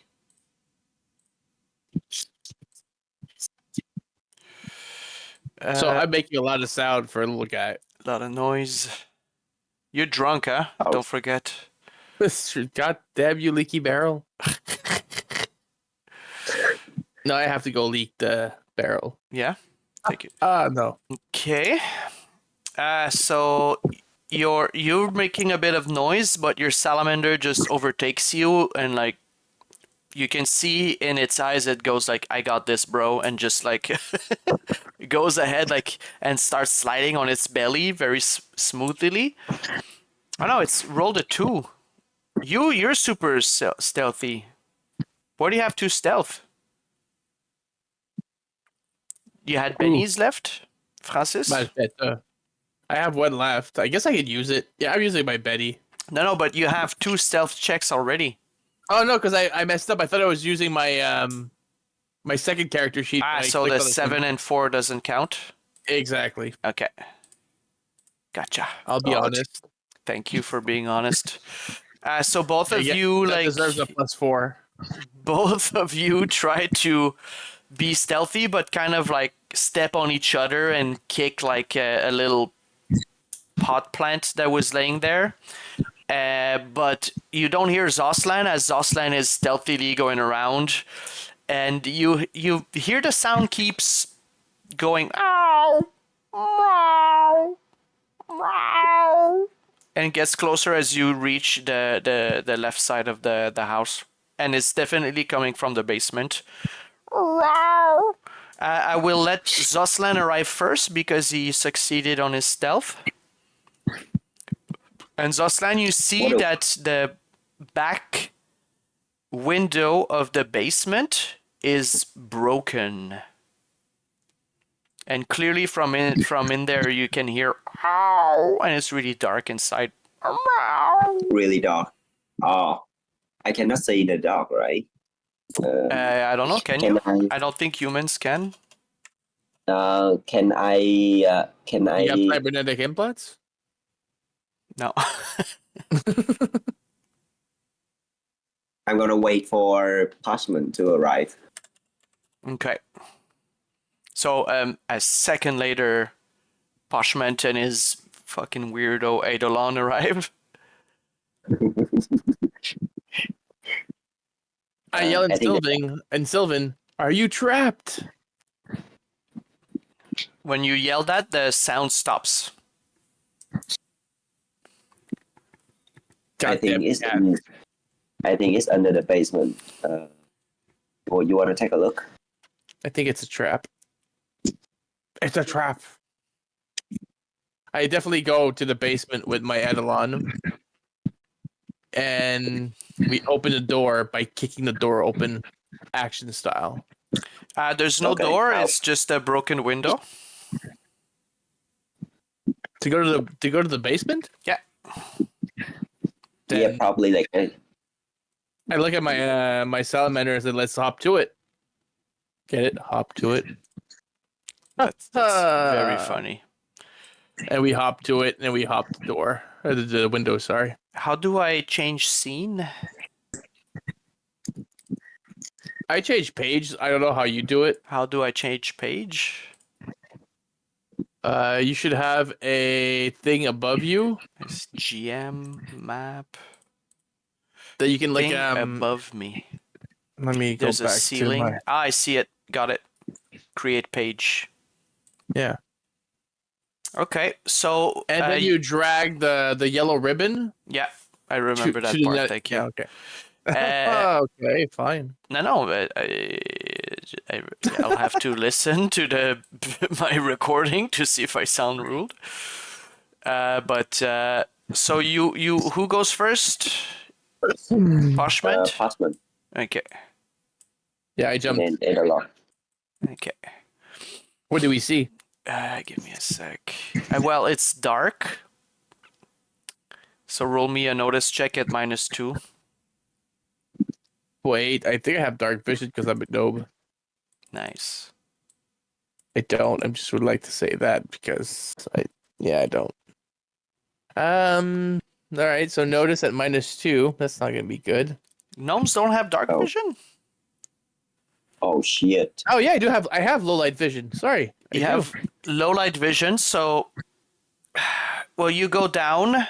A: So I'm making a lot of sound for a little guy.
B: A lot of noise. You're drunk, huh?
C: Oh.
B: Don't forget.
A: God damn you, leaky barrel. No, I have to go leak the barrel.
B: Yeah? Take it.
A: No.
B: Okay. So you're making a bit of noise, but your salamander just overtakes you, and like you can see in its eyes, it goes like, "I got this, bro," and just like goes ahead like and starts sliding on its belly very smoothly. Oh no, it's rolled a 2. You're super stealthy. Why do you have 2 stealth? You had bennies left, Francis?
A: Malfaiteur. I have one left. I guess I could use it. Yeah, I'm using my Betty.
B: No, but you have 2 stealth checks already.
A: Oh no, because I messed up. I thought I was using my my second character sheet.
B: So the 7 and 4 doesn't count?
A: Exactly.
B: Okay. Gotcha.
A: I'll be honest.
B: Thank you for being honest. So both of you
A: that
B: like
A: deserves a +4.
B: Both of you try to be stealthy, but kind of like step on each other and kick like a little pot plant that was laying there. But you don't hear Zoslan, as Zoslan is stealthily going around, and you hear the sound keeps going ow, meow, meow, and gets closer as you reach the left side of the house, and it's definitely coming from the basement. I will let Zoslan arrive first because he succeeded on his stealth. And Zoslan, you see that the back window of the basement is broken. And clearly from in there you can hear ow, and it's really dark inside.
C: Really dark. Oh, I cannot see in the dark, right?
B: I don't know, can you? I don't think humans can.
C: Can I?
A: You got cybernetic implants?
B: No.
C: I'm gonna wait for Poshment to arrive.
B: Okay. So a second later, Poshment and his fucking weirdo Eidolon arrive.
A: I yell at Sylvan, are you trapped?
B: When you yell that, the sound stops.
C: I think it's under the basement. Or you want to take a look?
A: I think it's a trap. It's a trap. I definitely go to the basement with my Eidolon, and we open the door by kicking the door open, action style.
B: There's no door. It's just a broken window.
A: To go to the basement?
B: Yeah.
C: Yeah, probably like.
A: I look at my my salamander and say, "Let's hop to it." Get it? Hop to it.
B: That's very funny.
A: And we hop to it, and we hop the door or the window. Sorry.
B: How do I change scene?
A: I change page. I don't know how you do it.
B: How do I change page?
A: You should have a thing above you
B: It's GM map
A: that you can
B: thing above me.
A: Let me go
B: There's a
A: back to
B: ceiling.
A: my.
B: I see it. Got it. Create page.
A: Yeah.
B: Okay, so
A: And then you drag the yellow ribbon.
B: yeah, I remember that
A: the
B: part.
A: net-
B: Thank
A: Yeah,
B: you.
A: okay. Okay, fine.
B: No, I'll have to listen to my recording to see if I sound rude. So you who goes first? Poshment?
C: Poshment.
B: Okay.
A: Yeah, I jumped.
C: And a lot.
B: Okay.
A: What do we see?
B: Give me a sec. Well, it's dark. So roll me a notice check at -2.
A: Wait, I think I have dark vision because I'm a gnome.
B: Nice.
A: I don't. I just would like to say that because I don't. All right. So notice at -2. That's not gonna be good.
B: Gnomes don't have dark vision?
C: Oh shit.
A: Oh yeah, I do have. I have low light vision. Sorry.
B: You have low light vision, so well you go down.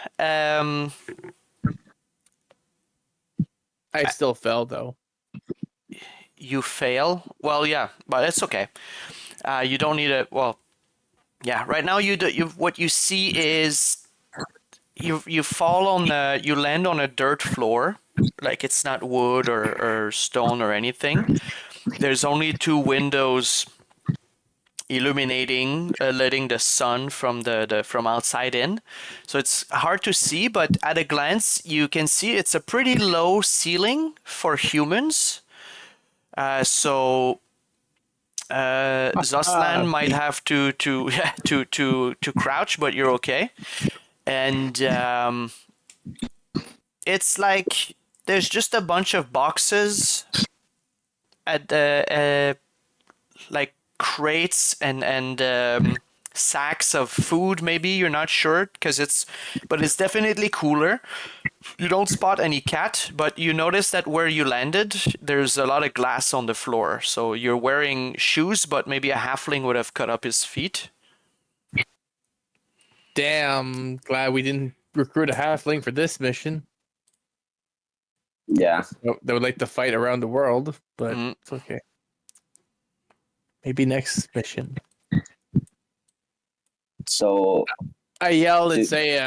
A: I still fell though.
B: You fail. Well, yeah, but it's okay. You don't need a well. Yeah, right now what you see is you fall on you land on a dirt floor, like it's not wood or stone or anything. There's only 2 windows illuminating, letting the sun from from outside in. So it's hard to see, but at a glance you can see it's a pretty low ceiling for humans. Zoslan might have to crouch, but you're okay. And it's like there's just a bunch of boxes at the like crates and sacks of food. Maybe you're not sure but it's definitely cooler. You don't spot any cat, but you notice that where you landed, there's a lot of glass on the floor. So you're wearing shoes, but maybe a halfling would have cut up his feet.
A: Damn, glad we didn't recruit a halfling for this mission.
C: Yeah.
A: They would like to fight around the world, but it's okay. Maybe next mission.
C: So
A: I yell and say,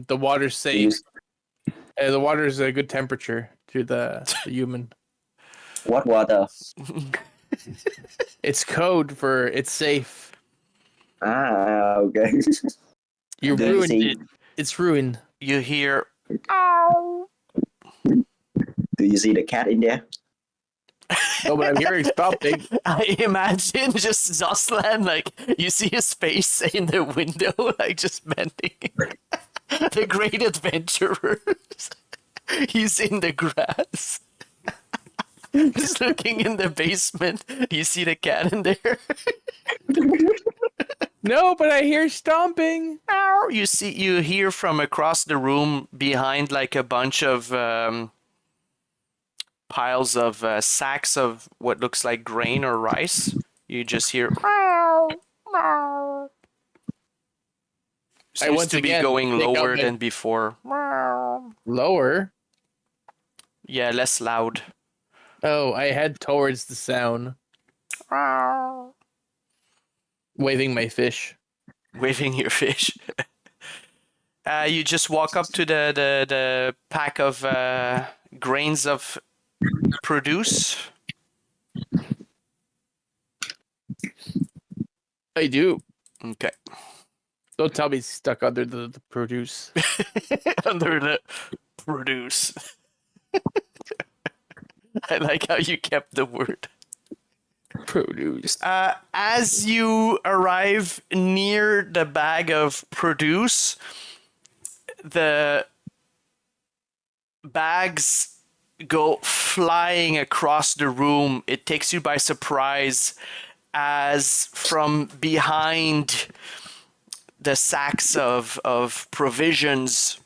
A: "The water's safe. The water's a good temperature to the human."
C: What water?
A: It's code for it's safe.
C: Ah, okay.
A: You
C: Do you
A: ruined
C: see-
A: it. It's ruined.
B: You hear,
C: Do you see the cat in there?
A: Oh, but I'm hearing stomping.
B: I imagine just Zoslan, like, you see his face in the window, like, just bending. The great adventurers. He's in the grass. Just looking in the basement. You see the cat in there?
A: No, but I hear stomping.
B: You hear from across the room behind, like, a bunch of piles of sacks of what looks like grain or rice. You just hear seems
A: once
B: to be
A: again
B: going
A: take out
B: lower
A: my-
B: than before.
A: Lower.
B: Yeah, less loud.
A: Oh, I head towards the sound, waving my fish.
B: Waving your fish. You just walk up to the pack of grains of produce.
A: I do.
B: Okay.
A: Don't tell me it's stuck under the produce.
B: Under the produce. I like how you kept the word.
A: Produce.
B: As you arrive near the bag of produce, the bags go flying across the room. It takes you by surprise as from behind the sacks of provisions,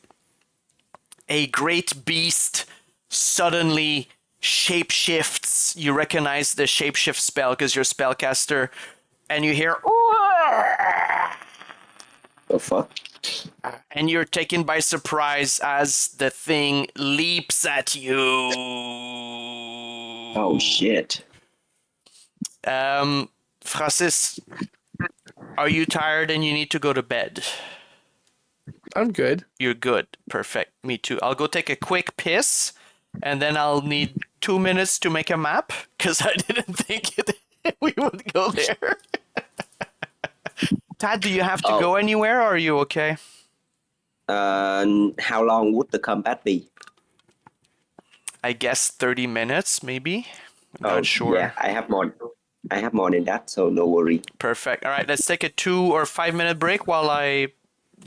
B: a great beast suddenly shapeshifts. You recognize the shapeshift spell because you're a spellcaster, and you hear
C: The fuck?
B: And you're taken by surprise as the thing leaps at you.
C: Oh shit.
B: Francis, are you tired and you need to go to bed?
A: I'm good.
B: You're good. Perfect. Me too. I'll go take a quick piss, and then I'll need 2 minutes to make a map, because I didn't think we would go there. Tad, do you have to go anywhere, or are you okay?
C: How long would the combat be?
B: I guess 30 minutes, maybe? I'm not sure.
C: Yeah, I have more than that, so no worry.
B: Perfect. All right, let's take a 2 or 5 minute break while I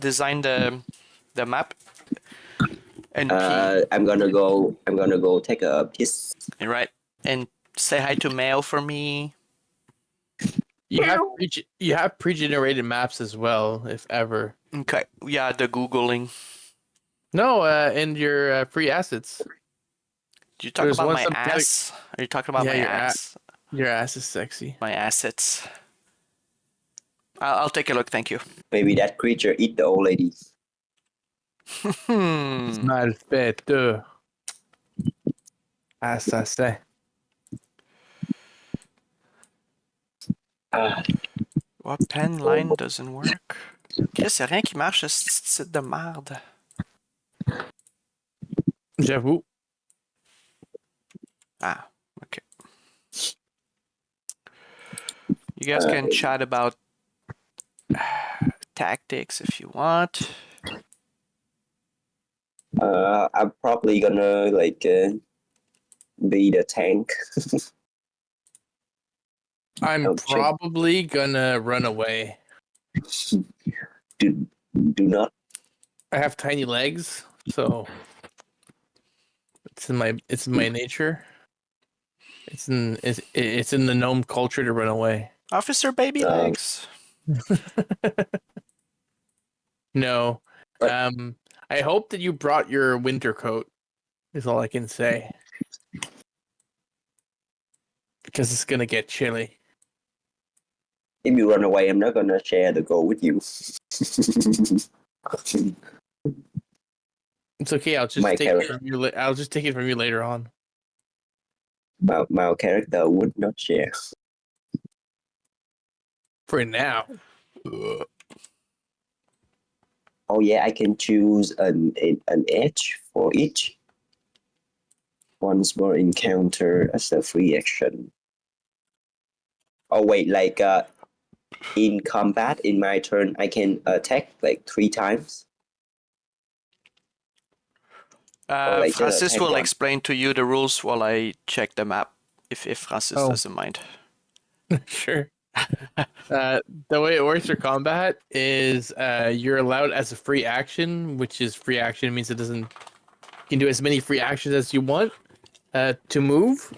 B: design the map. And
C: I'm gonna go take a piss.
B: right, and say hi to Mail for me.
A: You have pre-generated maps as well, if ever.
B: Okay. Yeah, the Googling.
A: No, in your free assets.
B: Did you talk
A: There's
B: about
A: one
B: my
A: subcategory-
B: ass? Are you talking about my
A: your
B: ass?
A: Your ass is sexy.
B: My assets. I'll take a look, thank you.
C: Maybe that creature eat the old lady.
A: Mal fait. Ah, ça c'est.
B: What pen line doesn't work? Chris, y'a rien qui marche, ce site de merde.
A: J'avoue.
B: Ah, okay. You guys can chat about tactics if you want.
C: I'm probably gonna be the tank.
A: I'm probably gonna run away.
C: Do not.
A: I have tiny legs, so it's in my nature. It's in the gnome culture to run away.
B: Officer baby legs.
A: No. I hope that you brought your winter coat, is all I can say. Because it's gonna get chilly.
C: If you run away, I'm not gonna share the goal with you.
A: It's okay. I'll just take it from you. I'll just take it from you later on.
C: My character would not share.
A: For now.
C: Oh yeah, I can choose an edge for each. Once more encounter as a free action. Oh wait, in combat in my turn, I can attack 3 times.
B: Francis will explain to you the rules while I check the map, if Francis doesn't mind.
A: Sure. The way it works for combat is you're allowed as a free action, which is free action means you can do as many free actions as you want to move.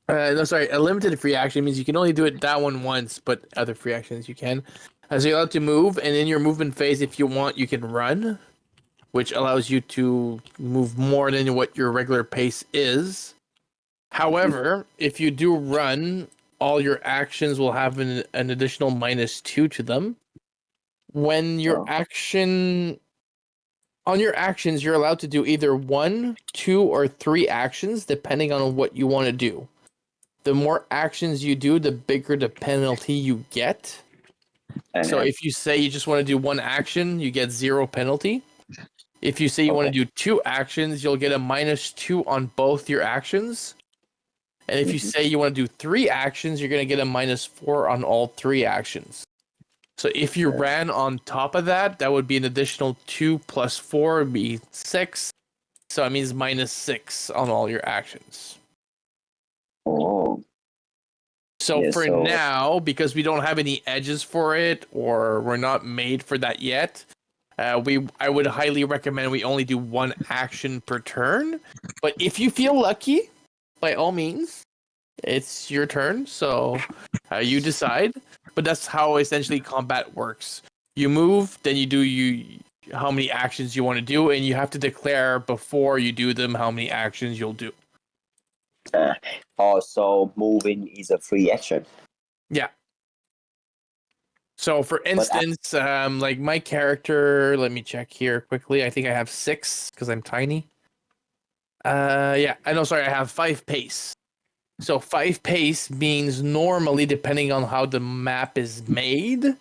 A: No, sorry, a limited free action means you can only do it that one once, but other free actions you can. So you're allowed to move, and in your movement phase, if you want, you can run, which allows you to move more than what your regular pace is. However, if you do run, all your actions will have an additional -2 to them. When your on your actions, you're allowed to do either 1, 2, or 3 actions, depending on what you want to do. The more actions you do, the bigger the penalty you get. So if you say you just want to do 1 action, you get 0 penalty. If you say you want to do 2 actions, you'll get a -2 on both your actions. And if you say you want to do 3 actions, you're going to get a -4 on all 3 actions. So if you ran on top of that, that would be an additional 2 plus 4 would be 6. So it means -6 on all your actions.
C: Oh.
A: So now, because we don't have any edges for it, or we're not made for that yet, I would highly recommend we only do 1 action per turn. But if you feel lucky, by all means, it's your turn. So you decide. But that's how essentially combat works. You move, then you do how many actions you want to do, and you have to declare before you do them how many actions you'll do.
C: Also, moving is a free action.
A: Yeah. So, for instance, like my character, let me check here quickly. I think I have 6 because I'm tiny. Yeah, I know. Sorry, I have 5 pace. So 5 pace means normally, depending on how the map is made,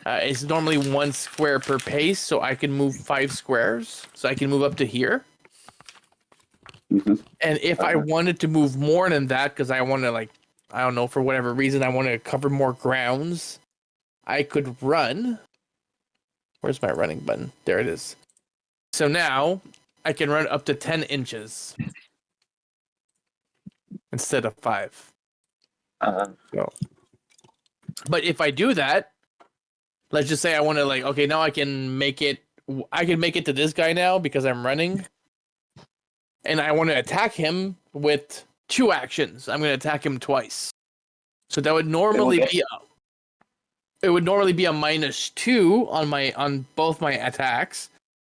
A: it's normally 1 square per pace. So I can move 5 squares. So I can move up to here.
C: Mhm.
A: And if I wanted to move more than that, because I want to, like, I don't know, for whatever reason, I want to cover more grounds, I could run. Where's my running button? There it is. So now I can run up to 10 inches instead of 5. So, but if I do that, let's just say I want to, like, okay, now I can make it to this guy now because I'm running. And I want to attack him with 2 actions. I'm going to attack him twice. So that would normally be it would normally be a -2 on both my attacks,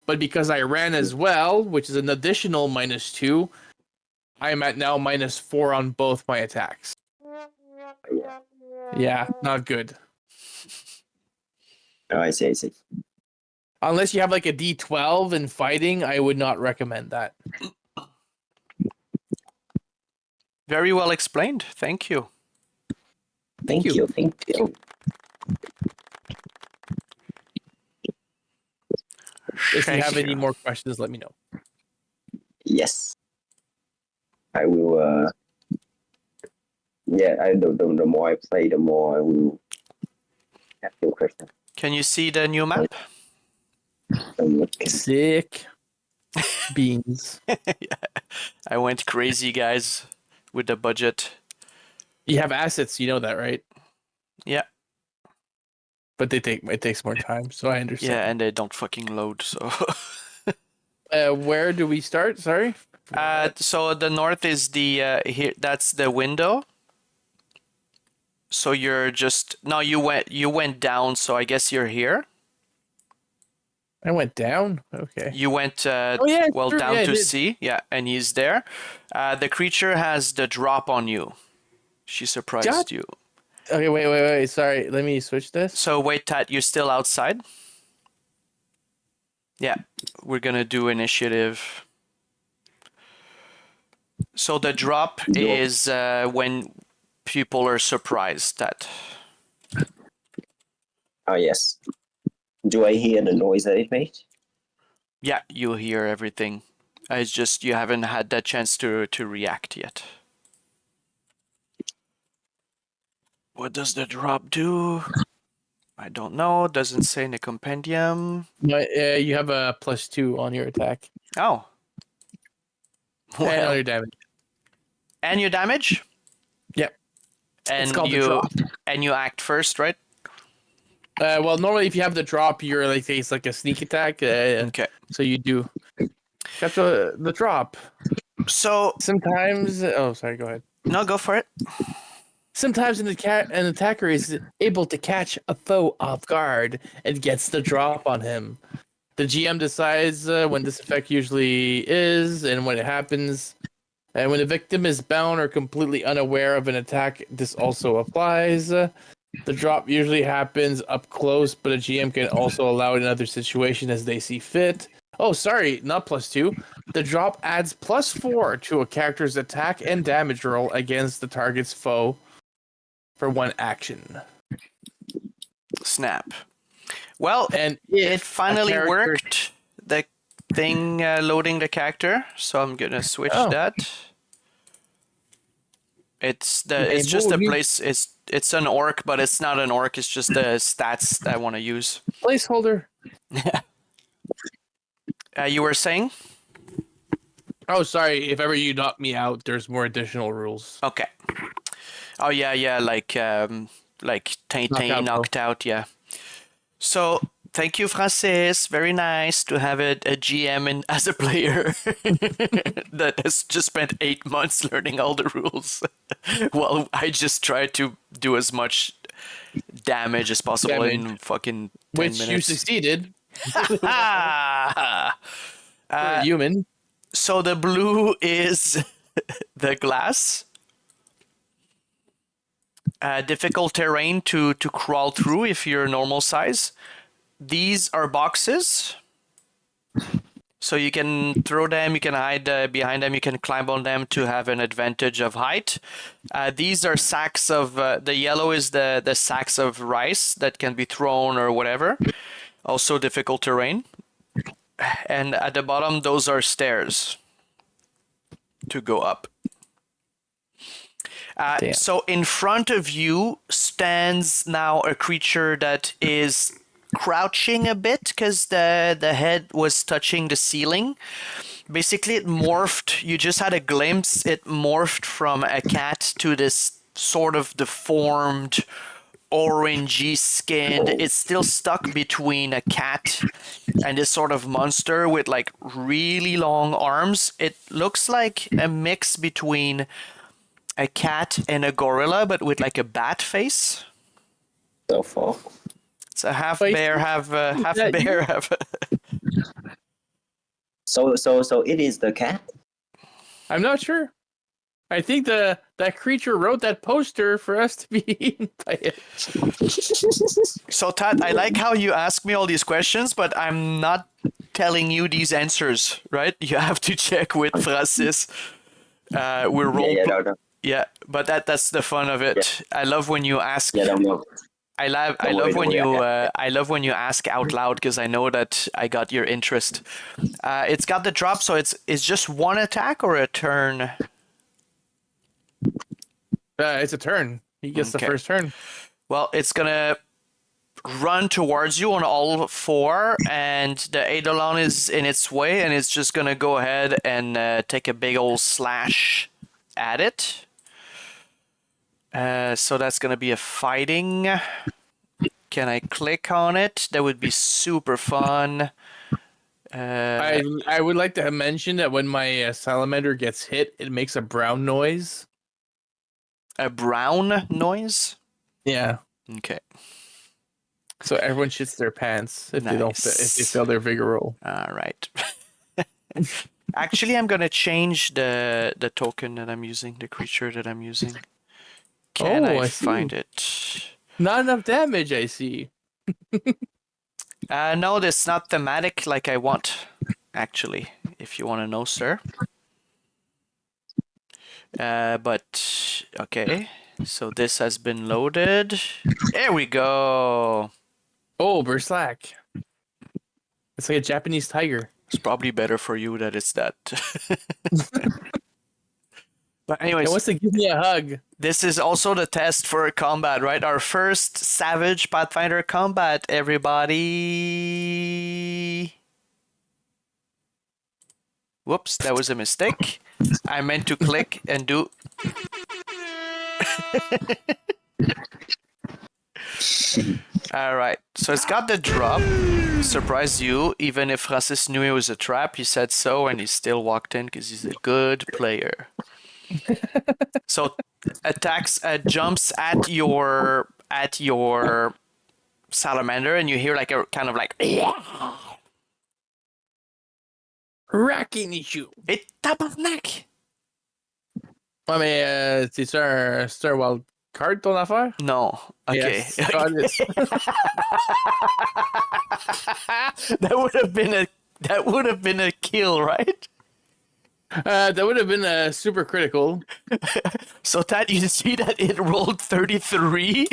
A: but because I ran as well, which is an additional -2, I'm at now -4 on both my attacks. Yeah, not good.
C: Oh, I see.
A: Unless you have like a D12 in fighting, I would not recommend that.
B: Very well explained. Thank you.
C: Thank you.
A: If you have
B: Thank
A: any more questions, let me know.
C: Yes, I will. Yeah, the more I play, the more I will have your question.
B: Can you see the new map?
A: Sick beans.
B: I went crazy, guys, with the budget.
A: You have assets, you know that, right?
B: Yeah.
A: But it takes more time, so I understand.
B: Yeah, and they don't fucking load, so...
A: Where do we start? Sorry.
B: So the north is the here. That's the window. So you're just no. You went down. So I guess you're here.
A: I went down. Okay.
B: You went
A: yeah, true.
B: down
A: Yeah,
B: to C. Yeah, and he's there. The creature has the drop on you. She surprised you.
A: Okay, wait. Sorry, let me switch this.
B: So wait, Tat, you're still outside? Yeah, we're gonna do initiative. So the drop is when people are surprised that.
C: Oh yes. Do I hear the noise that it made?
B: Yeah, you'll hear everything. It's just you haven't had that chance to react yet. What does the drop do? I don't know. Doesn't say in the compendium.
A: You have a +2 on your attack.
B: Oh.
A: And on
B: Well.
A: your damage.
B: And your damage?
A: Yep.
B: And
A: it's called
B: you
A: the drop.
B: and you act first, right?
A: Well, normally if you have the drop, you're like it's like a sneak attack.
B: Okay.
A: So you do. Got the drop.
B: So
A: sometimes. Oh, sorry. Go ahead.
B: No, go for it.
A: Sometimes an attacker is able to catch a foe off guard and gets the drop on him. The GM decides when this effect usually is and when it happens. And when the victim is bound or completely unaware of an attack, this also applies. The drop usually happens up close, but a GM can also allow it in other situations as they see fit. Oh, sorry, not +2. The drop adds +4 to a character's attack and damage roll against the target's foe for 1 action.
B: Snap. Well,
A: and
B: it finally worked. The thing loading the character, so I'm gonna switch that. It's just a place. It's an orc, but it's not an orc. It's just the stats that I want to use.
A: Placeholder.
B: You were saying?
A: Oh, sorry. If ever you knock me out, there's more additional rules.
B: Okay. Oh yeah, like Tintin knocked out. Yeah. So thank you, Francis. Very nice to have a GM as a player that has just spent 8 months learning all the rules. Well, I just try to do as much damage as possible in fucking 10 minutes.
A: Which you succeeded.
B: For
A: human.
B: So the blue is the glass. difficult terrain to crawl through if you're normal size. These are boxes. So you can throw them, you can hide behind them, you can climb on them to have an advantage of height. These are sacks of, the yellow is the sacks of rice that can be thrown or whatever. Also difficult terrain. And at the bottom, those are stairs to go up. So in front of you stands now a creature that is crouching a bit because the head was touching the ceiling. Basically, it morphed. You just had a glimpse. It morphed from a cat to this sort of deformed, orangey skinned. It's still stuck between a cat and this sort of monster with like really long arms. It looks like a mix between a cat and a gorilla, but with like a bat face.
C: So far.
B: It's a half bear, half bear, half.
C: So it is the cat.
A: I'm not sure. I think that creature wrote that poster for us to be eaten by it.
B: So Thach, I like how you ask me all these questions, but I'm not telling you these answers, right? You have to check with Francis. We're role. Yeah, but that's the fun of it. Yeah. I love when you ask. Yeah, I love when you ask out loud because I know that I got your interest. It's got the drop, so it's just one attack or a turn.
A: It's a turn. He gets the first turn.
B: Well, it's gonna run towards you on all four, and the Eidolon is in its way, and it's just gonna go ahead and take a big old slash at it. So that's gonna be a fighting. Can I click on it? That would be super fun.
A: I would like to mention that when my salamander gets hit, it makes a brown noise.
B: A brown noise?
A: Yeah.
B: Okay.
A: So everyone shits their pants if they fail their vigor roll.
B: All right. Actually, I'm gonna change the token that I'm using, the creature that I'm using. Can I find it?
A: Not enough damage, I see.
B: No, that's not thematic like I want, actually, if you want to know, sir. But, okay. So this has been loaded. There we go.
A: Oh, Berslack. It's like a Japanese tiger.
B: It's probably better for you that it's that. But anyways,
A: it wants to give me a hug.
B: This is also the test for combat, right? Our first Savage Pathfinder combat, everybody. Whoops, that was a mistake. I meant to click and do. All right, so it's got the drop. Surprised you, even if Francis knew it was a trap. He said so, and he still walked in because he's a good player. So attacks, jumps at your salamander, and you hear like a kind of like
A: racking issue.
B: It tabarnak.
A: Mais c'est un wild card ton affaire?
B: No. Okay.
A: Yes,
B: that would have been a kill, right?
A: That would have been super critical.
B: So Thach, you see that it rolled 33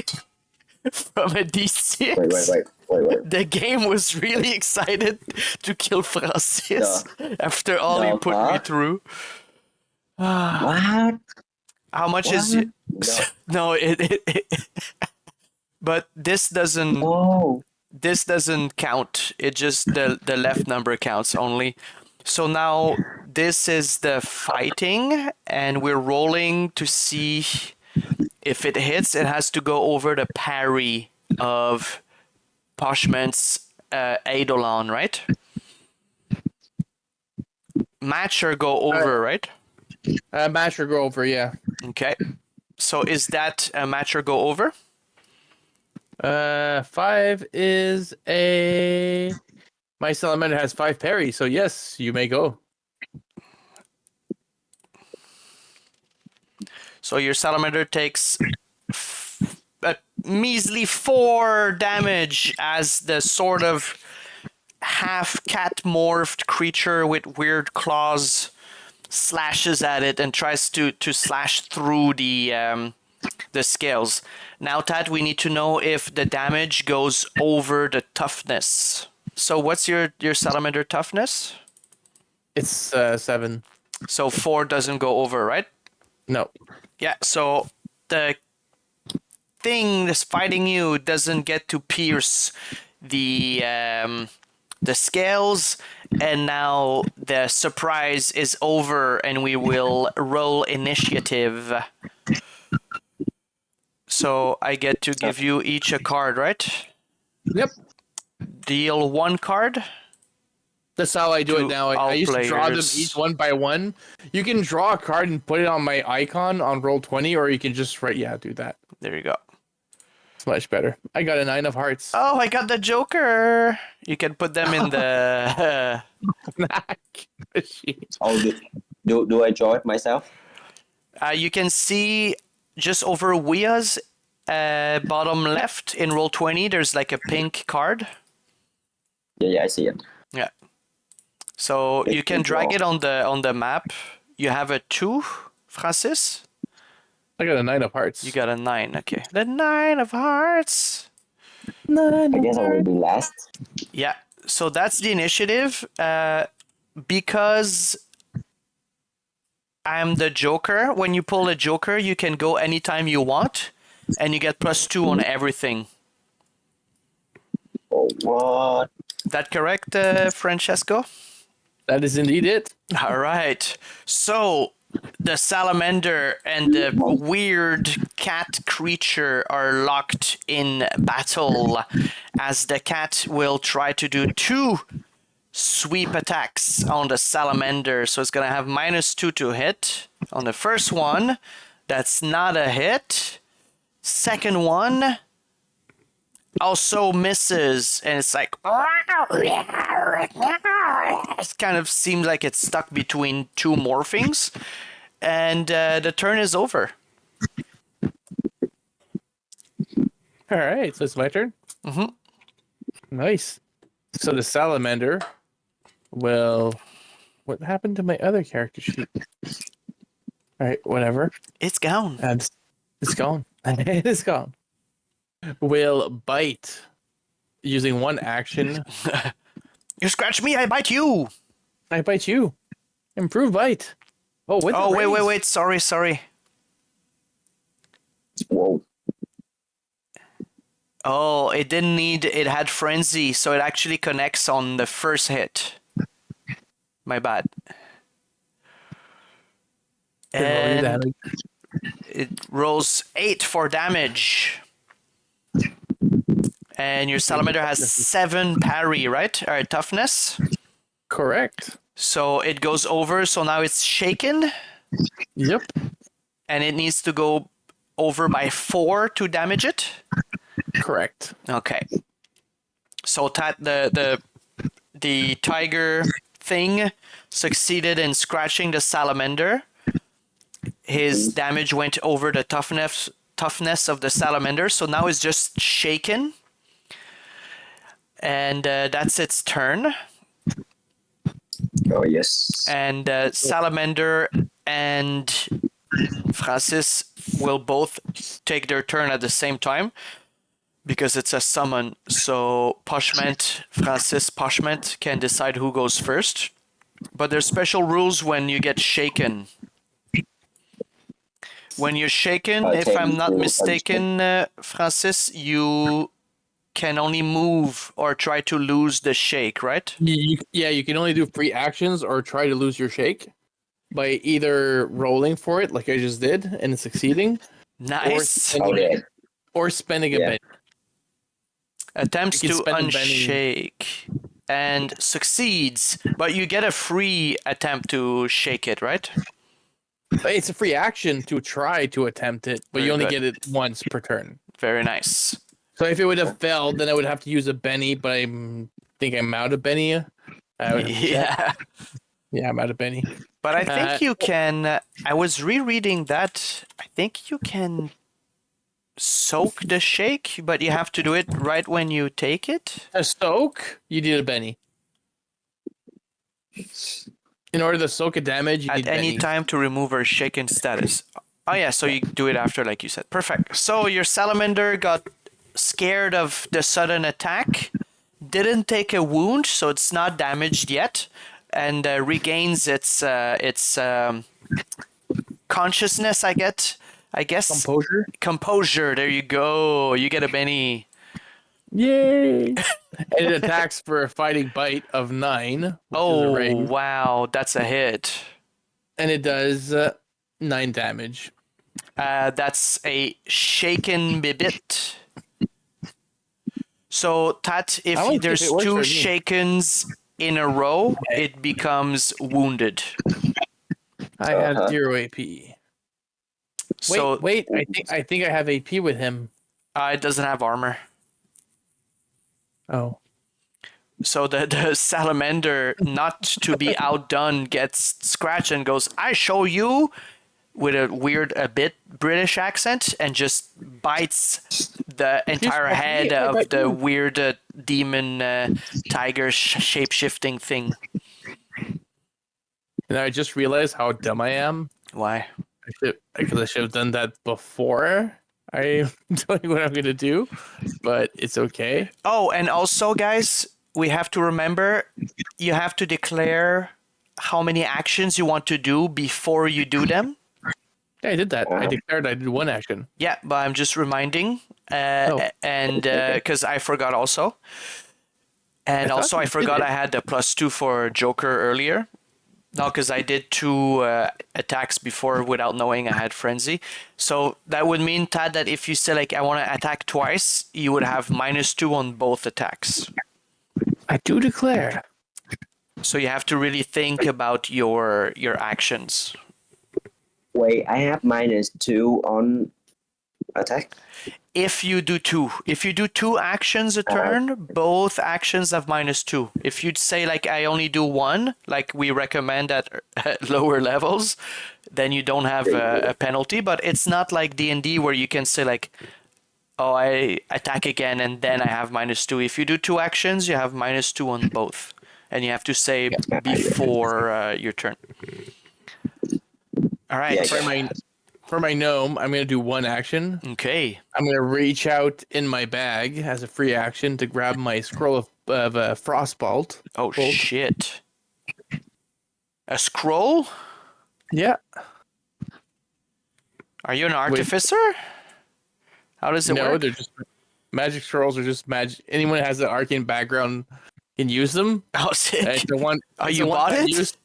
B: from a D6.
C: Wait.
B: The game was really excited to kill Francis after all he put me through.
C: What?
B: How much is it? No, it but this doesn't.
C: Oh.
B: This doesn't count. It just the left number counts only. So now this is the fighting, and we're rolling to see if it hits. It has to go over the parry of Poshment's Eidolon, right? Match or go over, right?
A: Match or go over, yeah.
B: Okay. So is that a match or go over?
A: 5 is a... My salamander has 5 parry, so yes, you may go.
B: So your salamander takes a measly 4 damage as the sort of half cat morphed creature with weird claws slashes at it and tries to slash through the scales. Now, Tad, we need to know if the damage goes over the toughness. So what's your salamander toughness?
A: It's 7.
B: So 4 doesn't go over, right?
A: No.
B: Yeah, so the thing that's fighting you doesn't get to pierce the scales, and now the surprise is over, and we will roll initiative. So I get to give you each a card, right?
A: Yep.
B: Deal 1 card.
A: That's how I do
B: To
A: it now. I
B: all
A: used to draw them
B: players.
A: each one by one. You can draw a card and put it on my icon on Roll20, or you can just do that.
B: There you go.
A: It's much better. I got a 9 of hearts.
B: Oh, I got the Joker. You can put them in the...
C: Oh, do I draw it myself?
B: You can see just over Wia's bottom left in Roll20, there's like a pink card.
C: Yeah, I see it.
B: Yeah. So you can drag it on the map. You have a 2, Francis?
A: I got a 9 of hearts.
B: You got a 9, okay. The 9 of hearts.
C: I guess I will be last.
B: Yeah, so that's the initiative. Because I'm the Joker, when you pull a Joker, you can go anytime you want, and you get +2 on everything.
C: Oh, what?
B: That correct, Francesco?
A: That is indeed it.
B: All right. So the salamander and the weird cat creature are locked in battle as the cat will try to do 2 sweep attacks on the salamander. So it's going to have -2 to hit on the first one. That's not a hit. Second one also misses, and it's like it kind of seems like it's stuck between 2 morphings, and the turn is over.
A: All right, so it's my turn.
B: Mhm.
A: Nice. So the salamander will. What happened to my other character sheet? All right, whatever.
B: It's gone.
A: And it's gone. It's gone. Will bite using 1 action.
B: You scratch me, I bite you.
A: I bite you. Improve bite. Oh, with
B: Oh,
A: the raise.
B: wait. Sorry.
C: Whoa.
B: Oh, it didn't need. It had frenzy, so it actually connects on the first hit. My bad. And it rolls 8 for damage. And your salamander has 7 parry, right? Or toughness.
A: Correct.
B: So it goes over. So now it's shaken,
A: Yep.
B: and it needs to go over by 4 to damage it.
A: Correct.
B: Okay. So the tiger thing succeeded in scratching the salamander. His damage went over the toughness of the salamander, so now it's just shaken. And that's its turn.
C: Oh, yes.
B: And salamander and Francis will both take their turn at the same time because it's a summon. So Poshment, Francis, Poshment can decide who goes first. But there's special rules when you get shaken. When you're shaken, if I'm not mistaken, Francis, you can only move or try to lose the shake, right?
A: You can only do free actions or try to lose your shake by either rolling for it, like I just did, and succeeding,
B: Nice.
A: or spending a bit.
B: Attempts
A: You can
B: to
A: spend a penny.
B: unshake and succeeds, but you get a free attempt to shake it, right?
A: It's a free action to try to attempt it, but you
B: Very
A: only
B: good.
A: get it once per turn.
B: Very nice.
A: So if it would have failed, then I would have to use a Benny, but I think I'm out of Benny.
B: Yeah.
A: Yeah, I'm out of Benny.
B: But I think you can. I was rereading that. I think you can soak the shake, but you have to do it right when you take it.
A: A soak, you need a Benny. In order to soak a damage, you
B: At
A: need
B: any
A: Benny.
B: time to remove her shaken status. Oh yeah, so you do it after, like you said. Perfect. So your salamander got scared of the sudden attack, didn't take a wound, so it's not damaged yet, and regains its consciousness. I guess.
A: Composure.
B: Composure. There you go. You get a Benny.
A: Yay! And it attacks for a fighting bite of 9, which is a
B: Oh
A: raise.
B: wow, that's a hit.
A: And it does 9 damage.
B: That's a shaken bibit. So Tat,
A: I wanna
B: if
A: see
B: there's
A: if it works for
B: two
A: me.
B: shakens in a row, it becomes wounded.
A: I have 0 AP.
B: So
A: Wait! I think I have AP with him.
B: it doesn't have armor.
A: Oh,
B: So the salamander, not to be outdone, gets scratched and goes, "I show you," with a bit British accent, and just bites the entire
A: that's
B: head
A: me, I
B: of
A: bite
B: the
A: you.
B: weird demon tiger shape-shifting thing.
A: and I just realized how dumb I am.
B: Why?
A: I should have done that before I'm doing what I'm gonna do, but it's okay.
B: Oh, and also, guys, we have to remember you have to declare how many actions you want to do before you do them.
A: Yeah, I did that. I declared I did 1 action.
B: Yeah, but I'm just reminding,
A: Oh.
B: and because I forgot also, and
A: I thought
B: also
A: you
B: I
A: did
B: forgot
A: it.
B: I had the +2 for Joker earlier. No, because I did 2 attacks before without knowing I had Frenzy. So that would mean, Tad, that if you say like I want to attack twice, you would have -2 on both attacks.
A: I do declare.
B: So you have to really think about your actions.
C: Wait, I have -2 on attack.
B: If you do 2 actions a turn, both actions have -2. If you'd say like I only do 1, like we recommend at lower levels, then you don't have a penalty. But it's not like D&D where you can say like, oh, I attack again and then I have -2. If you do 2 actions, you have -2 on both, and you have to say before your turn. All right.
C: Yeah,
A: For my gnome, I'm gonna do 1 action.
B: Okay.
A: I'm gonna reach out in my bag as a free action to grab my scroll of frostbolt.
B: Oh
A: Bolt.
B: shit. A scroll?
A: Yeah.
B: Are you an artificer? How does it
A: No,
B: work?
A: they're just magic scrolls are just magic. Anyone that has an arcane background can use them.
B: Oh, sick.
A: It's the one.
B: Oh,
A: it's
B: you
A: the one
B: bought
A: that I
B: it?
A: used,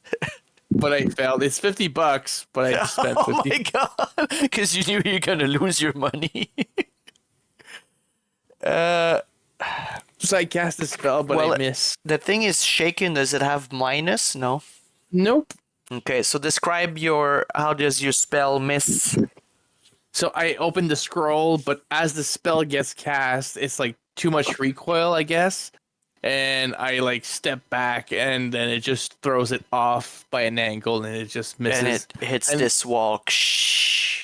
A: but I failed. It's $50, but I just spent
B: Oh
A: 50.
B: my god! Because you knew you were gonna lose your money.
A: So I cast a spell, but
B: Well,
A: I miss.
B: The thing is, shaken. Does it have minus? No.
A: Nope.
B: Okay, so describe how does your spell miss?
A: So I opened the scroll, but as the spell gets cast, it's like too much recoil, I guess. And I like step back, and then it just throws it off by an angle, and it just misses.
B: And it hits
A: And-
B: this wall.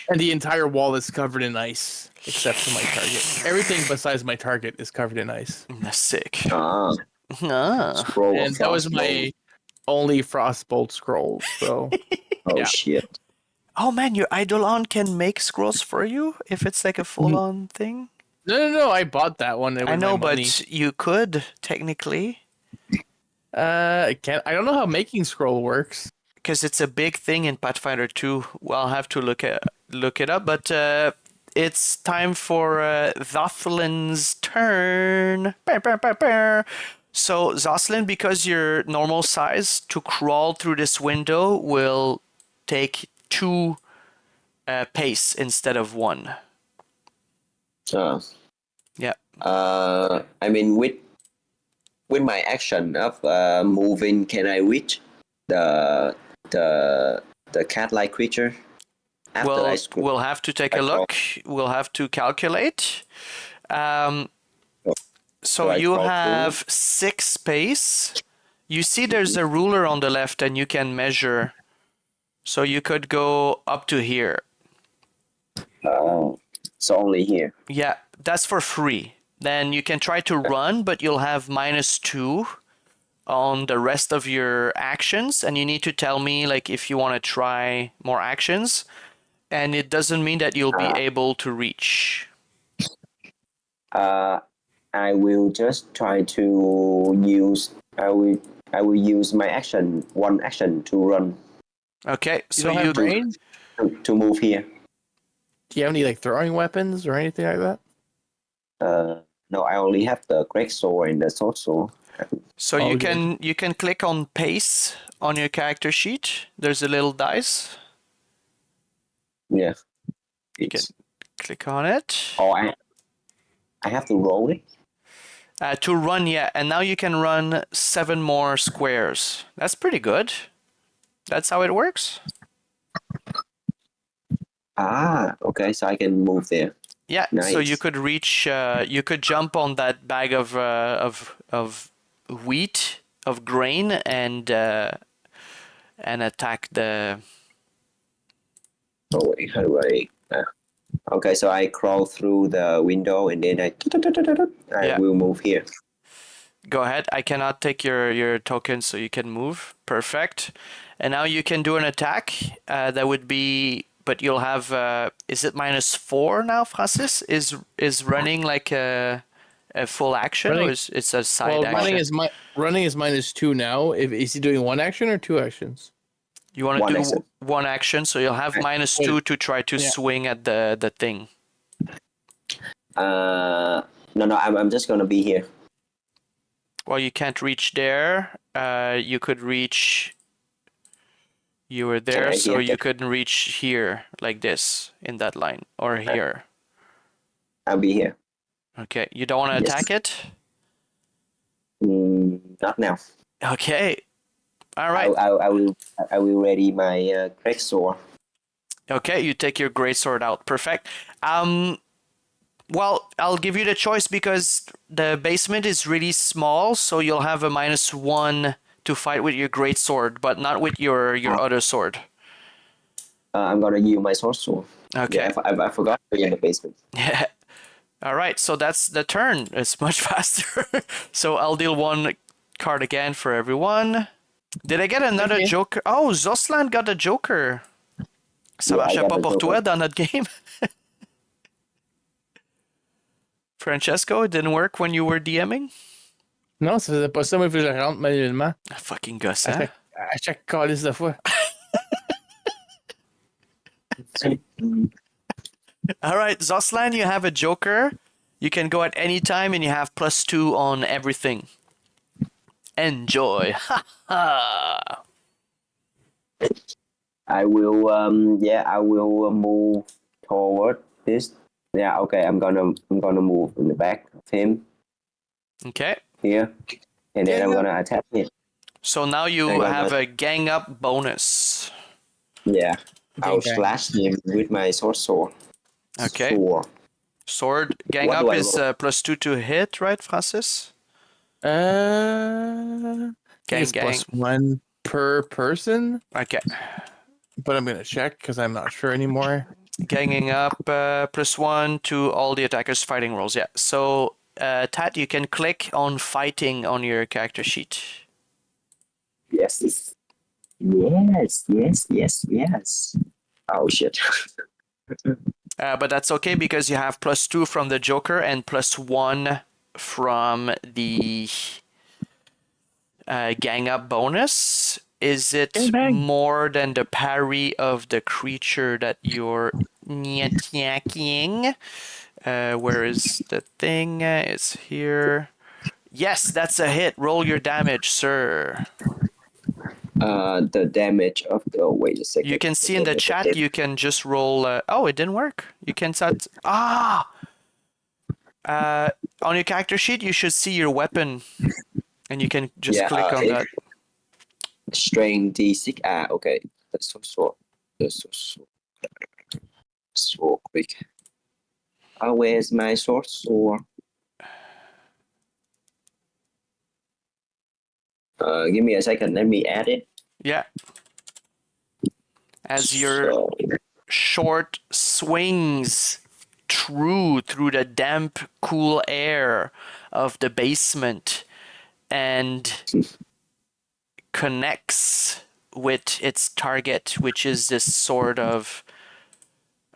A: And the entire wall is covered in ice, except for my target. Everything besides my target is covered in ice.
B: That's sick.
C: Ah, scroll
A: And
C: of
A: that was
C: frostbolt.
A: my only frostbolt scroll. So
C: Oh
A: yeah.
C: shit!
B: Oh man, your Eidolon can make scrolls for you if it's like a full-on thing.
A: No. I bought that one. It was
B: I know,
A: my money.
B: but you could technically,
A: I can't. I don't know how making scroll works.
B: because it's a big thing in Pathfinder 2. Well, I'll have to look it up. But it's time for Zoslan's turn. So Zoslan, because you're normal size, to crawl through this window will take 2 pace instead of 1. Yeah.
C: I mean, with my action of moving, can I reach the cat-like creature? After
B: Well,
C: scroll?
B: we'll have to take a look. We'll have to calculate. So
C: I
B: you
C: crawl
B: have 6 pace. You see there's a ruler on the left and you can measure. So you could go up to here.
C: Oh, So only here.
B: Yeah, that's for free. Then you can try to run, but you'll have -2 on the rest of your actions, and you need to tell me like if you want to try more actions, and it doesn't mean that you'll be able to reach.
C: I will just try to use. I will use my one action to run
B: Okay,
A: You
B: so
A: don't have range?
C: to move here.
A: Do you have any like throwing weapons or anything like that?
C: No, I only have the great sword and the short sword.
B: So
A: Okay.
B: you can click on pace on your character sheet. There's a little dice.
C: Yeah.
B: You can click on it.
C: Oh, I have to roll it.
B: To run, yeah, and now you can run 7 more squares. That's pretty good. That's how it works.
C: Okay, so I can move there.
B: Yeah,
C: Nice.
B: so you could reach, you could jump on that bag of wheat, of grain, and attack the.
C: Oh wait, how do I? Okay, so I crawl through the window and then I
B: Yeah.
C: will move here.
B: Go ahead. I cannot take your token, so you can move. Perfect. And now you can do an attack. That would be, but you'll have. Is it -4 now, Francis? Is running like a full action, or
A: Running-
B: is it's a side
A: Well,
B: action?
A: running is -2 now. Is he doing one action or two actions?
B: You want to
C: One
B: do
C: action.
B: one action, so you'll have -2 to try to
A: Yeah.
B: swing at the thing.
C: No, I'm just gonna be here.
B: Well, you can't reach there. You could reach. You were there,
C: Right
B: so
C: here.
B: you couldn't reach here like this in that line or here.
C: I'll be here.
B: Okay, you don't want to
C: Yes.
B: attack it?
C: Not now.
B: Okay. All right.
C: I will ready my great sword.
B: Okay, you take your greatsword out. Perfect. Well, I'll give you the choice because the basement is really small, so you'll have a -1 to fight with your greatsword, but not with your other sword.
C: I'm gonna use my sword.
B: Okay.
C: Yeah, I forgot to be in the basement.
B: Yeah. All right, so that's the turn. It's much faster. So I'll deal 1 card again for everyone. Did I get another
A: Okay.
B: joker? Oh, Zoslan got a joker. Ça
C: Yeah, I
B: marchait
C: got
B: pas
C: the
B: pour
C: joker.
B: toi dans notre game? Francesco, it didn't work when you were DMing?
A: Non, ça faisait pas ça. Moi, il faut que je rentre manuellement.
B: Ah, fucking gosse,
A: À
B: hein?
A: chaque calice de fois.
B: All right, Zoslan, you have a joker. You can go at any time and you have +2 on everything. Enjoy. Ha ha.
C: I will I will move toward this. Yeah, okay, I'm gonna move in the back of him
B: Okay.
C: here. And then I'm
A: Gang up.
C: gonna attack it.
B: So now you
C: Hang on,
B: have a gang up bonus.
C: Yeah. I'll
A: gang.
C: slash him with my sword.
B: Okay.
C: Sword.
B: Sword gang
C: What
B: up
C: do I
B: is
C: roll?
B: +2 to hit, right, Francis?
A: I think
B: Gang,
A: it's
B: gang.
A: +1 per person,
B: Okay.
A: but I'm gonna check because I'm not sure anymore.
B: Ganging up +1 to all the attackers' fighting rolls. Yeah. So, Tat, you can click on fighting on your character sheet.
C: Yes. Oh shit.
B: But that's okay because you have +2 from the Joker and +1 from the gang up bonus. Is it
A: Bang, bang.
B: more than the parry of the creature that you're attacking? Where is the thing? It's here. Yes, that's a hit. Roll your damage, sir.
C: The damage of the wait a second.
B: You can see in the chat, you can just roll. Oh, it didn't work. You can set. On your character sheet, you should see your weapon, and you can just click on that.
C: Strength D6. Okay. That's so quick. Where's my sword? Give me a second. Let me add it.
B: Yeah. As your short swings through the damp, cool air of the basement and connects with its target, which is this sort of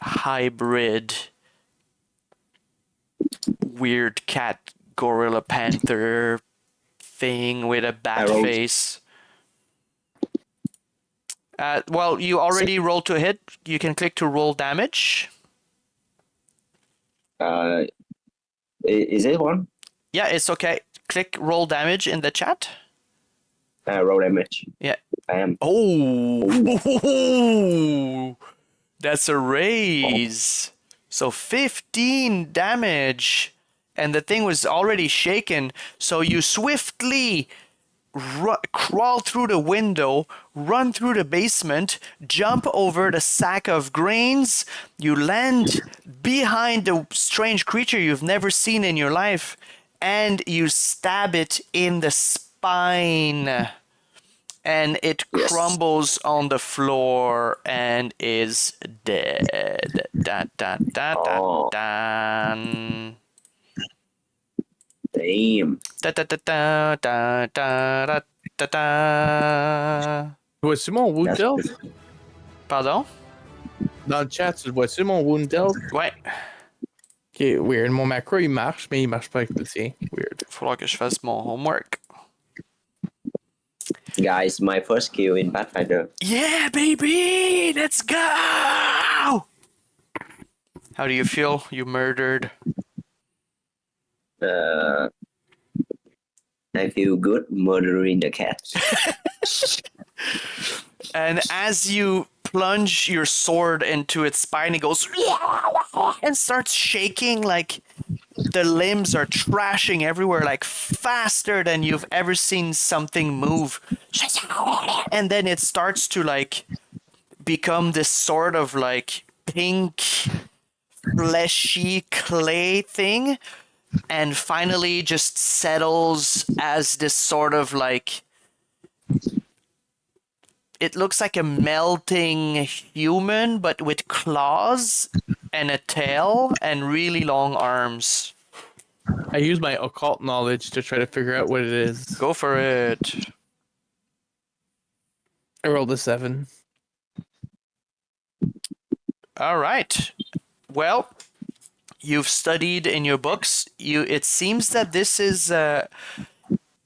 B: hybrid weird cat gorilla panther thing with a bat
C: Arrows.
B: face. Well, you already rolled to hit. You can click to roll damage.
C: Is it one?
B: Yeah, it's okay. Click roll damage in the chat.
C: Roll damage.
B: Yeah.
C: I am.
B: Oh, that's a raise. So 15 damage. And the thing was already shaken. So you swiftly crawl through the window, run through the basement, jump over the sack of grains. You land behind the strange creature you've never seen in your life. And you stab it in the spine. And it crumbles on the floor and is dead. Da, da, da, da, da.
C: Damn.
B: Da, da, da, da, da, da, da, da.
A: Vois-tu mon wound
C: That's
A: dealt?
C: good.
B: Pardon?
A: Dans le chat, tu le vois-tu mon wound dealt?
B: Ouais.
A: Ok, weird. Mon macro il marche, mais il marche pas avec le tien. Weird.
B: Faudra que je fasse mon homework.
C: Guys, my first kill in Pathfinder.
B: Yeah, baby! Let's go! How do you feel? You murdered.
C: I feel good murdering the cat.
B: And as you plunge your sword into its spine, it goes and starts shaking like the limbs are trashing everywhere, like faster than you've ever seen something move. And then it starts to like become this sort of like pink, fleshy clay thing, and finally just settles as this sort of like, it looks like a melting human, but with claws and a tail and really long arms.
A: I use my occult knowledge to try to figure out what it is.
B: Go for it.
A: I rolled a 7.
B: All right. Well, you've studied in your books. It seems that this is a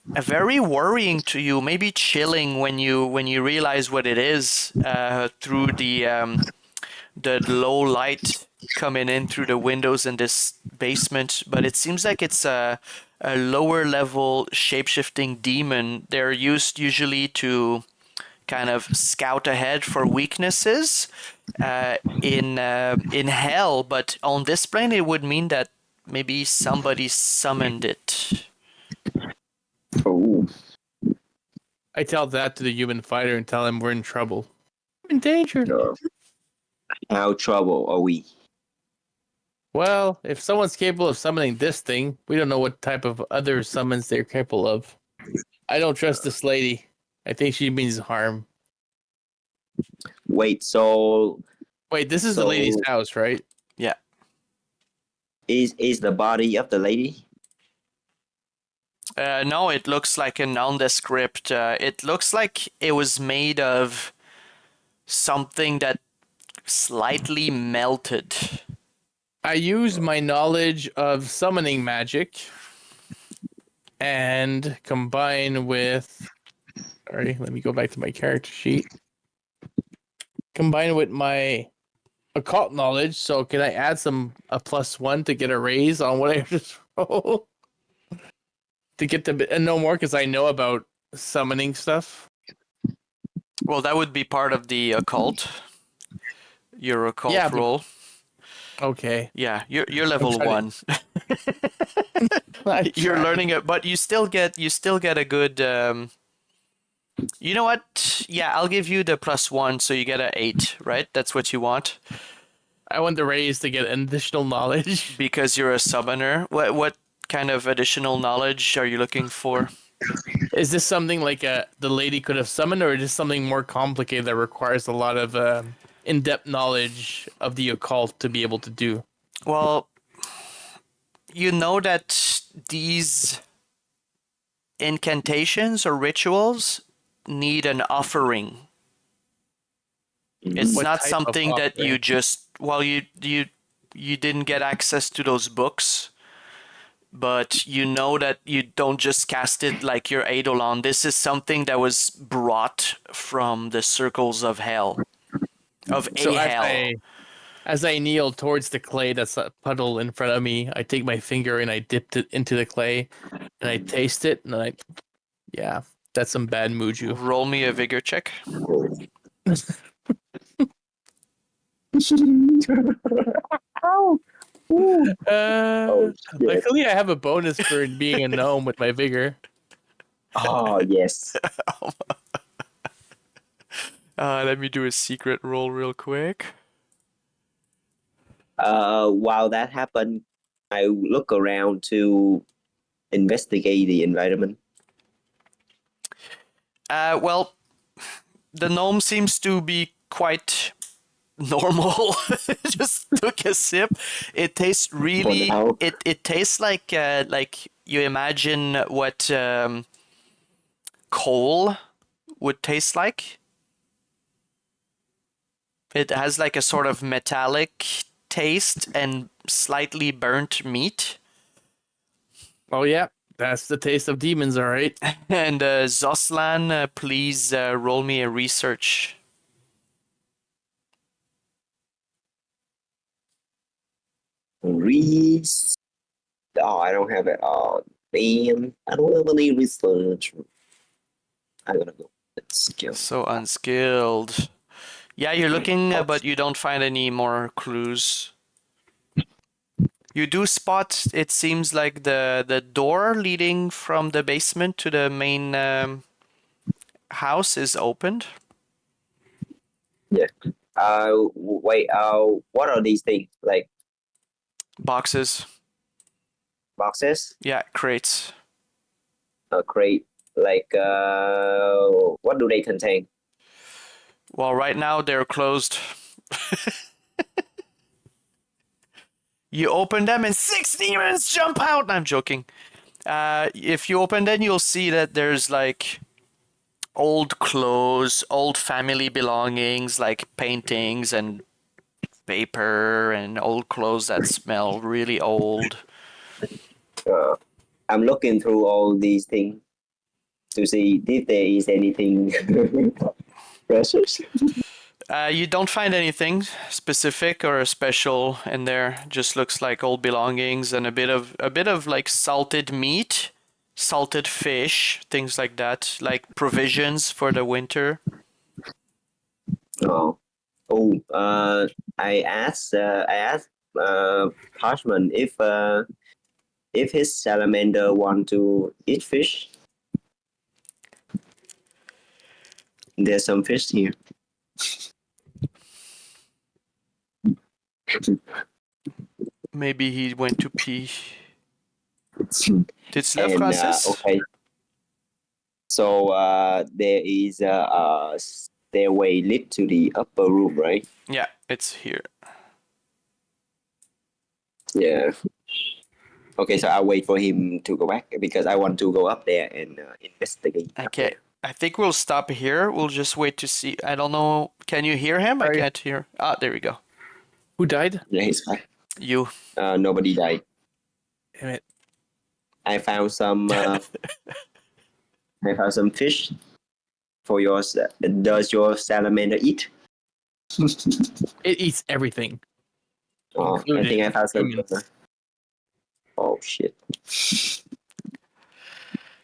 B: very worrying to you, maybe chilling when you realize what it is through the low light coming in through the windows in this basement. But it seems like it's a lower level shape-shifting demon. They're used usually to kind of scout ahead for weaknesses in hell, but on this plane it would mean that maybe somebody summoned it.
C: Oh,
A: I tell that to the human fighter and tell him we're in trouble. I'm in danger.
C: no. How trouble are we?
A: Well, if someone's capable of summoning this thing, we don't know what type of other summons they're capable of. I don't trust this lady. I think she means harm.
C: Wait, so
A: Wait, this is the
C: So-
A: lady's house, right?
B: Yeah.
C: is the body of the lady?
B: No, it looks like a nondescript. It looks like it was made of something that slightly melted.
A: I use my knowledge of summoning magic and combine with... Sorry, let me go back to my character sheet. Combine with my occult knowledge, so can I add a +1 to get a raise on what I just rolled? To get to know more, because I know about summoning stuff.
B: Well, that would be part of the occult. Your occult
A: Yeah, but-
B: roll.
A: Okay.
B: Yeah, you're level
A: trying
B: 1. You're learning it, but you still get a good. You know what? Yeah, I'll give you the +1, so you get an 8. Right? That's what you want
A: I want the raise to get additional knowledge.
B: because you're a summoner. What kind of additional knowledge are you looking for?
A: Is this something like the lady could have summoned, or is this something more complicated that requires a lot of in-depth knowledge of the occult to be able to do?
B: Well, you know that these incantations or rituals need an offering. It's
A: What
B: not
A: type of
B: something that you
A: offering?
B: just you didn't get access to those books, but you know that you don't just cast it like your Eidolon. This is something that was brought from the circles of hell, of
A: So
B: a hell.
A: as I kneel towards the clay that's a puddle in front of me, I take my finger and I dip it into the clay, and I taste it, and yeah, that's some bad muju.
B: Roll me a vigor check.
C: Oh shit.
A: Luckily, I have a bonus for being a gnome with my vigor.
C: Oh yes.
B: Let me do a secret roll real quick.
C: While that happened, I look around to investigate the environment.
B: Well, the gnome seems to be quite normal. Just took a sip. It tastes really.
C: now.
B: It tastes like you imagine what coal would taste like. It has like a sort of metallic taste and slightly burnt meat.
A: Oh yeah, that's the taste of demons, all right.
B: And Zoslan, please roll me a research.
C: Reese. Oh, I don't have it. Oh, damn. I don't have any research. I'm gonna go with skill.
B: So unskilled. Yeah, you're looking, but you don't find any more clues. You do spot, it seems like the door leading from the basement to the main house is opened.
C: Yeah. Wait. What are these things? Like
B: Boxes.
C: boxes?
B: Yeah, crates.
C: A crate? Like what do they contain?
B: Well, right now they're closed. You open them and 6 demons jump out. I'm joking. If you open them, you'll see that there's like old clothes, old family belongings, like paintings and paper and old clothes that smell really old.
C: Uh, I'm looking through all these things to see if there is anything precious.
B: You don't find anything specific or special in there. Just looks like old belongings and a bit of like salted meat, salted fish, things like that, like provisions for the winter.
C: Oh, I asked Poshment if his salamander want to eat fish. There's some fish here.
B: Maybe he went to pee. It's le
C: And
B: Francis.
C: okay, so there is a stairway lead to the upper room, right?
B: Yeah, it's here.
C: Yeah. Okay, so I'll wait for him to go back because I want to go up there and investigate. up
B: Okay.
C: there.
B: I think we'll stop here. We'll just wait to see. I don't know. Can you hear him? I
A: Sorry.
B: can't hear. Ah, there we go.
A: Who died?
C: Yeah, he's fine.
B: You.
C: Nobody died.
A: Damn it.
C: I found some. I found some fish for yours. Does your salamander eat?
A: It eats everything,
C: Oh, I
A: including
C: think I found some.
A: humans.
C: Oh shit!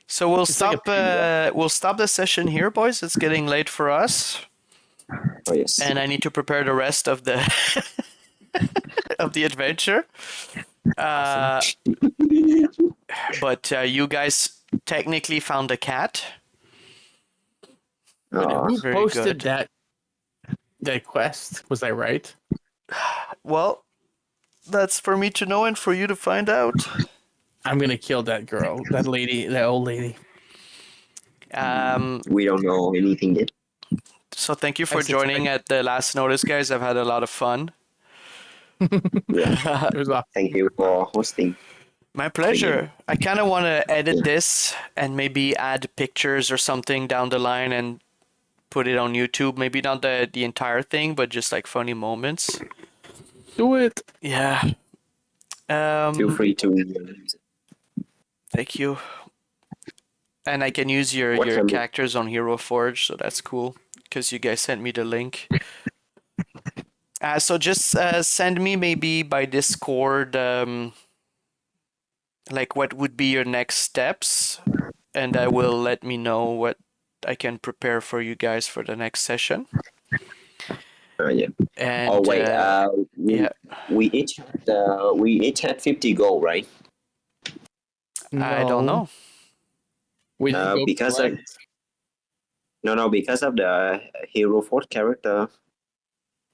B: So we'll
A: It's like
B: stop. We'll stop the session here, boys. It's getting late for us,
C: Oh yes.
B: and I need to prepare the rest of the of the adventure. But you guys technically found a cat.
C: Oh,
A: Who
B: Very
A: posted
B: good.
A: that quest? Was I right?
B: Well, that's for me to know and for you to find out.
A: I'm gonna kill that girl, that lady, that old lady.
C: we don't know anything yet.
B: So thank you for
A: I
B: joining
A: suspect-
B: at the last notice, guys. I've had a lot of fun.
C: Yeah.
A: It was awesome.
C: Thank you for hosting.
B: My pleasure. I kind of want to edit this and maybe add pictures or something down the line and put it on YouTube. Maybe not the entire thing, but just like funny moments.
A: Do it.
B: Yeah.
C: Feel free to.
B: Thank you. And I can use your
C: Welcome.
B: characters on Hero Forge, so that's cool because you guys sent me the link. So just send me maybe by Discord, like what would be your next steps, and I will let me know what I can prepare for you guys for the next session.
C: Yeah.
B: And
C: Oh wait.
B: yeah,
C: We each had 50 gold, right?
B: I don't know.
A: We didn't go
C: Because
A: collect.
C: because of the hero fourth character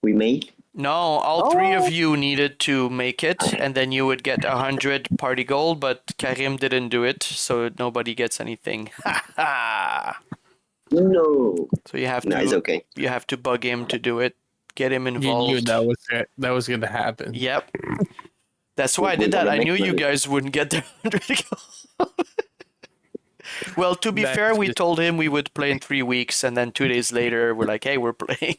C: we made.
B: No, all three of you needed to make it, and then you would get 100 party gold, but Karim didn't do it, so nobody gets anything. Ha ha!
C: No.
B: So you have
C: No, it's
B: to
C: okay.
B: you have to bug him to do it, get him
A: You
B: involved.
A: knew that was gonna happen.
B: Yep. That's why I
C: We're
B: did that.
C: gonna
B: I
C: make
B: knew you
C: money.
B: guys wouldn't get the 100 gold. Well, to be
A: That's
B: fair, we
A: just-
B: told him we would play in 3 weeks, and then 2 days later, we're like, hey, we're playing.